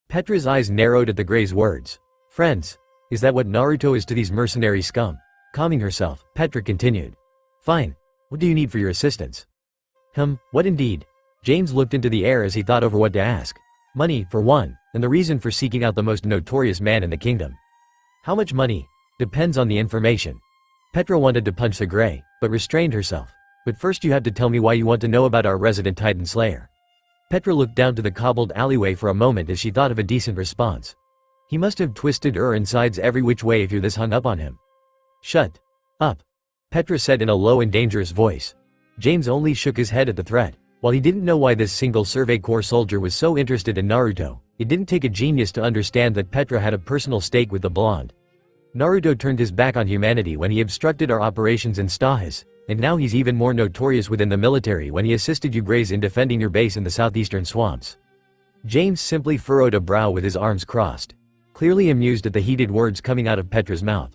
Petra's eyes narrowed at the Grey's words. Friends? Is that what Naruto is to these mercenary scum? Calming herself, Petra continued. Fine. What do you need for your assistance? What indeed? James looked into the air as he thought over what to ask. Money, for one, and the reason for seeking out the most notorious man in the kingdom. How much money? Depends on the information. Petra wanted to punch the Grey, but restrained herself. But first you have to tell me why you want to know about our resident Titan Slayer. Petra looked down to the cobbled alleyway for a moment as she thought of a decent response. He must have twisted her insides every which way if you're this hung up on him. Shut up, Petra said in a low and dangerous voice. James only shook his head at the threat. While he didn't know why this single Survey Corps soldier was so interested in Naruto, it didn't take a genius to understand that Petra had a personal stake with the blonde. Naruto turned his back on humanity when he obstructed our operations in Stahis, and now he's even more notorious within the military when he assisted you Greys in defending your base in the southeastern swamps. James simply furrowed a brow with his arms crossed, clearly amused at the heated words coming out of Petra's mouth.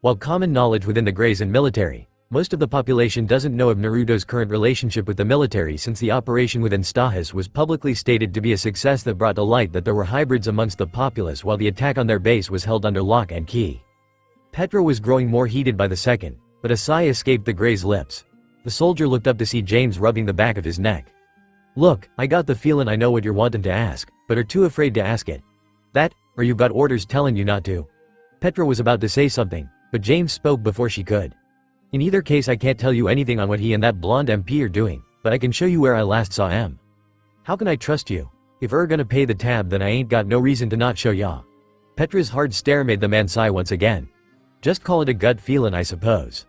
While common knowledge within the Greys and military, most of the population doesn't know of Naruto's current relationship with the military, since the operation within Stahis was publicly stated to be a success that brought to light that there were hybrids amongst the populace while the attack on their base was held under lock and key. Petra was growing more heated by the second, but a sigh escaped the Grey's lips. The soldier looked up to see James rubbing the back of his neck. Look, I got the feelin' I know what you're wantin' to ask, but are too afraid to ask it. That, or you've got orders tellin' you not to. Petra was about to say something, but James spoke before she could. In either case, I can't tell you anything on what he and that blonde MP are doing, but I can show you where I last saw M. How can I trust you? If gonna pay the tab, then I ain't got no reason to not show ya. Petra's hard stare made the man sigh once again. Just call it a gut feelin', I suppose.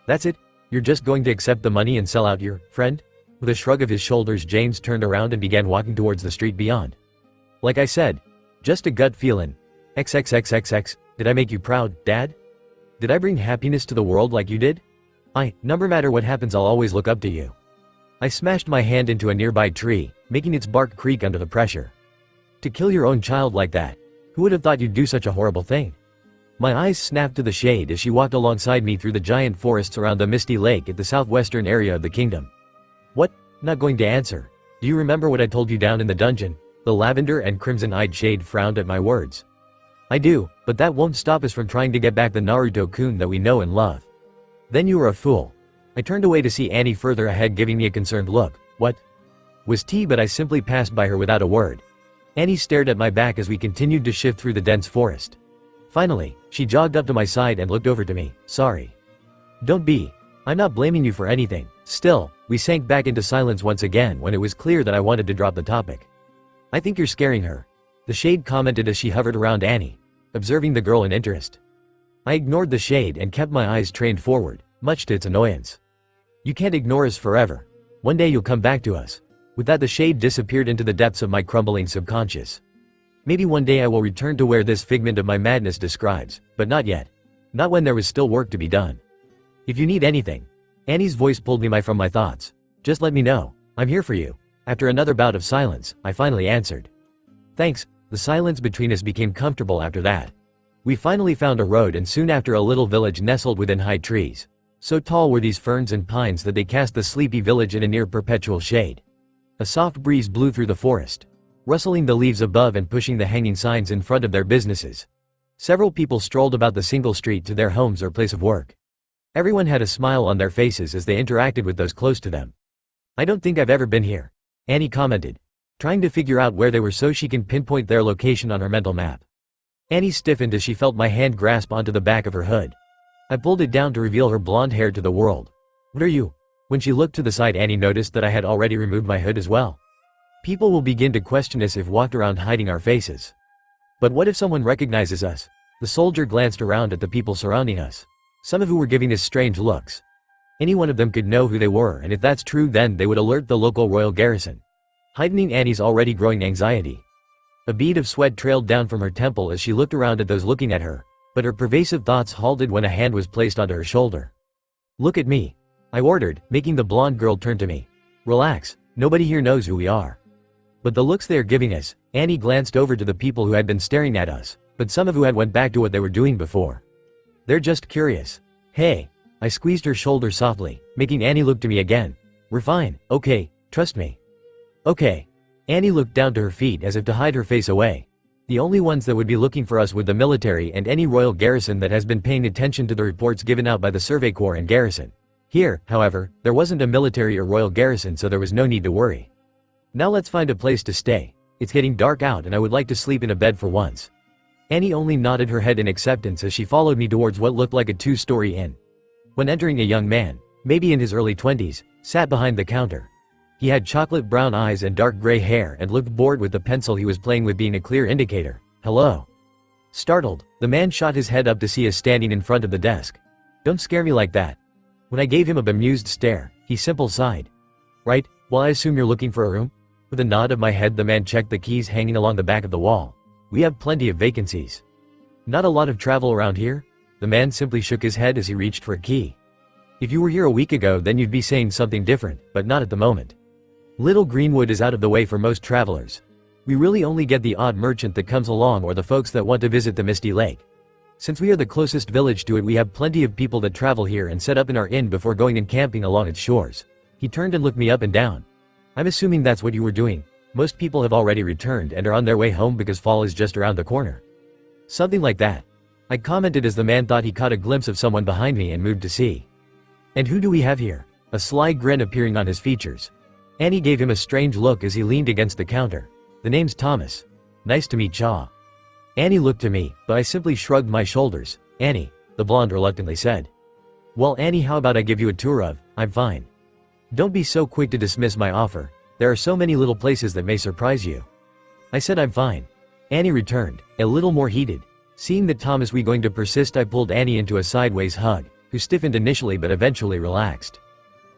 That's it? You're just going to accept the money and sell out your friend? With a shrug of his shoulders, James turned around and began walking towards the street beyond. Like I said, just a gut feelin'. XXXXX, did I make you proud, Dad? Did I bring happiness to the world like you did? No matter what happens, I'll always look up to you. I smashed my hand into a nearby tree, making its bark creak under the pressure. To kill your own child like that? Who would have thought you'd do such a horrible thing? My eyes snapped to the shade as she walked alongside me through the giant forests around the misty lake at the southwestern area of the kingdom. What? Not going to answer. Do you remember what I told you down in the dungeon? The lavender and crimson-eyed shade frowned at my words. I do, but that won't stop us from trying to get back the Naruto-kun that we know and love. Then you were a fool. I turned away to see Annie further ahead, giving me a concerned look. What? Was tea, but I simply passed by her without a word. Annie stared at my back as we continued to shift through the dense forest. Finally, she jogged up to my side and looked over to me. Sorry. Don't be. I'm not blaming you for anything. Still, we sank back into silence once again when it was clear that I wanted to drop the topic. I think you're scaring her. The shade commented as she hovered around Annie, observing the girl in interest. I ignored the shade and kept my eyes trained forward, much to its annoyance. You can't ignore us forever. One day you'll come back to us. With that, the shade disappeared into the depths of my crumbling subconscious. Maybe one day I will return to where this figment of my madness describes, but not yet. Not when there was still work to be done. If you need anything. Annie's voice pulled me from my thoughts. Just let me know. I'm here for you. After another bout of silence, I finally answered. Thanks. The silence between us became comfortable after that. We finally found a road, and soon after a little village nestled within high trees. So tall were these ferns and pines that they cast the sleepy village in a near perpetual shade. A soft breeze blew through the forest, rustling the leaves above and pushing the hanging signs in front of their businesses. Several people strolled about the single street to their homes or place of work. Everyone had a smile on their faces as they interacted with those close to them. I don't think I've ever been here, Annie commented, trying to figure out where they were so she can pinpoint their location on her mental map. Annie stiffened as she felt my hand grasp onto the back of her hood. I pulled it down to reveal her blonde hair to the world. What are you? When she looked to the side, Annie noticed that I had already removed my hood as well. People will begin to question us if walked around hiding our faces. But what if someone recognizes us? The soldier glanced around at the people surrounding us, some of who were giving us strange looks. Any one of them could know who they were, and if that's true, then they would alert the local royal garrison, heightening Annie's already growing anxiety. A bead of sweat trailed down from her temple as she looked around at those looking at her. But her pervasive thoughts halted when a hand was placed onto her shoulder. "Look at me," I ordered, making the blonde girl turn to me. "Relax, nobody here knows who we are." But the looks they are giving us, Annie glanced over to the people who had been staring at us, but some of who had went back to what they were doing before. "They're just curious." "Hey." I squeezed her shoulder softly, making Annie look to me again. "We're fine, okay, trust me." "Okay." Annie looked down to her feet as if to hide her face away. The only ones that would be looking for us were the military and any royal garrison that has been paying attention to the reports given out by the Survey Corps and garrison. Here, however, there wasn't a military or royal garrison, so there was no need to worry. "Now let's find a place to stay. It's getting dark out and I would like to sleep in a bed for once." Annie only nodded her head in acceptance as she followed me towards what looked like a two-story inn. When entering, a young man, maybe in his early 20s, sat behind the counter. He had chocolate brown eyes and dark gray hair and looked bored, with the pencil he was playing with being a clear indicator. "Hello." Startled, the man shot his head up to see us standing in front of the desk. "Don't scare me like that." When I gave him a bemused stare, he simply sighed. "Right, well, I assume you're looking for a room?" With a nod of my head, the man checked the keys hanging along the back of the wall. "We have plenty of vacancies." "Not a lot of travel around here?" The man simply shook his head as he reached for a key. "If you were here a week ago, then you'd be saying something different, but not at the moment. Little Greenwood is out of the way for most travelers. We really only get the odd merchant that comes along or the folks that want to visit the Misty Lake. Since we are the closest village to it, we have plenty of people that travel here and set up in our inn before going and camping along its shores." He turned and looked me up and down. "I'm assuming that's what you were doing. Most people have already returned and are on their way home because fall is just around the corner." "Something like that," I commented as the man thought he caught a glimpse of someone behind me and moved to see. "And who do we have here?" A sly grin appearing on his features. Annie gave him a strange look as he leaned against the counter. "The name's Thomas. Nice to meet ya." Annie looked to me, but I simply shrugged my shoulders. "Annie," the blonde reluctantly said. "Well, Annie, how about I give you a tour of, I'm fine. Don't be so quick to dismiss my offer. There are so many little places that may surprise you." I said I'm fine. Annie returned, a little more heated. Seeing that Thomas was going to persist, I pulled Annie into a sideways hug, who stiffened initially but eventually relaxed.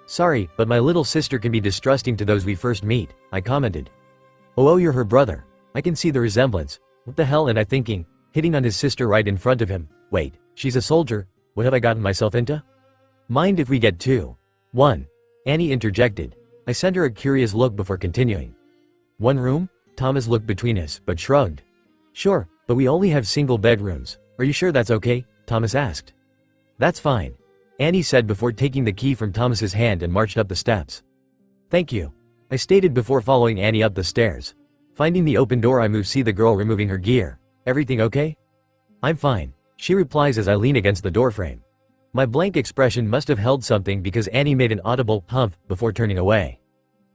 "Sorry, but my little sister can be distrusting to those we first meet," I commented. "Oh, you're her brother. I can see the resemblance. What the hell?" and I thinking, hitting on his sister right in front of him. "Wait, she's a soldier? What have I gotten myself into?" "Mind if we get 2-1? Annie interjected. I sent her a curious look before continuing. "One room?" Thomas looked between us, but shrugged. "Sure, but we only have single bedrooms. Are you sure that's okay?" Thomas asked. "That's fine," Annie said before taking the key from Thomas's hand and marched up the steps. "Thank you," I stated before following Annie up the stairs. Finding the open door, I move see the girl removing her gear. "Everything okay?" "I'm fine," she replies as I lean against the doorframe. My blank expression must have held something because Annie made an audible humph before turning away.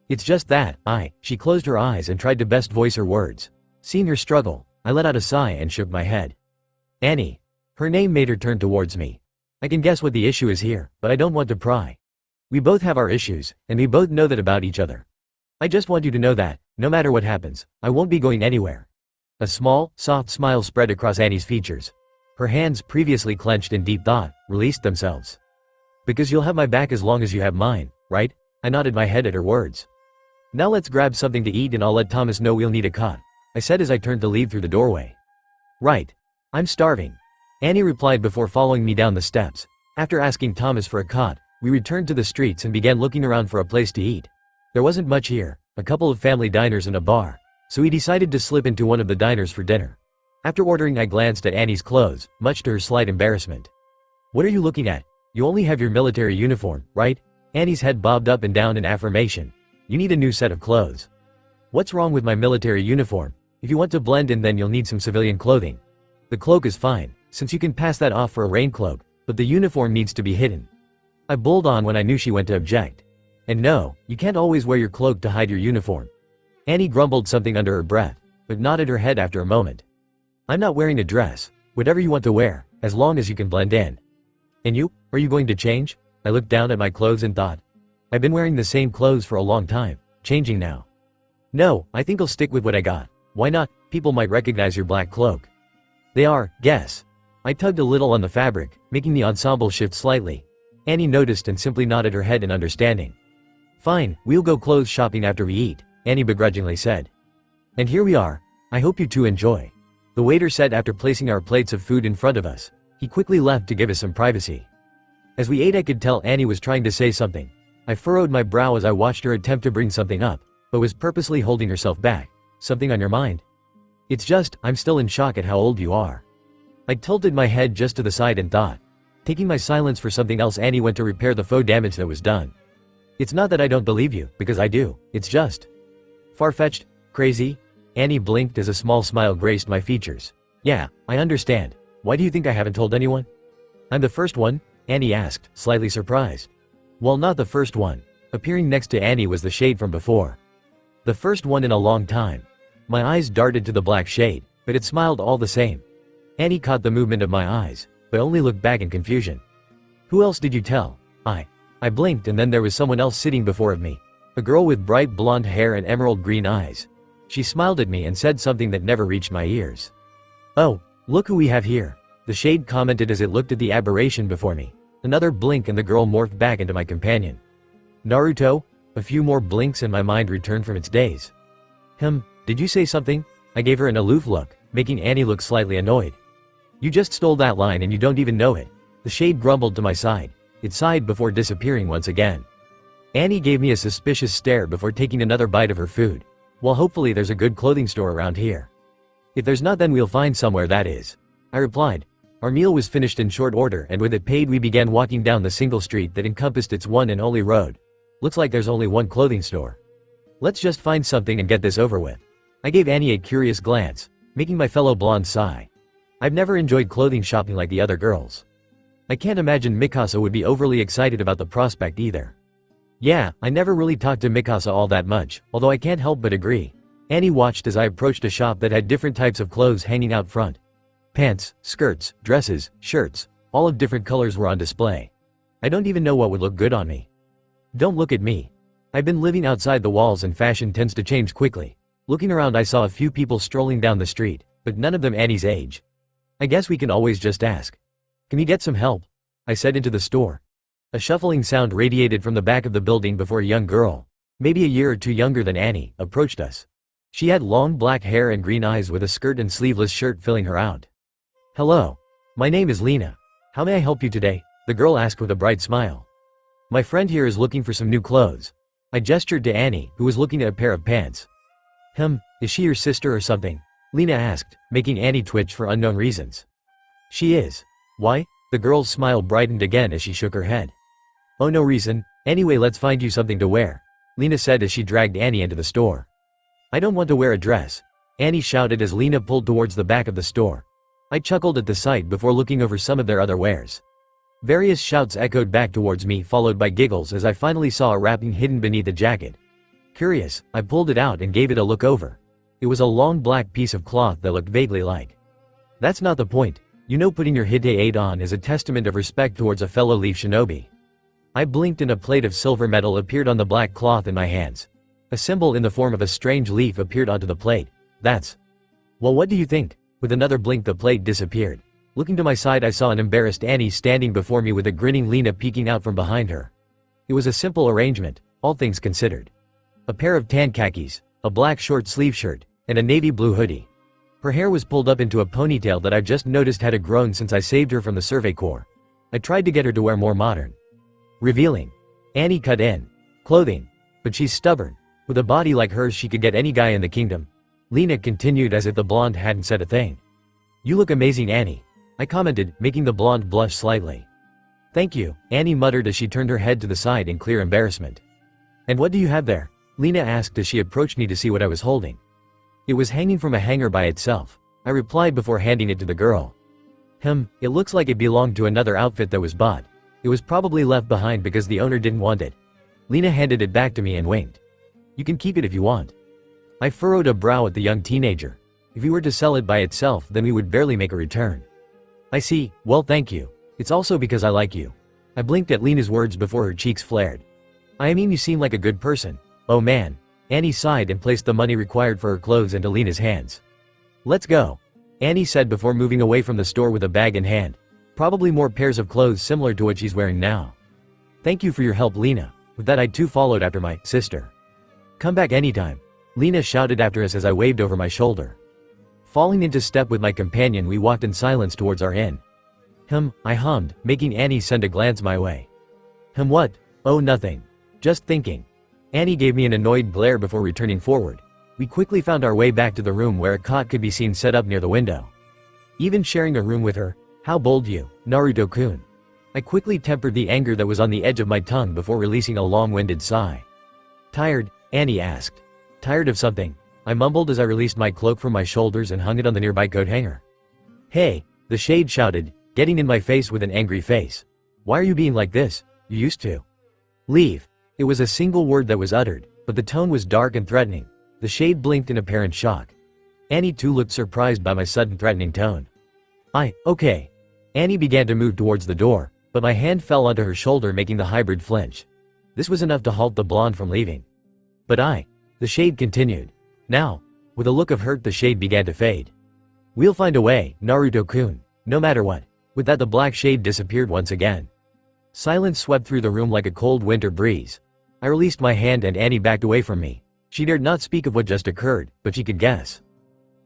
"It's just that, she closed her eyes and tried to best voice her words. Seeing her struggle, I let out a sigh and shook my head. "Annie." Her name made her turn towards me. "I can guess what the issue is here, but I don't want to pry. We both have our issues, and we both know that about each other. I just want you to know that, no matter what happens, I won't be going anywhere." A small, soft smile spread across Annie's features. Her hands, previously clenched in deep thought, released themselves. "Because you'll have my back as long as you have mine, right?" I nodded my head at her words. "Now let's grab something to eat and I'll let Thomas know we'll need a cot," I said as I turned to leave through the doorway. "Right. I'm starving," Annie replied before following me down the steps. After asking Thomas for a cot, we returned to the streets and began looking around for a place to eat. There wasn't much here, a couple of family diners and a bar, so we decided to slip into one of the diners for dinner. After ordering, I glanced at Annie's clothes, much to her slight embarrassment. "What are you looking at? You only have your military uniform, right?" Annie's head bobbed up and down in affirmation. "You need a new set of clothes." "What's wrong with my military uniform? If you want to blend in, then you'll need some civilian clothing. The cloak is fine, since you can pass that off for a rain cloak, but the uniform needs to be hidden." I bulled on when I knew she went to object. "And no, you can't always wear your cloak to hide your uniform." Annie grumbled something under her breath, but nodded her head after a moment. "I'm not wearing a dress. Whatever you want to wear, as long as you can blend in." "And you, are you going to change?" I looked down at my clothes and thought. I've been wearing the same clothes for a long time, changing now. "No, I think I'll stick with what I got. Why not? People might recognize your black cloak." "They are, guess." I tugged a little on the fabric, making the ensemble shift slightly. Annie noticed and simply nodded her head in understanding. "Fine, we'll go clothes shopping after we eat," Annie begrudgingly said. "And here we are. I hope you two enjoy." The waiter said after placing our plates of food in front of us. He quickly left to give us some privacy. As we ate, I could tell Annie was trying to say something. I furrowed my brow as I watched her attempt to bring something up, but was purposely holding herself back. Something on your mind? It's just, I'm still in shock at how old you are. I tilted my head just to the side and thought. Taking my silence for something else, Annie went to repair the faux damage that was done. It's not that I don't believe you, because I do. It's just far-fetched, crazy. Annie blinked as a small smile graced my features. Yeah, I understand. Why do you think I haven't told anyone? I'm the first one? Annie asked, slightly surprised. Well, not the first one. Appearing next to Annie was the shade from before. The first one in a long time. My eyes darted to the black shade, but it smiled all the same. Annie caught the movement of my eyes, but only looked back in confusion. Who else did you tell? I blinked, and then there was someone else sitting before of me. A girl with bright blonde hair and emerald green eyes. She smiled at me and said something that never reached my ears. Oh, look who we have here. The shade commented as it looked at the aberration before me. Another blink and the girl morphed back into my companion. Naruto? A few more blinks and my mind returned from its daze. Did you say something? I gave her an aloof look, making Annie look slightly annoyed. You just stole that line and you don't even know it. The shade grumbled to my side. It sighed before disappearing once again. Annie gave me a suspicious stare before taking another bite of her food. Well, hopefully there's a good clothing store around here. If there's not, then we'll find somewhere, that is. I replied. Our meal was finished in short order, and with it paid we began walking down the single street that encompassed its one and only road. Looks like there's only one clothing store. Let's just find something and get this over with. I gave Annie a curious glance, making my fellow blonde sigh. I've never enjoyed clothing shopping like the other girls. I can't imagine Mikasa would be overly excited about the prospect either. Yeah, I never really talked to Mikasa all that much, although I can't help but agree. Annie watched as I approached a shop that had different types of clothes hanging out front. Pants, skirts, dresses, shirts, all of different colors were on display. I don't even know what would look good on me. Don't look at me. I've been living outside the walls and fashion tends to change quickly. Looking around, I saw a few people strolling down the street, but none of them Annie's age. I guess we can always just ask. Can you get some help? I said into the store. A shuffling sound radiated from the back of the building before a young girl, maybe a year or two younger than Annie, approached us. She had long black hair and green eyes with a skirt and sleeveless shirt filling her out. Hello. My name is Lena. How may I help you today? The girl asked with a bright smile. My friend here is looking for some new clothes. I gestured to Annie, who was looking at a pair of pants. Is she your sister or something? Lena asked, making Annie twitch for unknown reasons. She is. Why? The girl's smile brightened again as she shook her head. Oh, no reason. Anyway, let's find you something to wear, Lena said as she dragged Annie into the store. I don't want to wear a dress, Annie shouted as Lena pulled towards the back of the store. I chuckled at the sight before looking over some of their other wares. Various shouts echoed back towards me, followed by giggles as I finally saw a wrapping hidden beneath a jacket. Curious, I pulled it out and gave it a look over. It was a long black piece of cloth that looked vaguely like. That's not the point. You know, putting your hite on is a testament of respect towards a fellow leaf shinobi. I blinked and a plate of silver metal appeared on the black cloth in my hands. A symbol in the form of a strange leaf appeared onto the plate. That's... Well, what do you think? With another blink the plate disappeared. Looking to my side, I saw an embarrassed Annie standing before me with a grinning Lena peeking out from behind her. It was a simple arrangement, all things considered. A pair of tan khakis, a black short sleeve shirt, and a navy blue hoodie. Her hair was pulled up into a ponytail that I just noticed had grown since I saved her from the Survey Corps. I tried to get her to wear more modern. Revealing. Annie cut in. Clothing. But she's stubborn. With a body like hers she could get any guy in the kingdom. Lena continued as if the blonde hadn't said a thing. You look amazing, Annie, I commented, making the blonde blush slightly. Thank you, Annie muttered as she turned her head to the side in clear embarrassment. And what do you have there? Lena asked as she approached me to see what I was holding. It was hanging from a hanger by itself, I replied before handing it to the girl. It looks like it belonged to another outfit that was bought. It was probably left behind because the owner didn't want it. Lena handed it back to me and winked. You can keep it if you want. I furrowed a brow at the young teenager. If we were to sell it by itself, then we would barely make a return. I see. Well, thank you. It's also because I like you. I blinked at Lena's words before her cheeks flared. I mean, you seem like a good person. Oh man. Annie sighed and placed the money required for her clothes into Lena's hands. Let's go, Annie said before moving away from the store with a bag in hand. Probably more pairs of clothes similar to what she's wearing now. Thank you for your help, Lena. With that I too followed after my sister. Come back anytime, Lena shouted after us as I waved over my shoulder. Falling into step with my companion, we walked in silence towards our inn. I hummed, making Annie send a glance my way. What? Oh, nothing. Just thinking. Annie gave me an annoyed glare before returning forward. We quickly found our way back to the room where a cot could be seen set up near the window. Even sharing a room with her? How bold you, Naruto-kun. I quickly tempered the anger that was on the edge of my tongue before releasing a long-winded sigh. Tired? Annie asked. Tired of something? I mumbled as I released my cloak from my shoulders and hung it on the nearby coat hanger. Hey, the shade shouted, getting in my face with an angry face. Why are you being like this? You used to. Leave. It was a single word that was uttered, but the tone was dark and threatening. The shade blinked in apparent shock. Annie too looked surprised by my sudden threatening tone. Okay. Annie began to move towards the door, but my hand fell onto her shoulder, making the hybrid flinch. This was enough to halt the blonde from leaving. But the shade continued. Now, with a look of hurt, the shade began to fade. We'll find a way, Naruto-kun, no matter what. With that, the black shade disappeared once again. Silence swept through the room like a cold winter breeze. I released my hand and Annie backed away from me. She dared not speak of what just occurred, but she could guess.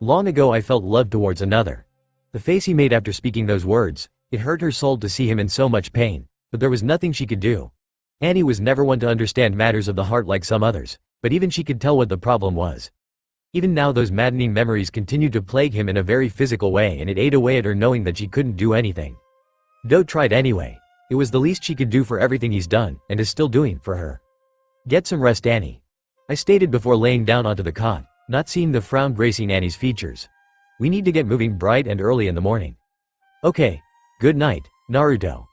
Long ago I felt love towards another. The face he made after speaking those words, it hurt her soul to see him in so much pain, but there was nothing she could do. Annie was never one to understand matters of the heart like some others, but even she could tell what the problem was. Even now those maddening memories continued to plague him in a very physical way, and it ate away at her knowing that she couldn't do anything. Do tried anyway. It was the least she could do for everything he's done, and is still doing, for her. Get some rest, Annie. I stated before laying down onto the cot, not seeing the frown gracing Annie's features. We need to get moving bright and early in the morning. Okay. Good night, Naruto.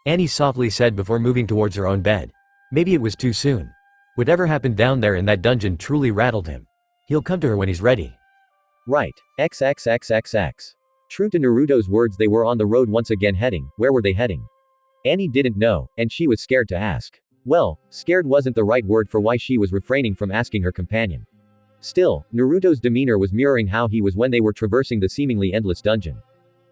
Annie softly said before moving towards her own bed. Maybe it was too soon. Whatever happened down there in that dungeon truly rattled him. He'll come to her when he's ready. Right. XXXXX. True to Naruto's words, they were on the road once again heading. Where were they heading? Annie didn't know, and she was scared to ask. Well, scared wasn't the right word for why she was refraining from asking her companion. Still, Naruto's demeanor was mirroring how he was when they were traversing the seemingly endless dungeon.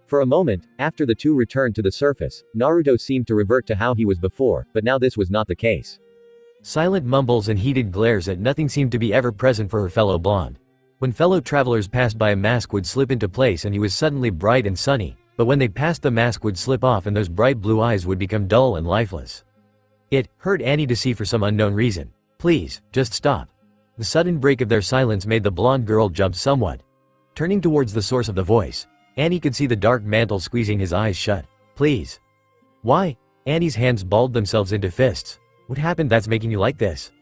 For a moment, after the two returned to the surface, Naruto seemed to revert to how he was before, but now this was not the case. Silent mumbles and heated glares at nothing seemed to be ever present for her fellow blonde. When fellow travelers passed by, a mask would slip into place and he was suddenly bright and sunny, but when they passed, the mask would slip off and those bright blue eyes would become dull and lifeless. It hurt Annie to see for some unknown reason. Please, just stop. The sudden break of their silence made the blonde girl jump somewhat. Turning towards the source of the voice, Annie could see the dark mantle squeezing his eyes shut. Please. Why? Annie's hands balled themselves into fists. What happened that's making you like this?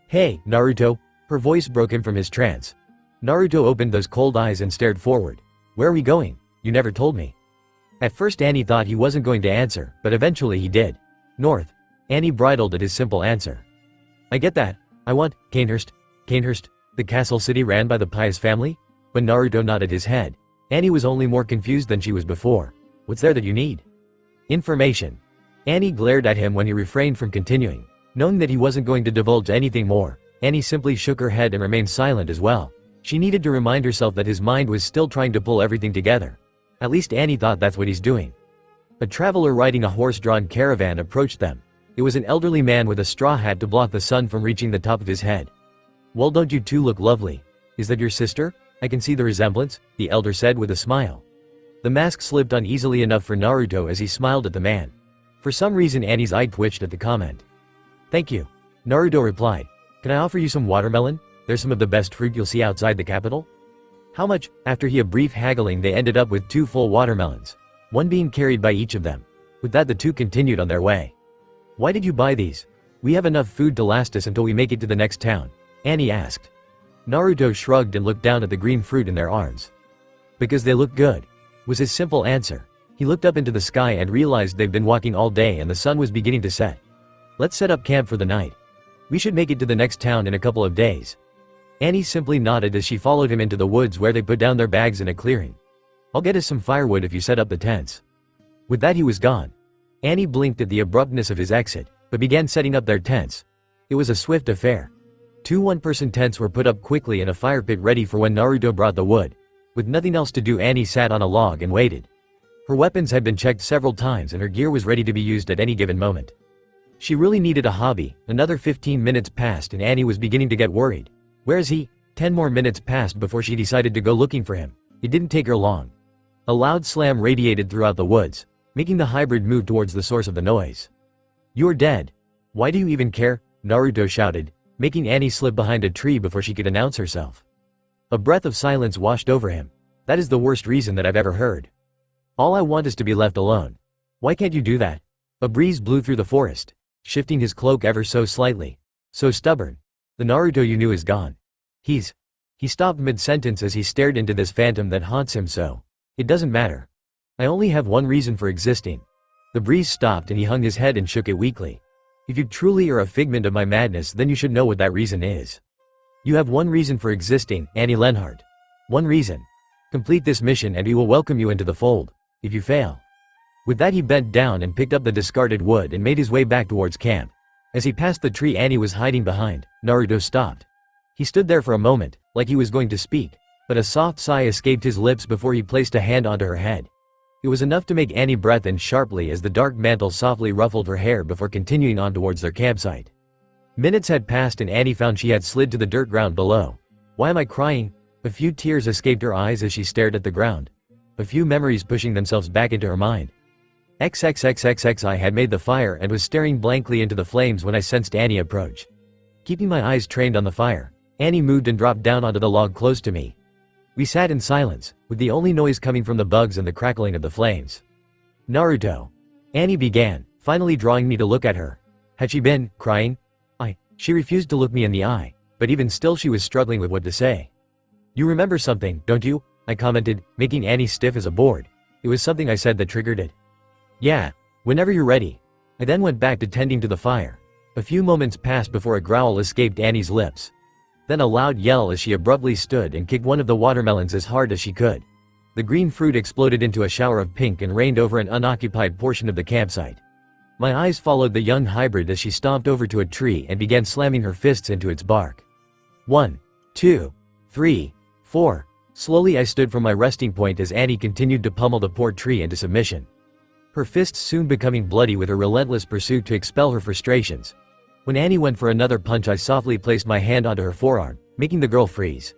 Hey, Naruto. Her voice broke him from his trance. Naruto opened those cold eyes and stared forward. Where are we going? You never told me. At first Annie thought he wasn't going to answer, but eventually he did. North. Annie bridled at his simple answer. I get that. I want Canehurst. Canehurst, the castle city ran by the pious family? When Naruto nodded his head, Annie was only more confused than she was before. What's there that you need? Information. Annie glared at him when he refrained from continuing. Knowing that he wasn't going to divulge anything more, Annie simply shook her head and remained silent as well. She needed to remind herself that his mind was still trying to pull everything together. At least Annie thought that's what he's doing. A traveler riding a horse-drawn caravan approached them. It was an elderly man with a straw hat to block the sun from reaching the top of his head. Well, don't you two look lovely? Is that your sister? I can see the resemblance, the elder said with a smile. The mask slipped on easily enough for Naruto as he smiled at the man. For some reason Annie's eye twitched at the comment. Thank you. Naruto replied. Can I offer you some watermelon? There's some of the best fruit you'll see outside the capital. How much? After a brief haggling, they ended up with 2 full watermelons, one being carried by each of them. With that, the two continued on their way. Why did you buy these? We have enough food to last us until we make it to the next town, Annie asked. Naruto shrugged and looked down at the green fruit in their arms. Because they look good, was his simple answer. He looked up into the sky and realized they've been walking all day and the sun was beginning to set. Let's set up camp for the night. We should make it to the next town in a couple of days. Annie simply nodded as she followed him into the woods where they put down their bags in a clearing. I'll get us some firewood if you set up the tents. With that, he was gone. Annie blinked at the abruptness of his exit, but began setting up their tents. It was a swift affair. 2 one-person tents were put up quickly and a fire pit ready for when Naruto brought the wood. With nothing else to do, Annie sat on a log and waited. Her weapons had been checked several times and her gear was ready to be used at any given moment. She really needed a hobby. Another 15 minutes passed and Annie was beginning to get worried. Where is he? 10 more minutes passed before she decided to go looking for him. It didn't take her long. A loud slam radiated throughout the woods, making the hybrid move towards the source of the noise. "You're dead. Why do you even care?" Naruto shouted, making Annie slip behind a tree before she could announce herself. A breath of silence washed over him. "That is the worst reason that I've ever heard. All I want is to be left alone. Why can't you do that?" A breeze blew through the forest, shifting his cloak ever so slightly. "So stubborn. The Naruto you knew is gone. He stopped mid-sentence as he stared into this phantom that haunts him so. "It doesn't matter. I only have one reason for existing." The breeze stopped and he hung his head and shook it weakly. "If you truly are a figment of my madness, then you should know what that reason is. You have one reason for existing, Annie Lenhart. One reason. Complete this mission and we will welcome you into the fold. If you fail." With that he bent down and picked up the discarded wood and made his way back towards camp. As he passed the tree Annie was hiding behind, Naruto stopped. He stood there for a moment, like he was going to speak, but a soft sigh escaped his lips before he placed a hand onto her head. It was enough to make Annie breath in sharply as the dark mantle softly ruffled her hair before continuing on towards their campsite. Minutes had passed and Annie found she had slid to the dirt ground below. "Why am I crying?" A few tears escaped her eyes as she stared at the ground. A few memories pushing themselves back into her mind. I had made the fire and was staring blankly into the flames when I sensed Annie approach. Keeping my eyes trained on the fire, Annie moved and dropped down onto the log close to me. We sat in silence, with the only noise coming from the bugs and the crackling of the flames. "Naruto," Annie began, finally drawing me to look at her. Had she been crying? She refused to look me in the eye, but even still she was struggling with what to say. "You remember something, don't you?" I commented, making Annie stiff as a board. It was something I said that triggered it. "Yeah, whenever you're ready." I then went back to tending to the fire. A few moments passed before a growl escaped Annie's lips. Then a loud yell as she abruptly stood and kicked one of the watermelons as hard as she could. The green fruit exploded into a shower of pink and rained over an unoccupied portion of the campsite. My eyes followed the young hybrid as she stomped over to a tree and began slamming her fists into its bark. 1, 2, 3, 4. Slowly I stood from my resting point as Annie continued to pummel the poor tree into submission. Her fists soon becoming bloody with her relentless pursuit to expel her frustrations. When Annie went for another punch I softly placed my hand onto her forearm, making the girl freeze.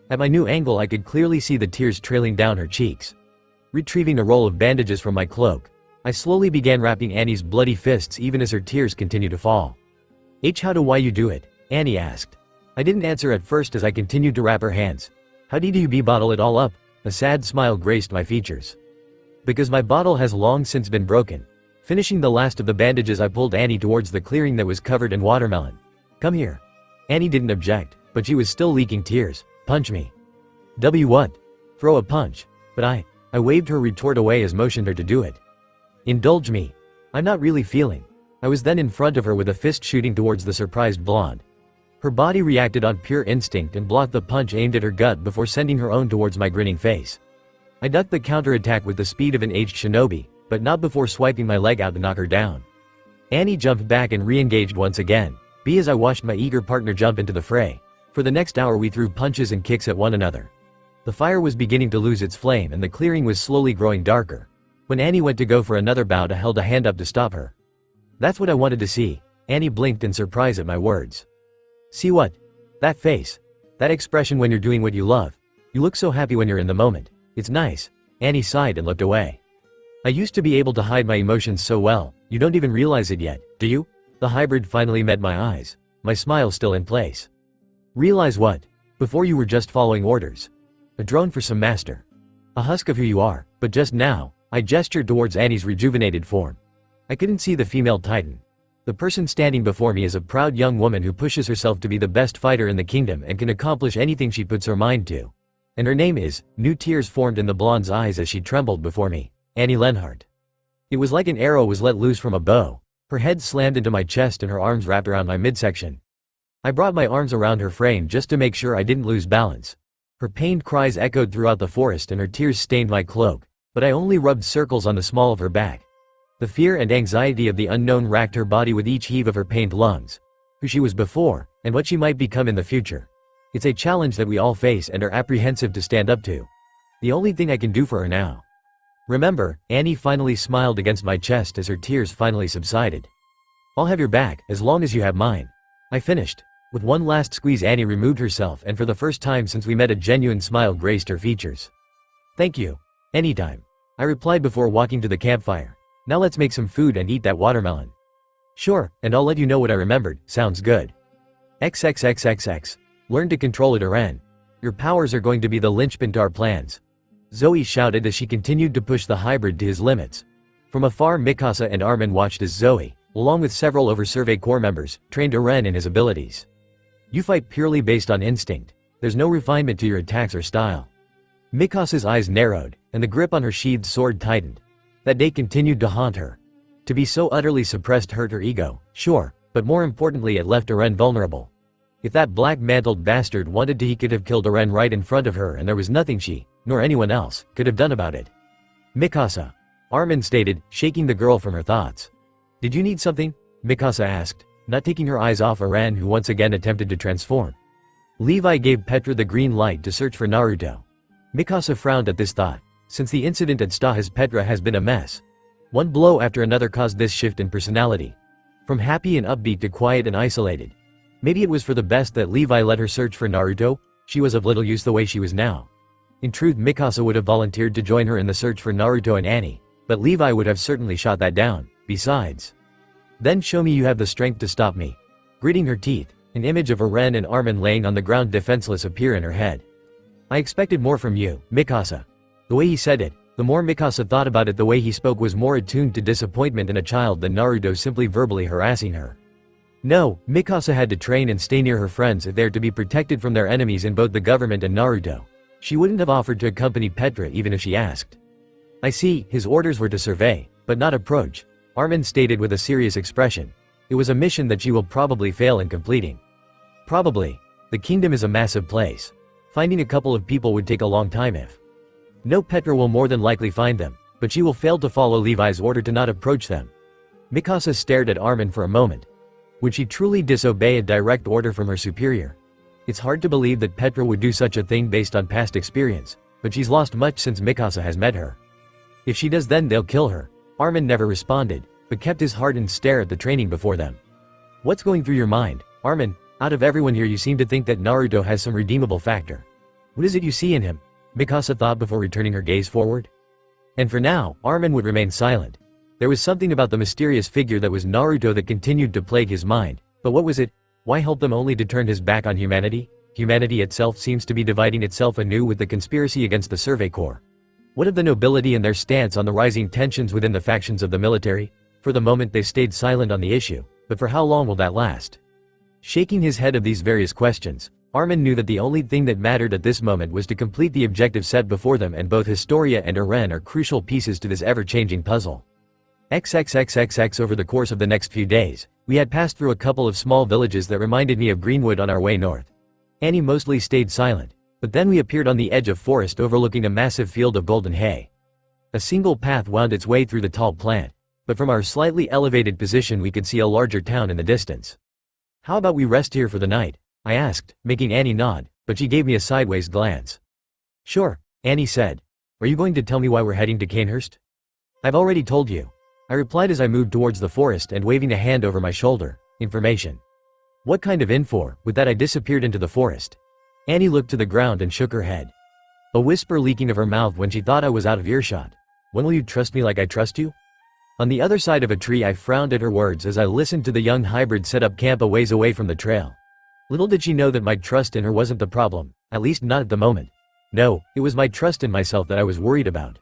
At my new angle I could clearly see the tears trailing down her cheeks. Retrieving a roll of bandages from my cloak, I slowly began wrapping Annie's bloody fists even as her tears continued to fall. "How do why you do it?" Annie asked. I didn't answer at first as I continued to wrap her hands. "How did you bottle it all up?" A sad smile graced my features. "Because my bottle has long since been broken." Finishing the last of the bandages I pulled Annie towards the clearing that was covered in watermelon. "Come here." Annie didn't object, but she was still leaking tears. "Punch me." What? Throw a punch. But I waved her retort away as motioned her to do it. "Indulge me. I'm not really feeling." I was then in front of her with a fist shooting towards the surprised blonde. Her body reacted on pure instinct and blocked the punch aimed at her gut before sending her own towards my grinning face. I ducked the counterattack with the speed of an aged shinobi, but not before swiping my leg out to knock her down. Annie jumped back and re-engaged once again, as I watched my eager partner jump into the fray. For the next hour we threw punches and kicks at one another. The fire was beginning to lose its flame and the clearing was slowly growing darker. When Annie went to go for another bout I held a hand up to stop her. "That's what I wanted to see." Annie blinked in surprise at my words. "See what? That face. That expression when you're doing what you love. You look so happy when you're in the moment. It's nice." Annie sighed and looked away. "I used to be able to hide my emotions so well, you don't even realize it yet, do you?" The hybrid finally met my eyes, my smile still in place. "Realize what? Before you were just following orders. A drone for some master. A husk of who you are, but just now," I gestured towards Annie's rejuvenated form. I couldn't see the female titan. The person standing before me is a proud young woman who pushes herself to be the best fighter in the kingdom and can accomplish anything she puts her mind to. And her name is, new tears formed in the blonde's eyes as she trembled before me, Annie Lenhart. It was like an arrow was let loose from a bow. Her head slammed into my chest and her arms wrapped around my midsection. I brought my arms around her frame just to make sure I didn't lose balance. Her pained cries echoed throughout the forest and her tears stained my cloak, but I only rubbed circles on the small of her back. The fear and anxiety of the unknown racked her body with each heave of her pained lungs. Who she was before, and what she might become in the future. It's a challenge that we all face and are apprehensive to stand up to. The only thing I can do for her now. Remember, Annie finally smiled against my chest as her tears finally subsided. "I'll have your back, as long as you have mine." I finished. With one last squeeze Annie removed herself and for the first time since we met a genuine smile graced her features. Thank you. Anytime. I replied before walking to the campfire. Now let's make some food and eat that watermelon. Sure, and I'll let you know what I remembered. Sounds good. XXXXX. Learn to control it, Eren. Your powers are going to be the linchpin to our plans. Zoe shouted as she continued to push the hybrid to his limits. From afar, Mikasa and Armin watched as Zoe, along with several Oversurvey Corps members, trained Eren in his abilities. You fight purely based on instinct. There's no refinement to your attacks or style. Mikasa's eyes narrowed, and the grip on her sheathed sword tightened. That day continued to haunt her. To be so utterly suppressed hurt her ego, sure, but more importantly it left Eren vulnerable. If that black-mantled bastard wanted to, he could have killed Eren right in front of her, and there was nothing she, nor anyone else, could have done about it. Mikasa. Armin stated, shaking the girl from her thoughts. Did you need something? Mikasa asked, not taking her eyes off Eren, who once again attempted to transform. Levi gave Petra the green light to search for Naruto. Mikasa frowned at this thought. Since the incident at Stahas, Petra has been a mess. One blow after another caused this shift in personality. From happy and upbeat to quiet and isolated. Maybe it was for the best that Levi let her search for Naruto. She was of little use the way she was now. In truth, Mikasa would have volunteered to join her in the search for Naruto and Annie, but Levi would have certainly shot that down. Besides, then show me you have the strength to stop me. Gritting her teeth, an image of Eren and Armin laying on the ground defenseless appear in her head. I expected more from you, Mikasa. The way he said it, the more Mikasa thought about it, the way he spoke was more attuned to disappointment in a child than Naruto simply verbally harassing her. No, Mikasa had to train and stay near her friends if they are to be protected from their enemies in both the government and Naruto. She wouldn't have offered to accompany Petra even if she asked. I see, his orders were to survey, but not approach, Armin stated with a serious expression. It was a mission that she will probably fail in completing. Probably. The kingdom is a massive place. Finding a couple of people would take a long time if. No, Petra will more than likely find them, but she will fail to follow Levi's order to not approach them. Mikasa stared at Armin for a moment. Would she truly disobey a direct order from her superior? It's hard to believe that Petra would do such a thing based on past experience, but she's lost much since Mikasa has met her. If she does, then they'll kill her. Armin never responded, but kept his hardened stare at the training before them. What's going through your mind, Armin? Out of everyone here you seem to think that Naruto has some redeemable factor. What is it you see in him? Mikasa thought before returning her gaze forward. And for now, Armin would remain silent. There was something about the mysterious figure that was Naruto that continued to plague his mind, but what was it? Why help them only to turn his back on humanity? Humanity itself seems to be dividing itself anew with the conspiracy against the Survey Corps. What of the nobility and their stance on the rising tensions within the factions of the military? For the moment they stayed silent on the issue, but for how long will that last? Shaking his head of these various questions, Armin knew that the only thing that mattered at this moment was to complete the objective set before them, and both Historia and Eren are crucial pieces to this ever-changing puzzle. XXXXX. Over the course of the next few days, we had passed through a couple of small villages that reminded me of Greenwood on our way north. Annie mostly stayed silent, but then we appeared on the edge of forest overlooking a massive field of golden hay. A single path wound its way through the tall plant, but from our slightly elevated position we could see a larger town in the distance. How about we rest here for the night? I asked, making Annie nod, but she gave me a sideways glance. Sure, Annie said. Are you going to tell me why we're heading to Canehurst? I've already told you. I replied as I moved towards the forest and waving a hand over my shoulder. Information. What kind of info? With that I disappeared into the forest. Annie looked to the ground and shook her head. A whisper leaking of her mouth when she thought I was out of earshot. When will you trust me like I trust you? On the other side of a tree I frowned at her words as I listened to the young hybrid set up camp a ways away from the trail. Little did she know that my trust in her wasn't the problem, at least not at the moment. No, it was my trust in myself that I was worried about.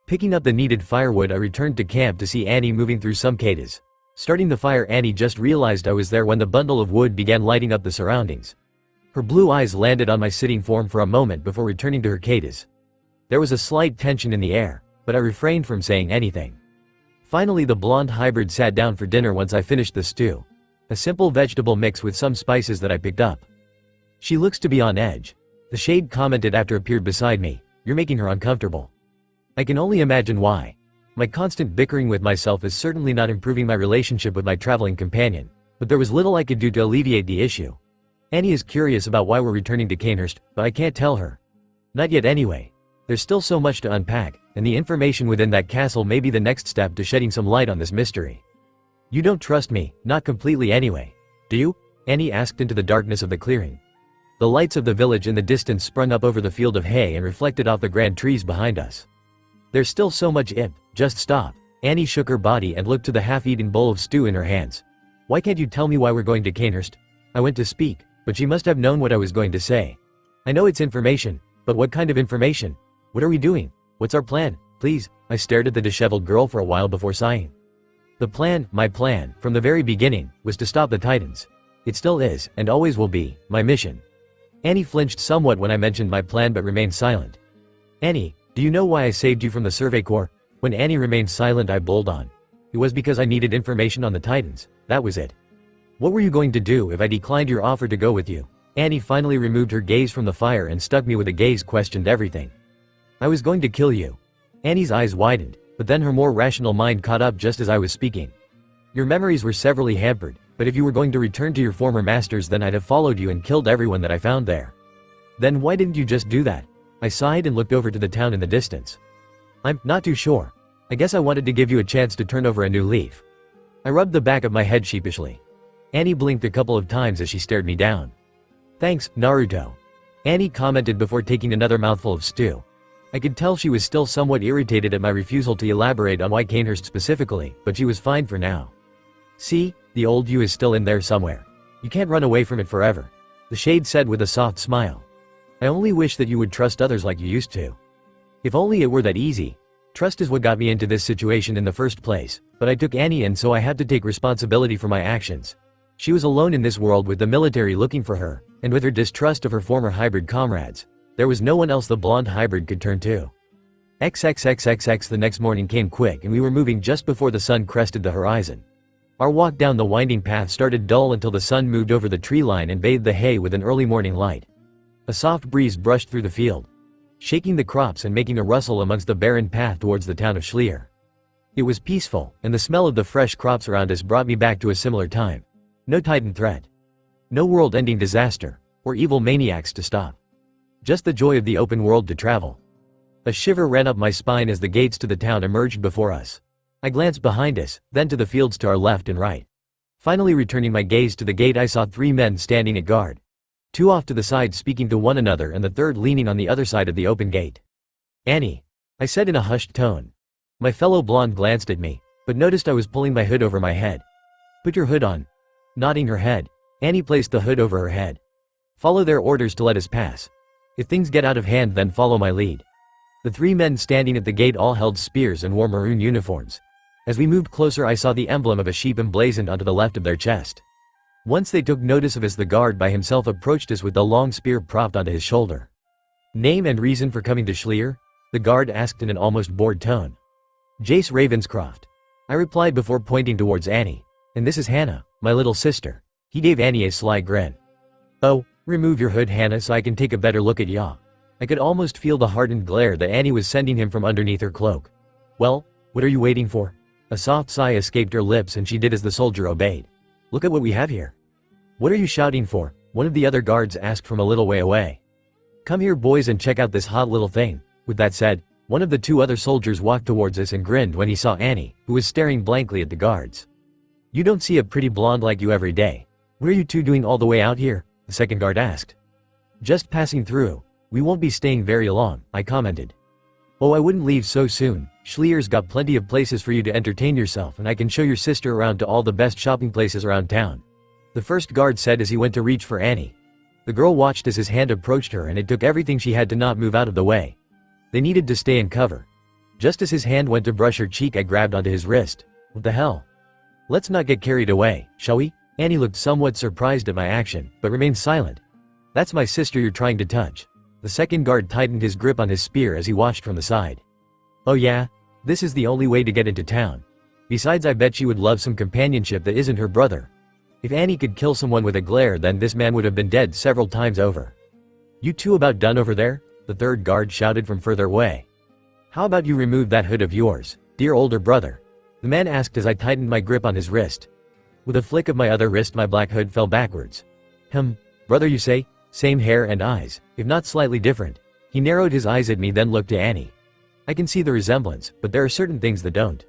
Picking up the needed firewood I returned to camp to see Annie moving through some cicadas. Starting the fire, Annie just realized I was there when the bundle of wood began lighting up the surroundings. Her blue eyes landed on my sitting form for a moment before returning to her cicadas. There was a slight tension in the air, but I refrained from saying anything. Finally the blonde hybrid sat down for dinner once I finished the stew. A simple vegetable mix with some spices that I picked up. She looks to be on edge. The shade commented after appeared beside me. You're making her uncomfortable. I can only imagine why. My constant bickering with myself is certainly not improving my relationship with my traveling companion, but there was little I could do to alleviate the issue. Annie is curious about why we're returning to Canehurst, but I can't tell her. Not yet anyway. There's still so much to unpack, and the information within that castle may be the next step to shedding some light on this mystery. You don't trust me, not completely anyway. Do you? Annie asked into the darkness of the clearing. The lights of the village in the distance sprung up over the field of hay and reflected off the grand trees behind us. There's still so much just stop. Annie shook her body and looked to the half-eaten bowl of stew in her hands. Why can't you tell me why we're going to Canehurst? I went to speak, but she must have known what I was going to say. I know it's information, but what kind of information? What are we doing? What's our plan? Please. I stared at the disheveled girl for a while before sighing. The plan, my plan, from the very beginning, was to stop the Titans. It still is, and always will be, my mission. Annie flinched somewhat when I mentioned my plan but remained silent. Annie, do you know why I saved you from the Survey Corps? When Annie remained silent I bowled on. It was because I needed information on the Titans, that was it. What were you going to do if I declined your offer to go with you? Annie finally removed her gaze from the fire and stuck me with a gaze questioned everything. I was going to kill you. Annie's eyes widened, but then her more rational mind caught up just as I was speaking. Your memories were severely hampered, but if you were going to return to your former masters then I'd have followed you and killed everyone that I found there. Then why didn't you just do that? I sighed and looked over to the town in the distance. I'm not too sure. I guess I wanted to give you a chance to turn over a new leaf. I rubbed the back of my head sheepishly. Annie blinked a couple of times as she stared me down. Thanks, Naruto. Annie commented before taking another mouthful of stew. I could tell she was still somewhat irritated at my refusal to elaborate on why Canehurst specifically, but she was fine for now. See, the old you is still in there somewhere. You can't run away from it forever. The shade said with a soft smile. I only wish that you would trust others like you used to. If only it were that easy. Trust is what got me into this situation in the first place, but I took Annie in so I had to take responsibility for my actions. She was alone in this world with the military looking for her, and with her distrust of her former hybrid comrades. There was no one else the blonde hybrid could turn to. XXXXX the next morning came quick and we were moving just before the sun crested the horizon. Our walk down the winding path started dull until the sun moved over the tree line and bathed the hay with an early morning light. A soft breeze brushed through the field, shaking the crops and making a rustle amongst the barren path towards the town of Schlier. It was peaceful, and the smell of the fresh crops around us brought me back to a similar time. No Titan threat. No world-ending disaster, or evil maniacs to stop. Just the joy of the open world to travel. A shiver ran up my spine as the gates to the town emerged before us. I glanced behind us, then to the fields to our left and right. Finally returning my gaze to the gate I saw 3 men standing at guard. 2 off to the side speaking to one another and the third leaning on the other side of the open gate. Annie, I said in a hushed tone. My fellow blonde glanced at me, but noticed I was pulling my hood over my head. Put your hood on. Nodding her head, Annie placed the hood over her head. Follow their orders to let us pass. If things get out of hand then follow my lead. The 3 men standing at the gate all held spears and wore maroon uniforms. As we moved closer I saw the emblem of a sheep emblazoned onto the left of their chest. Once they took notice of us the guard by himself approached us with the long spear propped onto his shoulder. Name and reason for coming to Schlier? The guard asked in an almost bored tone. Jace Ravenscroft. I replied before pointing towards Annie. And this is Hannah, my little sister. He gave Annie a sly grin. Oh, remove your hood Hannah so I can take a better look at ya. I could almost feel the hardened glare that Annie was sending him from underneath her cloak. Well, what are you waiting for? A soft sigh escaped her lips and she did as the soldier obeyed. Look at what we have here. What are you shouting for? One of the other guards asked from a little way away. Come here boys and check out this hot little thing. With that said, one of the 2 other soldiers walked towards us and grinned when he saw Annie, who was staring blankly at the guards. You don't see a pretty blonde like you every day. What are you 2 doing all the way out here? The second guard asked. Just passing through. We won't be staying very long, I commented. Oh, I wouldn't leave so soon. Schlier's got plenty of places for you to entertain yourself and I can show your sister around to all the best shopping places around town. The first guard said as he went to reach for Annie. The girl watched as his hand approached her and it took everything she had to not move out of the way. They needed to stay in cover. Just as his hand went to brush her cheek I grabbed onto his wrist. What the hell? Let's not get carried away, shall we? Annie looked somewhat surprised at my action, but remained silent. That's my sister you're trying to touch. The second guard tightened his grip on his spear as he watched from the side. Oh yeah? This is the only way to get into town. Besides I bet she would love some companionship that isn't her brother. If Annie could kill someone with a glare then this man would have been dead several times over. You 2 about done over there? The third guard shouted from further away. How about you remove that hood of yours, dear older brother? The man asked as I tightened my grip on his wrist. With a flick of my other wrist my black hood fell backwards. Brother you say? Same hair and eyes, if not slightly different. He narrowed his eyes at me then looked to Annie. I can see the resemblance, but there are certain things that don't.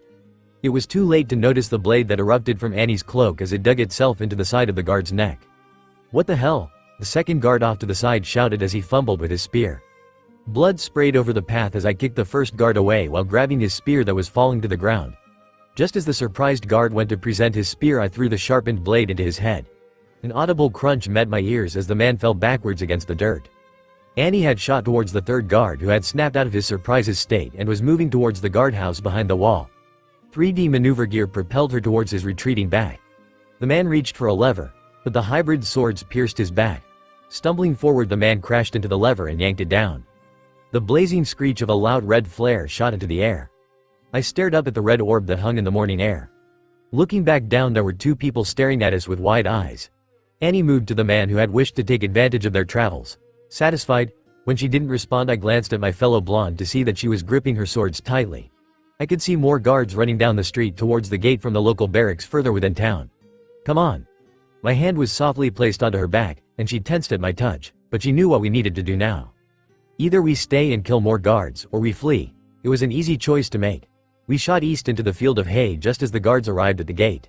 It was too late to notice the blade that erupted from Annie's cloak as it dug itself into the side of the guard's neck. What the hell? The second guard off to the side shouted as he fumbled with his spear. Blood sprayed over the path as I kicked the first guard away while grabbing his spear that was falling to the ground. Just as the surprised guard went to present his spear, I threw the sharpened blade into his head. An audible crunch met my ears as the man fell backwards against the dirt. Annie had shot towards the third guard, who had snapped out of his surprises state and was moving towards the guardhouse behind the wall. 3D maneuver gear propelled her towards his retreating back. The man reached for a lever, but the hybrid swords pierced his back. Stumbling forward, the man crashed into the lever and yanked it down. The blazing screech of a loud red flare shot into the air. I stared up at the red orb that hung in the morning air. Looking back down, there were two people staring at us with wide eyes. Annie moved to the man who had wished to take advantage of their travels. Satisfied, when she didn't respond, I glanced at my fellow blonde to see that she was gripping her swords tightly. I could see more guards running down the street towards the gate from the local barracks further within town. Come on. My hand was softly placed onto her back, and she tensed at my touch, but she knew what we needed to do now. Either we stay and kill more guards, or we flee. It was an easy choice to make. We shot east into the field of hay just as the guards arrived at the gate.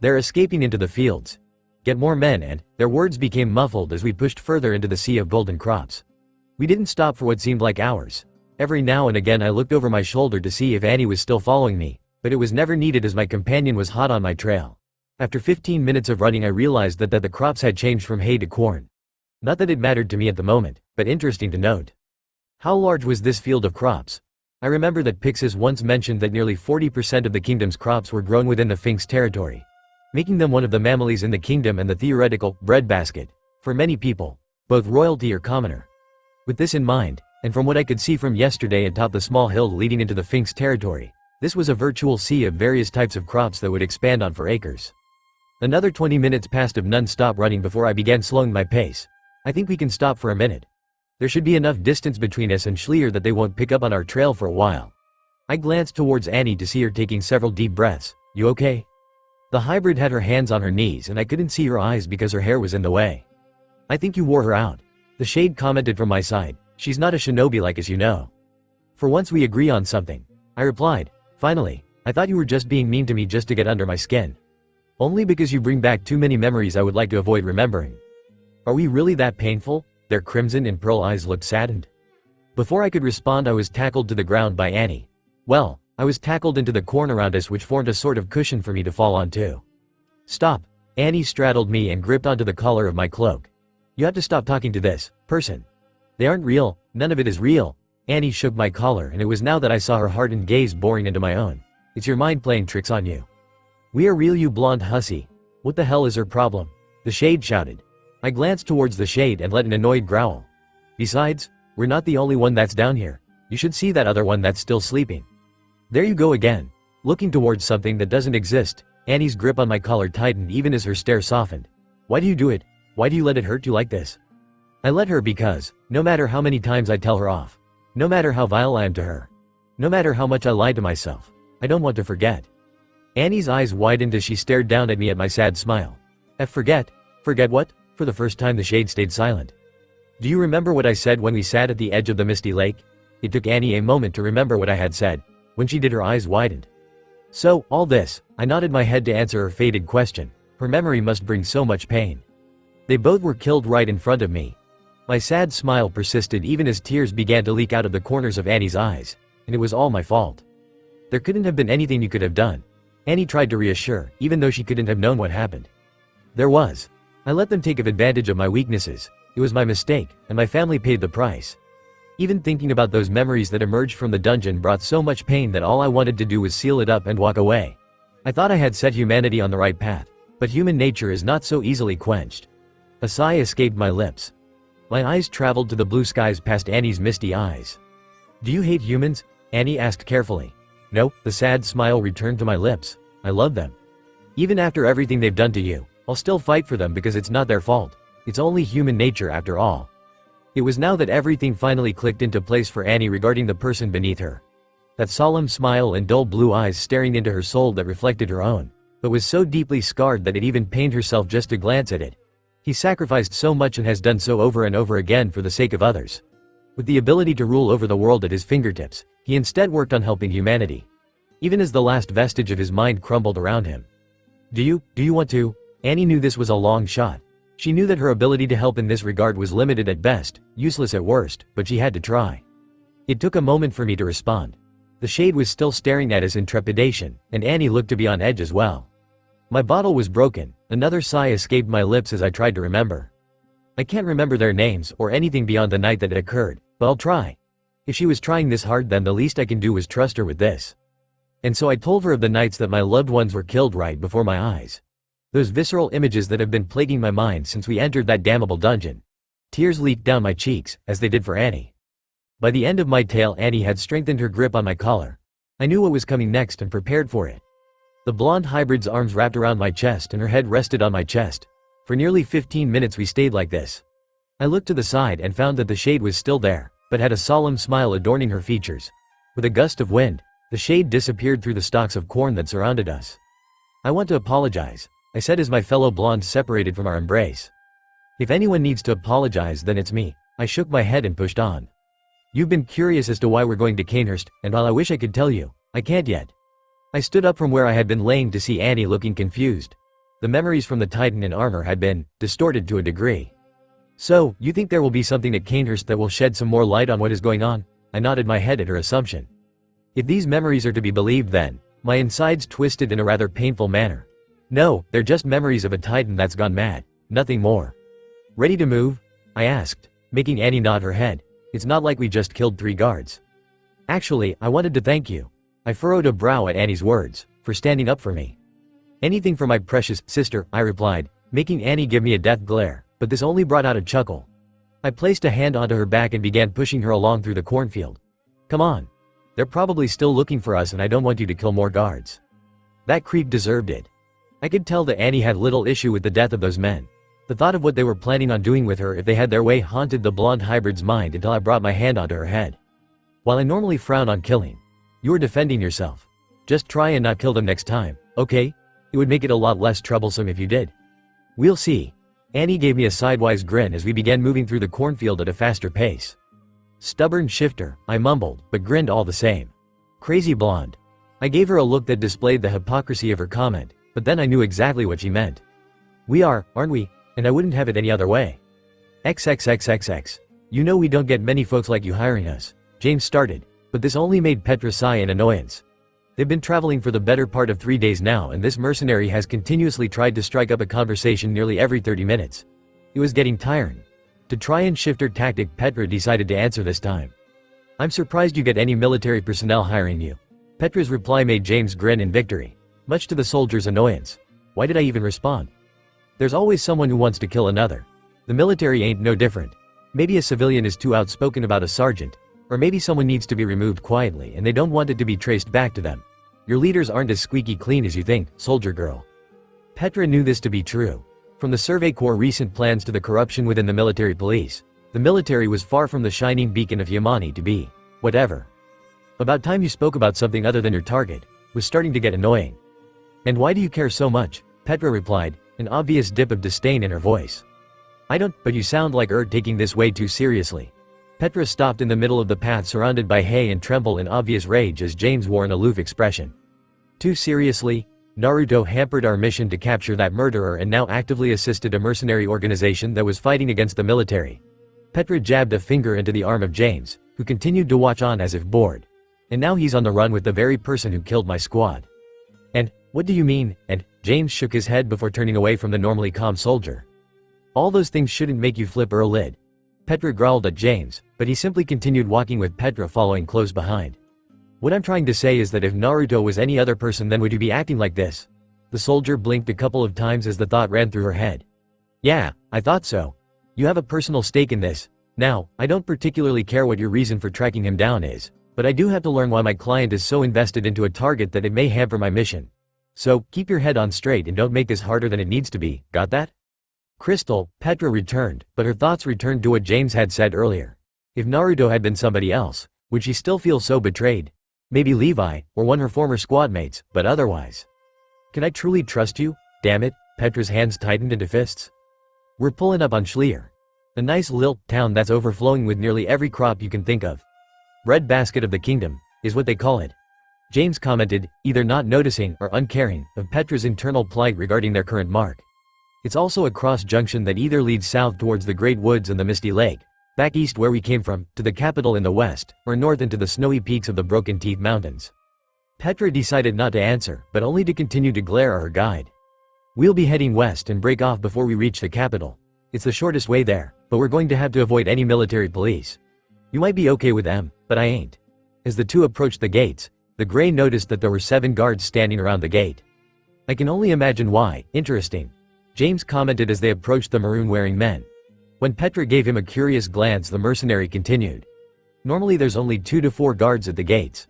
They're escaping into the fields. Get more men, and their words became muffled as we pushed further into the sea of golden crops. We didn't stop for what seemed like hours. Every now and again I looked over my shoulder to see if Annie was still following me, but it was never needed as my companion was hot on my trail. After 15 minutes of running, I realized that the crops had changed from hay to corn. Not that it mattered to me at the moment, but interesting to note. How large was this field of crops? I remember that Pixis once mentioned that nearly 40% of the kingdom's crops were grown within the Finks territory, making them one of the mammalies in the kingdom and the theoretical breadbasket for many people, both royalty or commoner. With this in mind, and from what I could see from yesterday atop the small hill leading into the Finks territory, this was a virtual sea of various types of crops that would expand on for acres. Another 20 minutes passed of non-stop running before I began slowing my pace. I think we can stop for a minute. There should be enough distance between us and Schlier that they won't pick up on our trail for a while. I glanced towards Annie to see her taking several deep breaths. You okay? The hybrid had her hands on her knees and I couldn't see her eyes because her hair was in the way. I think you wore her out. The shade commented from my side. She's not a shinobi like us, you know. For once we agree on something. I replied. Finally, I thought you were just being mean to me just to get under my skin. Only because you bring back too many memories I would like to avoid remembering. Are we really that painful? Their crimson and pearl eyes looked saddened. Before I could respond, I was tackled to the ground by Annie. Well, I was tackled into the corn around us, which formed a sort of cushion for me to fall onto. Stop. Annie straddled me and gripped onto the collar of my cloak. You have to stop talking to this person. They aren't real, none of it is real. Annie shook my collar, and it was now that I saw her hardened gaze boring into my own. It's your mind playing tricks on you. We are real, you blonde hussy. What the hell is her problem? The shade shouted. I glanced towards the shade and let an annoyed growl. Besides, we're not the only one that's down here. You should see that other one that's still sleeping. There you go again. Looking towards something that doesn't exist. Annie's grip on my collar tightened even as her stare softened. Why do you do it? Why do you let it hurt you like this? I let her because, no matter how many times I tell her off, no matter how vile I am to her, no matter how much I lie to myself, I don't want to forget. Annie's eyes widened as she stared down at me at my sad smile. Forget? Forget what? For the first time the shade stayed silent. Do you remember what I said when we sat at the edge of the misty lake? It took Annie a moment to remember what I had said. When she did, her eyes widened. So, all this, I nodded my head to answer her faded question. Her memory must bring so much pain. They both were killed right in front of me. My sad smile persisted even as tears began to leak out of the corners of Annie's eyes, and it was all my fault. There couldn't have been anything you could have done. Annie tried to reassure, even though she couldn't have known what happened. There was. I let them take advantage of my weaknesses. It was my mistake, and my family paid the price. Even thinking about those memories that emerged from the dungeon brought so much pain that all I wanted to do was seal it up and walk away. I thought I had set humanity on the right path, but human nature is not so easily quenched. A sigh escaped my lips. My eyes traveled to the blue skies past Annie's misty eyes. Do you hate humans? Annie asked carefully. No, the sad smile returned to my lips. I love them. Even after everything they've done to you, I'll still fight for them because it's not their fault. It's only human nature after all. It was now that everything finally clicked into place for Annie regarding the person beneath her. That solemn smile and dull blue eyes staring into her soul that reflected her own, but was so deeply scarred that it even pained herself just to glance at it. He sacrificed so much and has done so over and over again for the sake of others. With the ability to rule over the world at his fingertips, he instead worked on helping humanity. Even as the last vestige of his mind crumbled around him. Do you want to? Annie knew this was a long shot. She knew that her ability to help in this regard was limited at best, useless at worst, but she had to try. It took a moment for me to respond. The shade was still staring at us in trepidation, and Annie looked to be on edge as well. My bottle was broken. Another sigh escaped my lips as I tried to remember. I can't remember their names or anything beyond the night that it occurred, but I'll try. If she was trying this hard, then the least I can do was trust her with this. And so I told her of the nights that my loved ones were killed right before my eyes. Those visceral images that have been plaguing my mind since we entered that damnable dungeon. Tears leaked down my cheeks, as they did for Annie. By the end of my tale, Annie had strengthened her grip on my collar. I knew what was coming next and prepared for it. The blonde hybrid's arms wrapped around my chest and her head rested on my chest. For nearly 15 minutes we stayed like this. I looked to the side and found that the shade was still there, but had a solemn smile adorning her features. With a gust of wind, the shade disappeared through the stalks of corn that surrounded us. "I want to apologize," I said as my fellow blonde separated from our embrace. "If anyone needs to apologize, then it's me." I shook my head and pushed on. "You've been curious as to why we're going to Canehurst, and while I wish I could tell you, I can't yet." I stood up from where I had been laying to see Annie looking confused. The memories from the Titan in armor had been distorted to a degree. "So, you think there will be something at Canehurst that will shed some more light on what is going on?" I nodded my head at her assumption. If these memories are to be believed, then my insides twisted in a rather painful manner. "No, they're just memories of a Titan that's gone mad, nothing more." "Ready to move?" I asked, making Annie nod her head. "It's not like we just killed 3 guards." "Actually, I wanted to thank you." I furrowed a brow at Annie's words, "for standing up for me." "Anything for my precious sister," I replied, making Annie give me a death glare, but this only brought out a chuckle. I placed a hand onto her back and began pushing her along through the cornfield. "Come on. They're probably still looking for us and I don't want you to kill more guards." That creep deserved it. I could tell that Annie had little issue with the death of those men. The thought of what they were planning on doing with her if they had their way haunted the blonde hybrid's mind until I brought my hand onto her head. "While I normally frown on killing, you are defending yourself. Just try and not kill them next time, okay? It would make it a lot less troublesome if you did." "We'll see." Annie gave me a sidewise grin as we began moving through the cornfield at a faster pace. "Stubborn shifter," I mumbled, but grinned all the same. "Crazy blonde." I gave her a look that displayed the hypocrisy of her comment, but then I knew exactly what she meant. "We are, aren't we? And I wouldn't have it any other way." "XXXXX. You know we don't get many folks like you hiring us," James started, but this only made Petra sigh in annoyance. They've been traveling for the better part of 3 days now, and this mercenary has continuously tried to strike up a conversation nearly every 30 minutes. It was getting tiring. To try and shift her tactic, Petra decided to answer this time. "I'm surprised you get any military personnel hiring you." Petra's reply made James grin in victory, much to the soldier's annoyance. Why did I even respond? There's always someone who wants to kill another. The military ain't no different. Maybe a civilian is too outspoken about a sergeant, or maybe someone needs to be removed quietly and they don't want it to be traced back to them. Your leaders aren't as squeaky clean as you think, soldier girl. Petra knew this to be true. From the Survey Corps' recent plans to the corruption within the military police, the military was far from the shining beacon of humanity to be whatever. "About time you spoke about something other than your target," was starting to get annoying. "And why do you care so much?" Petra replied, an obvious dip of disdain in her voice. "I don't, but you sound like you're taking this way too seriously." Petra stopped in the middle of the path surrounded by hay and trembled in obvious rage as James wore an aloof expression. "Too seriously? Naruto hampered our mission to capture that murderer and now actively assisted a mercenary organization that was fighting against the military." Petra jabbed a finger into the arm of James, who continued to watch on as if bored. "And now he's on the run with the very person who killed my squad." "And, what do you mean?" And James shook his head before turning away from the normally calm soldier. "All those things shouldn't make you flip or a lid." Petra growled at James, but he simply continued walking with Petra following close behind. "What I'm trying to say is that if Naruto was any other person, then would you be acting like this?" The soldier blinked a couple of times as the thought ran through her head. "Yeah, I thought so. You have a personal stake in this. Now, I don't particularly care what your reason for tracking him down is, but I do have to learn why my client is so invested into a target that it may hamper my mission. So, keep your head on straight and don't make this harder than it needs to be, got that?" "Crystal," Petra returned, but her thoughts returned to what James had said earlier. If Naruto had been somebody else, would she still feel so betrayed? Maybe Levi, or one of her former squadmates, but otherwise. "Can I truly trust you? Damn it," Petra's hands tightened into fists. "We're pulling up on Schleer. A nice lilt town that's overflowing with nearly every crop you can think of. Breadbasket of the kingdom, is what they call it." James commented, either not noticing or uncaring of Petra's internal plight regarding their current mark. It's also a cross junction that either leads south towards the Great Woods and the Misty Lake, back east where we came from, to the capital in the west, or north into the snowy peaks of the Broken Teeth Mountains. Petra decided not to answer, but only to continue to glare at her guide. We'll be heading west and break off before we reach the capital. It's the shortest way there, but we're going to have to avoid any military police. You might be okay with them, but I ain't. As the two approached the gates, the Gray noticed that there were 7 guards standing around the gate. I can only imagine why. Interesting, James commented as they approached the maroon-wearing men. When Petra gave him a curious glance, the mercenary continued. Normally there's only 2 to 4 guards at the gates.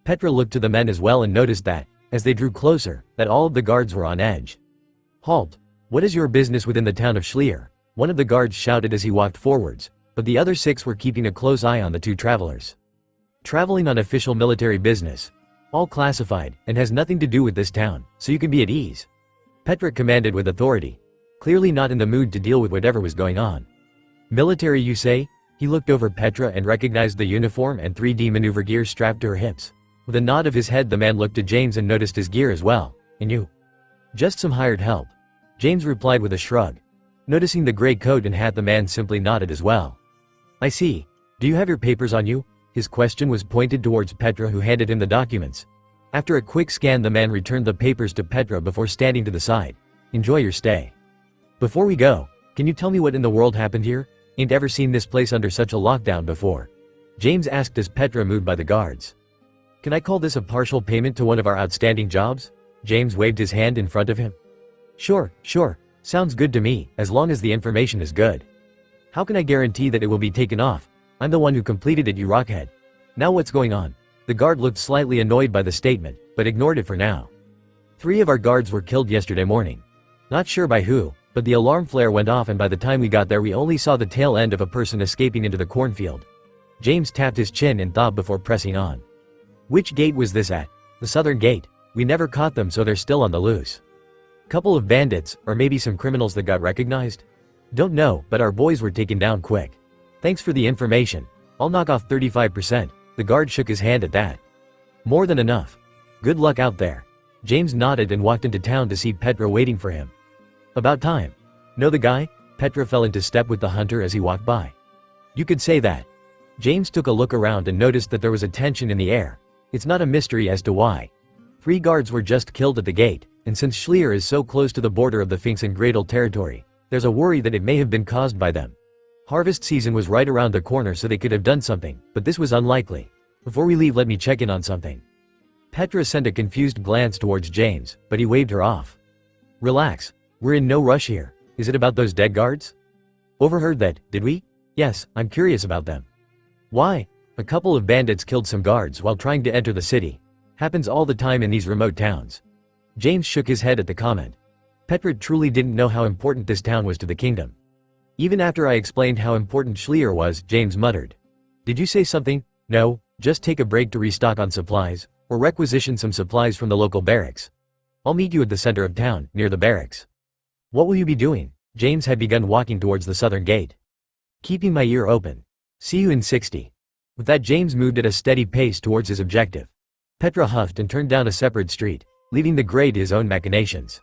Petra looked to the men as well and noticed that, as they drew closer, that all of the guards were on edge. Halt! What is your business within the town of Schlier? One of the guards shouted as he walked forwards, but the other 6 were keeping a close eye on the 2 travelers. Traveling on official military business. All classified, and has nothing to do with this town, so you can be at ease. Petra commanded with authority, clearly not in the mood to deal with whatever was going on. Military, you say? He looked over Petra and recognized the uniform and 3D maneuver gear strapped to her hips. With a nod of his head, the man looked to James and noticed his gear as well. And you? Just some hired help. James replied with a shrug. Noticing the gray coat and hat, the man simply nodded as well. I see. Do you have your papers on you? His question was pointed towards Petra, who handed him the documents. After a quick scan, the man returned the papers to Petra before standing to the side. Enjoy your stay. Before we go, can you tell me what in the world happened here? Ain't ever seen this place under such a lockdown before. James asked as Petra moved by the guards. Can I call this a partial payment to one of our outstanding jobs? James waved his hand in front of him. Sure. Sounds good to me, as long as the information is good. How can I guarantee that it will be taken off? I'm the one who completed it, you rockhead. Now what's going on? The guard looked slightly annoyed by the statement, but ignored it for now. 3 of our guards were killed yesterday morning. Not sure by who, but the alarm flare went off, and by the time we got there we only saw the tail end of a person escaping into the cornfield. James tapped his chin and thought before pressing on. Which gate was this at? The southern gate. We never caught them, so they're still on the loose. Couple of bandits, or maybe some criminals that got recognized? Don't know, but our boys were taken down quick. Thanks for the information. I'll knock off 35%. The guard shook his hand at that. More than enough. Good luck out there. James nodded and walked into town to see Petra waiting for him. About time. Know the guy? Petra fell into step with the hunter as he walked by. You could say that. James took a look around and noticed that there was a tension in the air. It's not a mystery as to why. 3 guards were just killed at the gate, and since Schlier is so close to the border of the Finks and Gradle territory, there's a worry that it may have been caused by them. Harvest season was right around the corner, so they could have done something, but this was unlikely. Before we leave, let me check in on something. Petra sent a confused glance towards James, but he waved her off. Relax. We're in no rush here. Is it about those dead guards? Overheard that, did we? Yes, I'm curious about them. Why? A couple of bandits killed some guards while trying to enter the city. Happens all the time in these remote towns. James shook his head at the comment. Petra truly didn't know how important this town was to the kingdom. Even after I explained how important Schlier was, James muttered. Did you say something? No, just take a break to restock on supplies, or requisition some supplies from the local barracks. I'll meet you at the center of town, near the barracks. What will you be doing? James had begun walking towards the southern gate. Keeping my ear open. See you in 60. With that, James moved at a steady pace towards his objective. Petra huffed and turned down a separate street, leaving the Gray to his own machinations.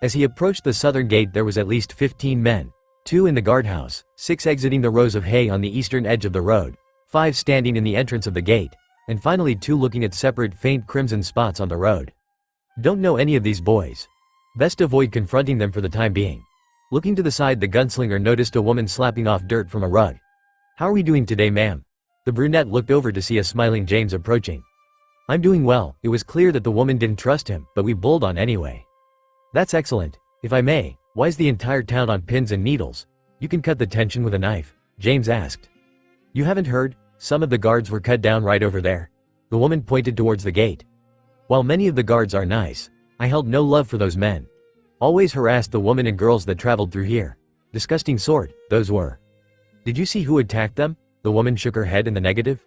As he approached the southern gate, there was at least 15 men, 2 in the guardhouse, 6 exiting the rows of hay on the eastern edge of the road, 5 standing in the entrance of the gate, and finally 2 looking at separate faint crimson spots on the road. Don't know any of these boys. Best avoid confronting them for the time being. Looking to the side, the gunslinger noticed a woman slapping off dirt from a rug. How are we doing today, ma'am? The brunette looked over to see a smiling James approaching. I'm doing well. It was clear that the woman didn't trust him, but we bowled on anyway. That's excellent. If I may, why's the entire town on pins and needles? You can cut the tension with a knife, James asked. You haven't heard? Some of the guards were cut down right over there. The woman pointed towards the gate. While many of the guards are nice, I held no love for those men. Always harassed the women and girls that traveled through here. Disgusting sort, those were. Did you see who attacked them? The woman shook her head in the negative.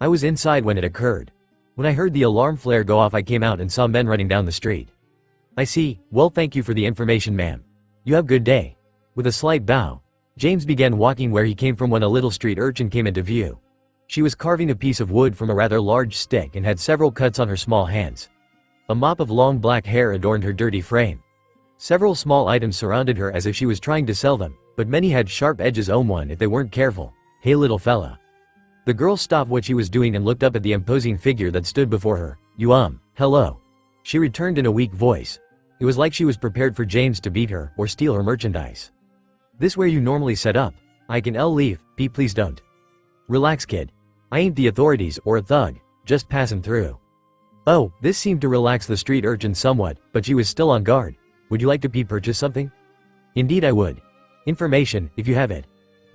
I was inside when it occurred. When I heard the alarm flare go off, I came out and saw men running down the street. I see. Well, thank you for the information, ma'am. You have a good day. With a slight bow, James began walking where he came from when a little street urchin came into view. She was carving a piece of wood from a rather large stick and had several cuts on her small hands. A mop of long black hair adorned her dirty frame. Several small items surrounded her as if she was trying to sell them, but many had sharp edges. One if they weren't careful. Hey little fella. The girl stopped what she was doing and looked up at the imposing figure that stood before her. Hello. She returned in a weak voice. It was like she was prepared for James to beat her or steal her merchandise. This where you normally set up? I can leave, please don't. Relax kid. I ain't the authorities or a thug, just passing through. Oh, this seemed to relax the street urchin somewhat, but she was still on guard. Would you like to purchase something? Indeed I would. Information, if you have it.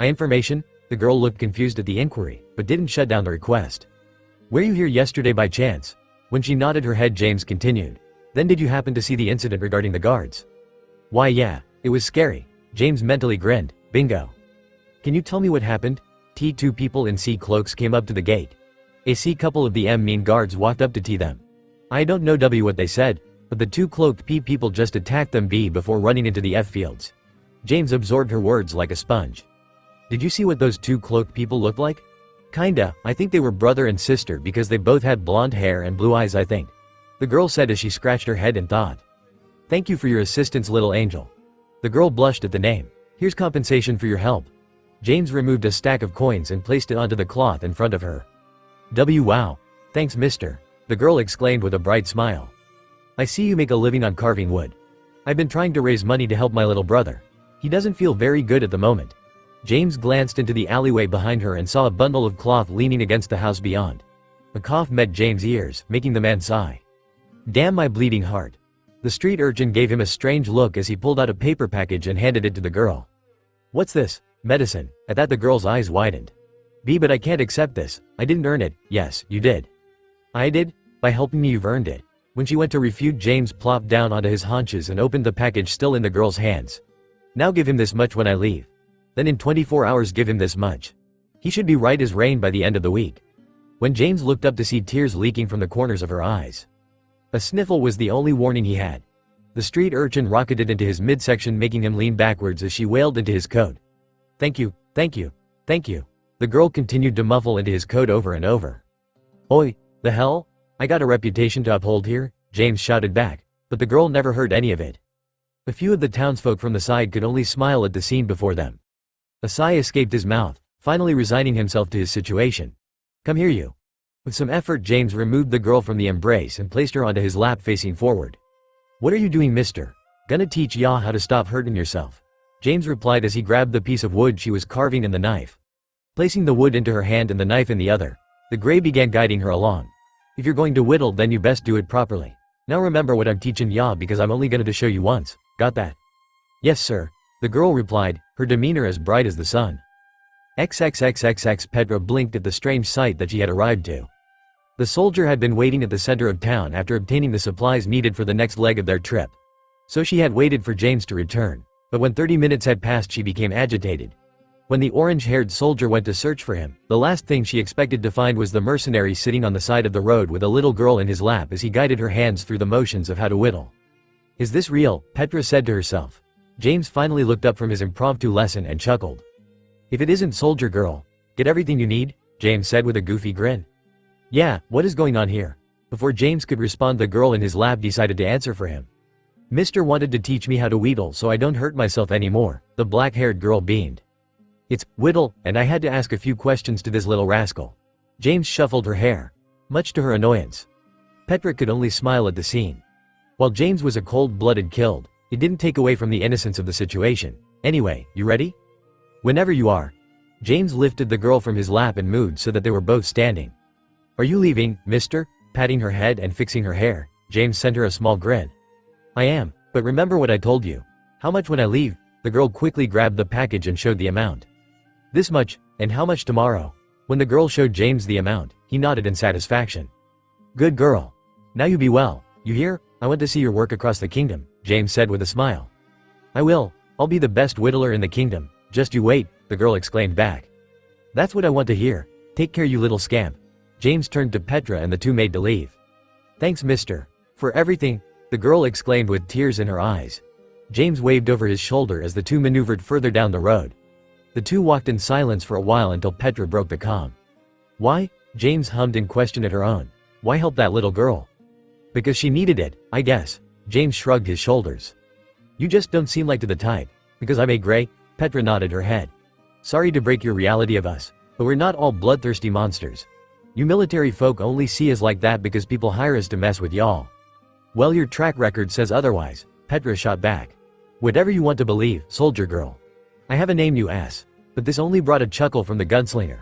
Information? The girl looked confused at the inquiry, but didn't shut down the request. Were you here yesterday by chance? When she nodded her head, James continued. Then did you happen to see the incident regarding the guards? Why yeah, it was scary. James mentally grinned. Bingo. Can you tell me what happened? Two people in C cloaks came up to the gate. A C couple of the mean guards walked up to them. I don't know what they said, but the two cloaked people just attacked them before running into the fields. James absorbed her words like a sponge. Did you see what those two cloaked people looked like? Kinda, I think they were brother and sister because they both had blonde hair and blue eyes I think. The girl said as she scratched her head and thought. Thank you for your assistance little angel. The girl blushed at the name. Here's compensation for your help. James removed a stack of coins and placed it onto the cloth in front of her. Wow. Thanks mister. The girl exclaimed with a bright smile. I see you make a living on carving wood. I've been trying to raise money to help my little brother. He doesn't feel very good at the moment. James glanced into the alleyway behind her and saw a bundle of cloth leaning against the house beyond. A cough met James' ears, making the man sigh. Damn my bleeding heart. The street urchin gave him a strange look as he pulled out a paper package and handed it to the girl. What's this? Medicine. At that the girl's eyes widened. But I can't accept this. I didn't earn it. Yes, you did. I did? By helping me you've earned it. When she went to refute, James plopped down onto his haunches and opened the package still in the girl's hands. Now give him this much when I leave. Then in 24 hours give him this much. He should be right as rain by the end of the week. When James looked up to see tears leaking from the corners of her eyes. A sniffle was the only warning he had. The street urchin rocketed into his midsection making him lean backwards as she wailed into his coat. Thank you, thank you, thank you. The girl continued to muffle into his coat over and over. Oi, the hell? I got a reputation to uphold here, James shouted back, but the girl never heard any of it. A few of the townsfolk from the side could only smile at the scene before them. A sigh escaped his mouth, finally resigning himself to his situation. Come here you. With some effort James removed the girl from the embrace and placed her onto his lap facing forward. What are you doing mister? Gonna teach ya how to stop hurting yourself. James replied as he grabbed the piece of wood she was carving and the knife. Placing the wood into her hand and the knife in the other, the gray began guiding her along. If you're going to whittle then you best do it properly. Now remember what I'm teaching ya because I'm only gonna show you once, got that? Yes sir, the girl replied, her demeanor as bright as the sun. XXXXX Petra blinked at the strange sight that she had arrived to. The soldier had been waiting at the center of town after obtaining the supplies needed for the next leg of their trip. So she had waited for James to return, but when 30 minutes had passed she became agitated. When the orange-haired soldier went to search for him, the last thing she expected to find was the mercenary sitting on the side of the road with a little girl in his lap as he guided her hands through the motions of how to whittle. Is this real? Petra said to herself. James finally looked up from his impromptu lesson and chuckled. If it isn't soldier girl, get everything you need? James said with a goofy grin. Yeah, what is going on here? Before James could respond the girl in his lap decided to answer for him. Mister wanted to teach me how to wheedle so I don't hurt myself anymore, the black-haired girl beamed. It's whittle, and I had to ask a few questions to this little rascal. James shuffled her hair, much to her annoyance. Petra could only smile at the scene. While James was a cold-blooded killed, it didn't take away from the innocence of the situation. Anyway, you ready? Whenever you are. James lifted the girl from his lap and moved so that they were both standing. Are you leaving, mister? Patting her head and fixing her hair, James sent her a small grin. I am, but remember what I told you. How much when I leave? The girl quickly grabbed the package and showed the amount. This much, and how much tomorrow? When the girl showed James the amount, he nodded in satisfaction. Good girl. Now you be well, you hear? I want to see your work across the kingdom, James said with a smile. I will. I'll be the best whittler in the kingdom. Just you wait, the girl exclaimed back. That's what I want to hear. Take care you little scamp. James turned to Petra and the two made to leave. Thanks mister. For everything, the girl exclaimed with tears in her eyes. James waved over his shoulder as the two maneuvered further down the road. The two walked in silence for a while until Petra broke the calm. Why? James hummed in question at her own. Why help that little girl? Because she needed it, I guess. James shrugged his shoulders. You just don't seem like to the type. Because I'm a gray? Petra nodded her head. Sorry to break your reality of us, but we're not all bloodthirsty monsters. You military folk only see us like that because people hire us to mess with y'all. Well, your track record says otherwise, Petra shot back. Whatever you want to believe, soldier girl. I have a name you ass. But this only brought a chuckle from the gunslinger.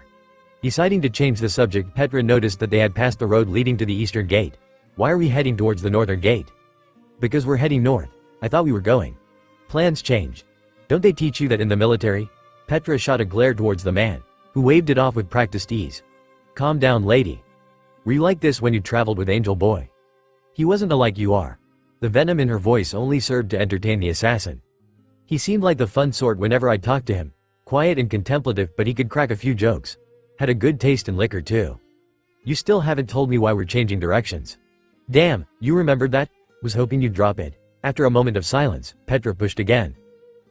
Deciding to change the subject, Petra noticed that they had passed the road leading to the eastern gate. Why are we heading towards the northern gate? Because we're heading north. I thought we were going. Plans change. Don't they teach you that in the military? Petra shot a glare towards the man, who waved it off with practiced ease. Calm down, lady. Were you like this when you traveled with Angel Boy? He wasn't like you are. The venom in her voice only served to entertain the assassin. He seemed like the fun sort whenever I talked to him. Quiet and contemplative, but he could crack a few jokes. Had a good taste in liquor too. You still haven't told me why we're changing directions. Damn, you remembered that? Was hoping you'd drop it. After a moment of silence, Petra pushed again.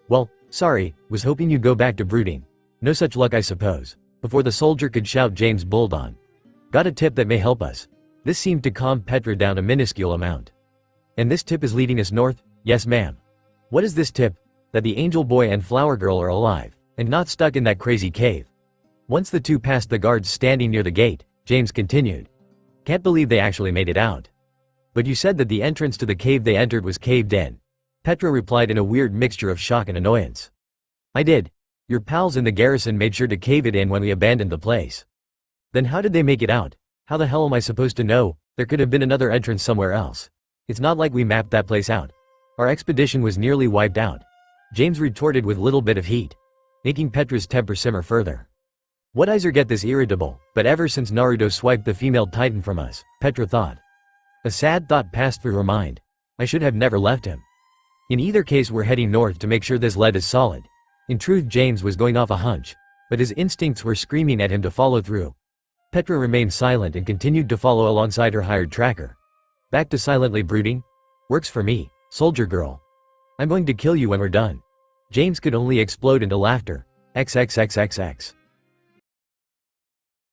Well, sorry, was hoping you'd go back to brooding. No such luck, I suppose. Before the soldier could shout, James bulled on. Got a tip that may help us. This seemed to calm Petra down a minuscule amount. And this tip is leading us north? Yes, ma'am. What is this tip? That the Angel Boy and Flower Girl are alive, and not stuck in that crazy cave. Once the two passed the guards standing near the gate, James continued. Can't believe they actually made it out. But you said that the entrance to the cave they entered was caved in. Petra replied in a weird mixture of shock and annoyance. I did. Your pals in the garrison made sure to cave it in when we abandoned the place. Then how did they make it out? How the hell am I supposed to know? There could have been another entrance somewhere else. It's not like we mapped that place out. Our expedition was nearly wiped out. James retorted with little bit of heat, making Petra's temper simmer further. What eyes get this irritable? But ever since Naruto swiped the female titan from us, Petra thought. A sad thought passed through her mind. I should have never left him. In either case, we're heading north to make sure this lead is solid. In truth, James was going off a hunch, but his instincts were screaming at him to follow through. Petra remained silent and continued to follow alongside her hired tracker. Back to silently brooding? Works for me, soldier girl. I'm going to kill you when we're done. James could only explode into laughter. XXXXX.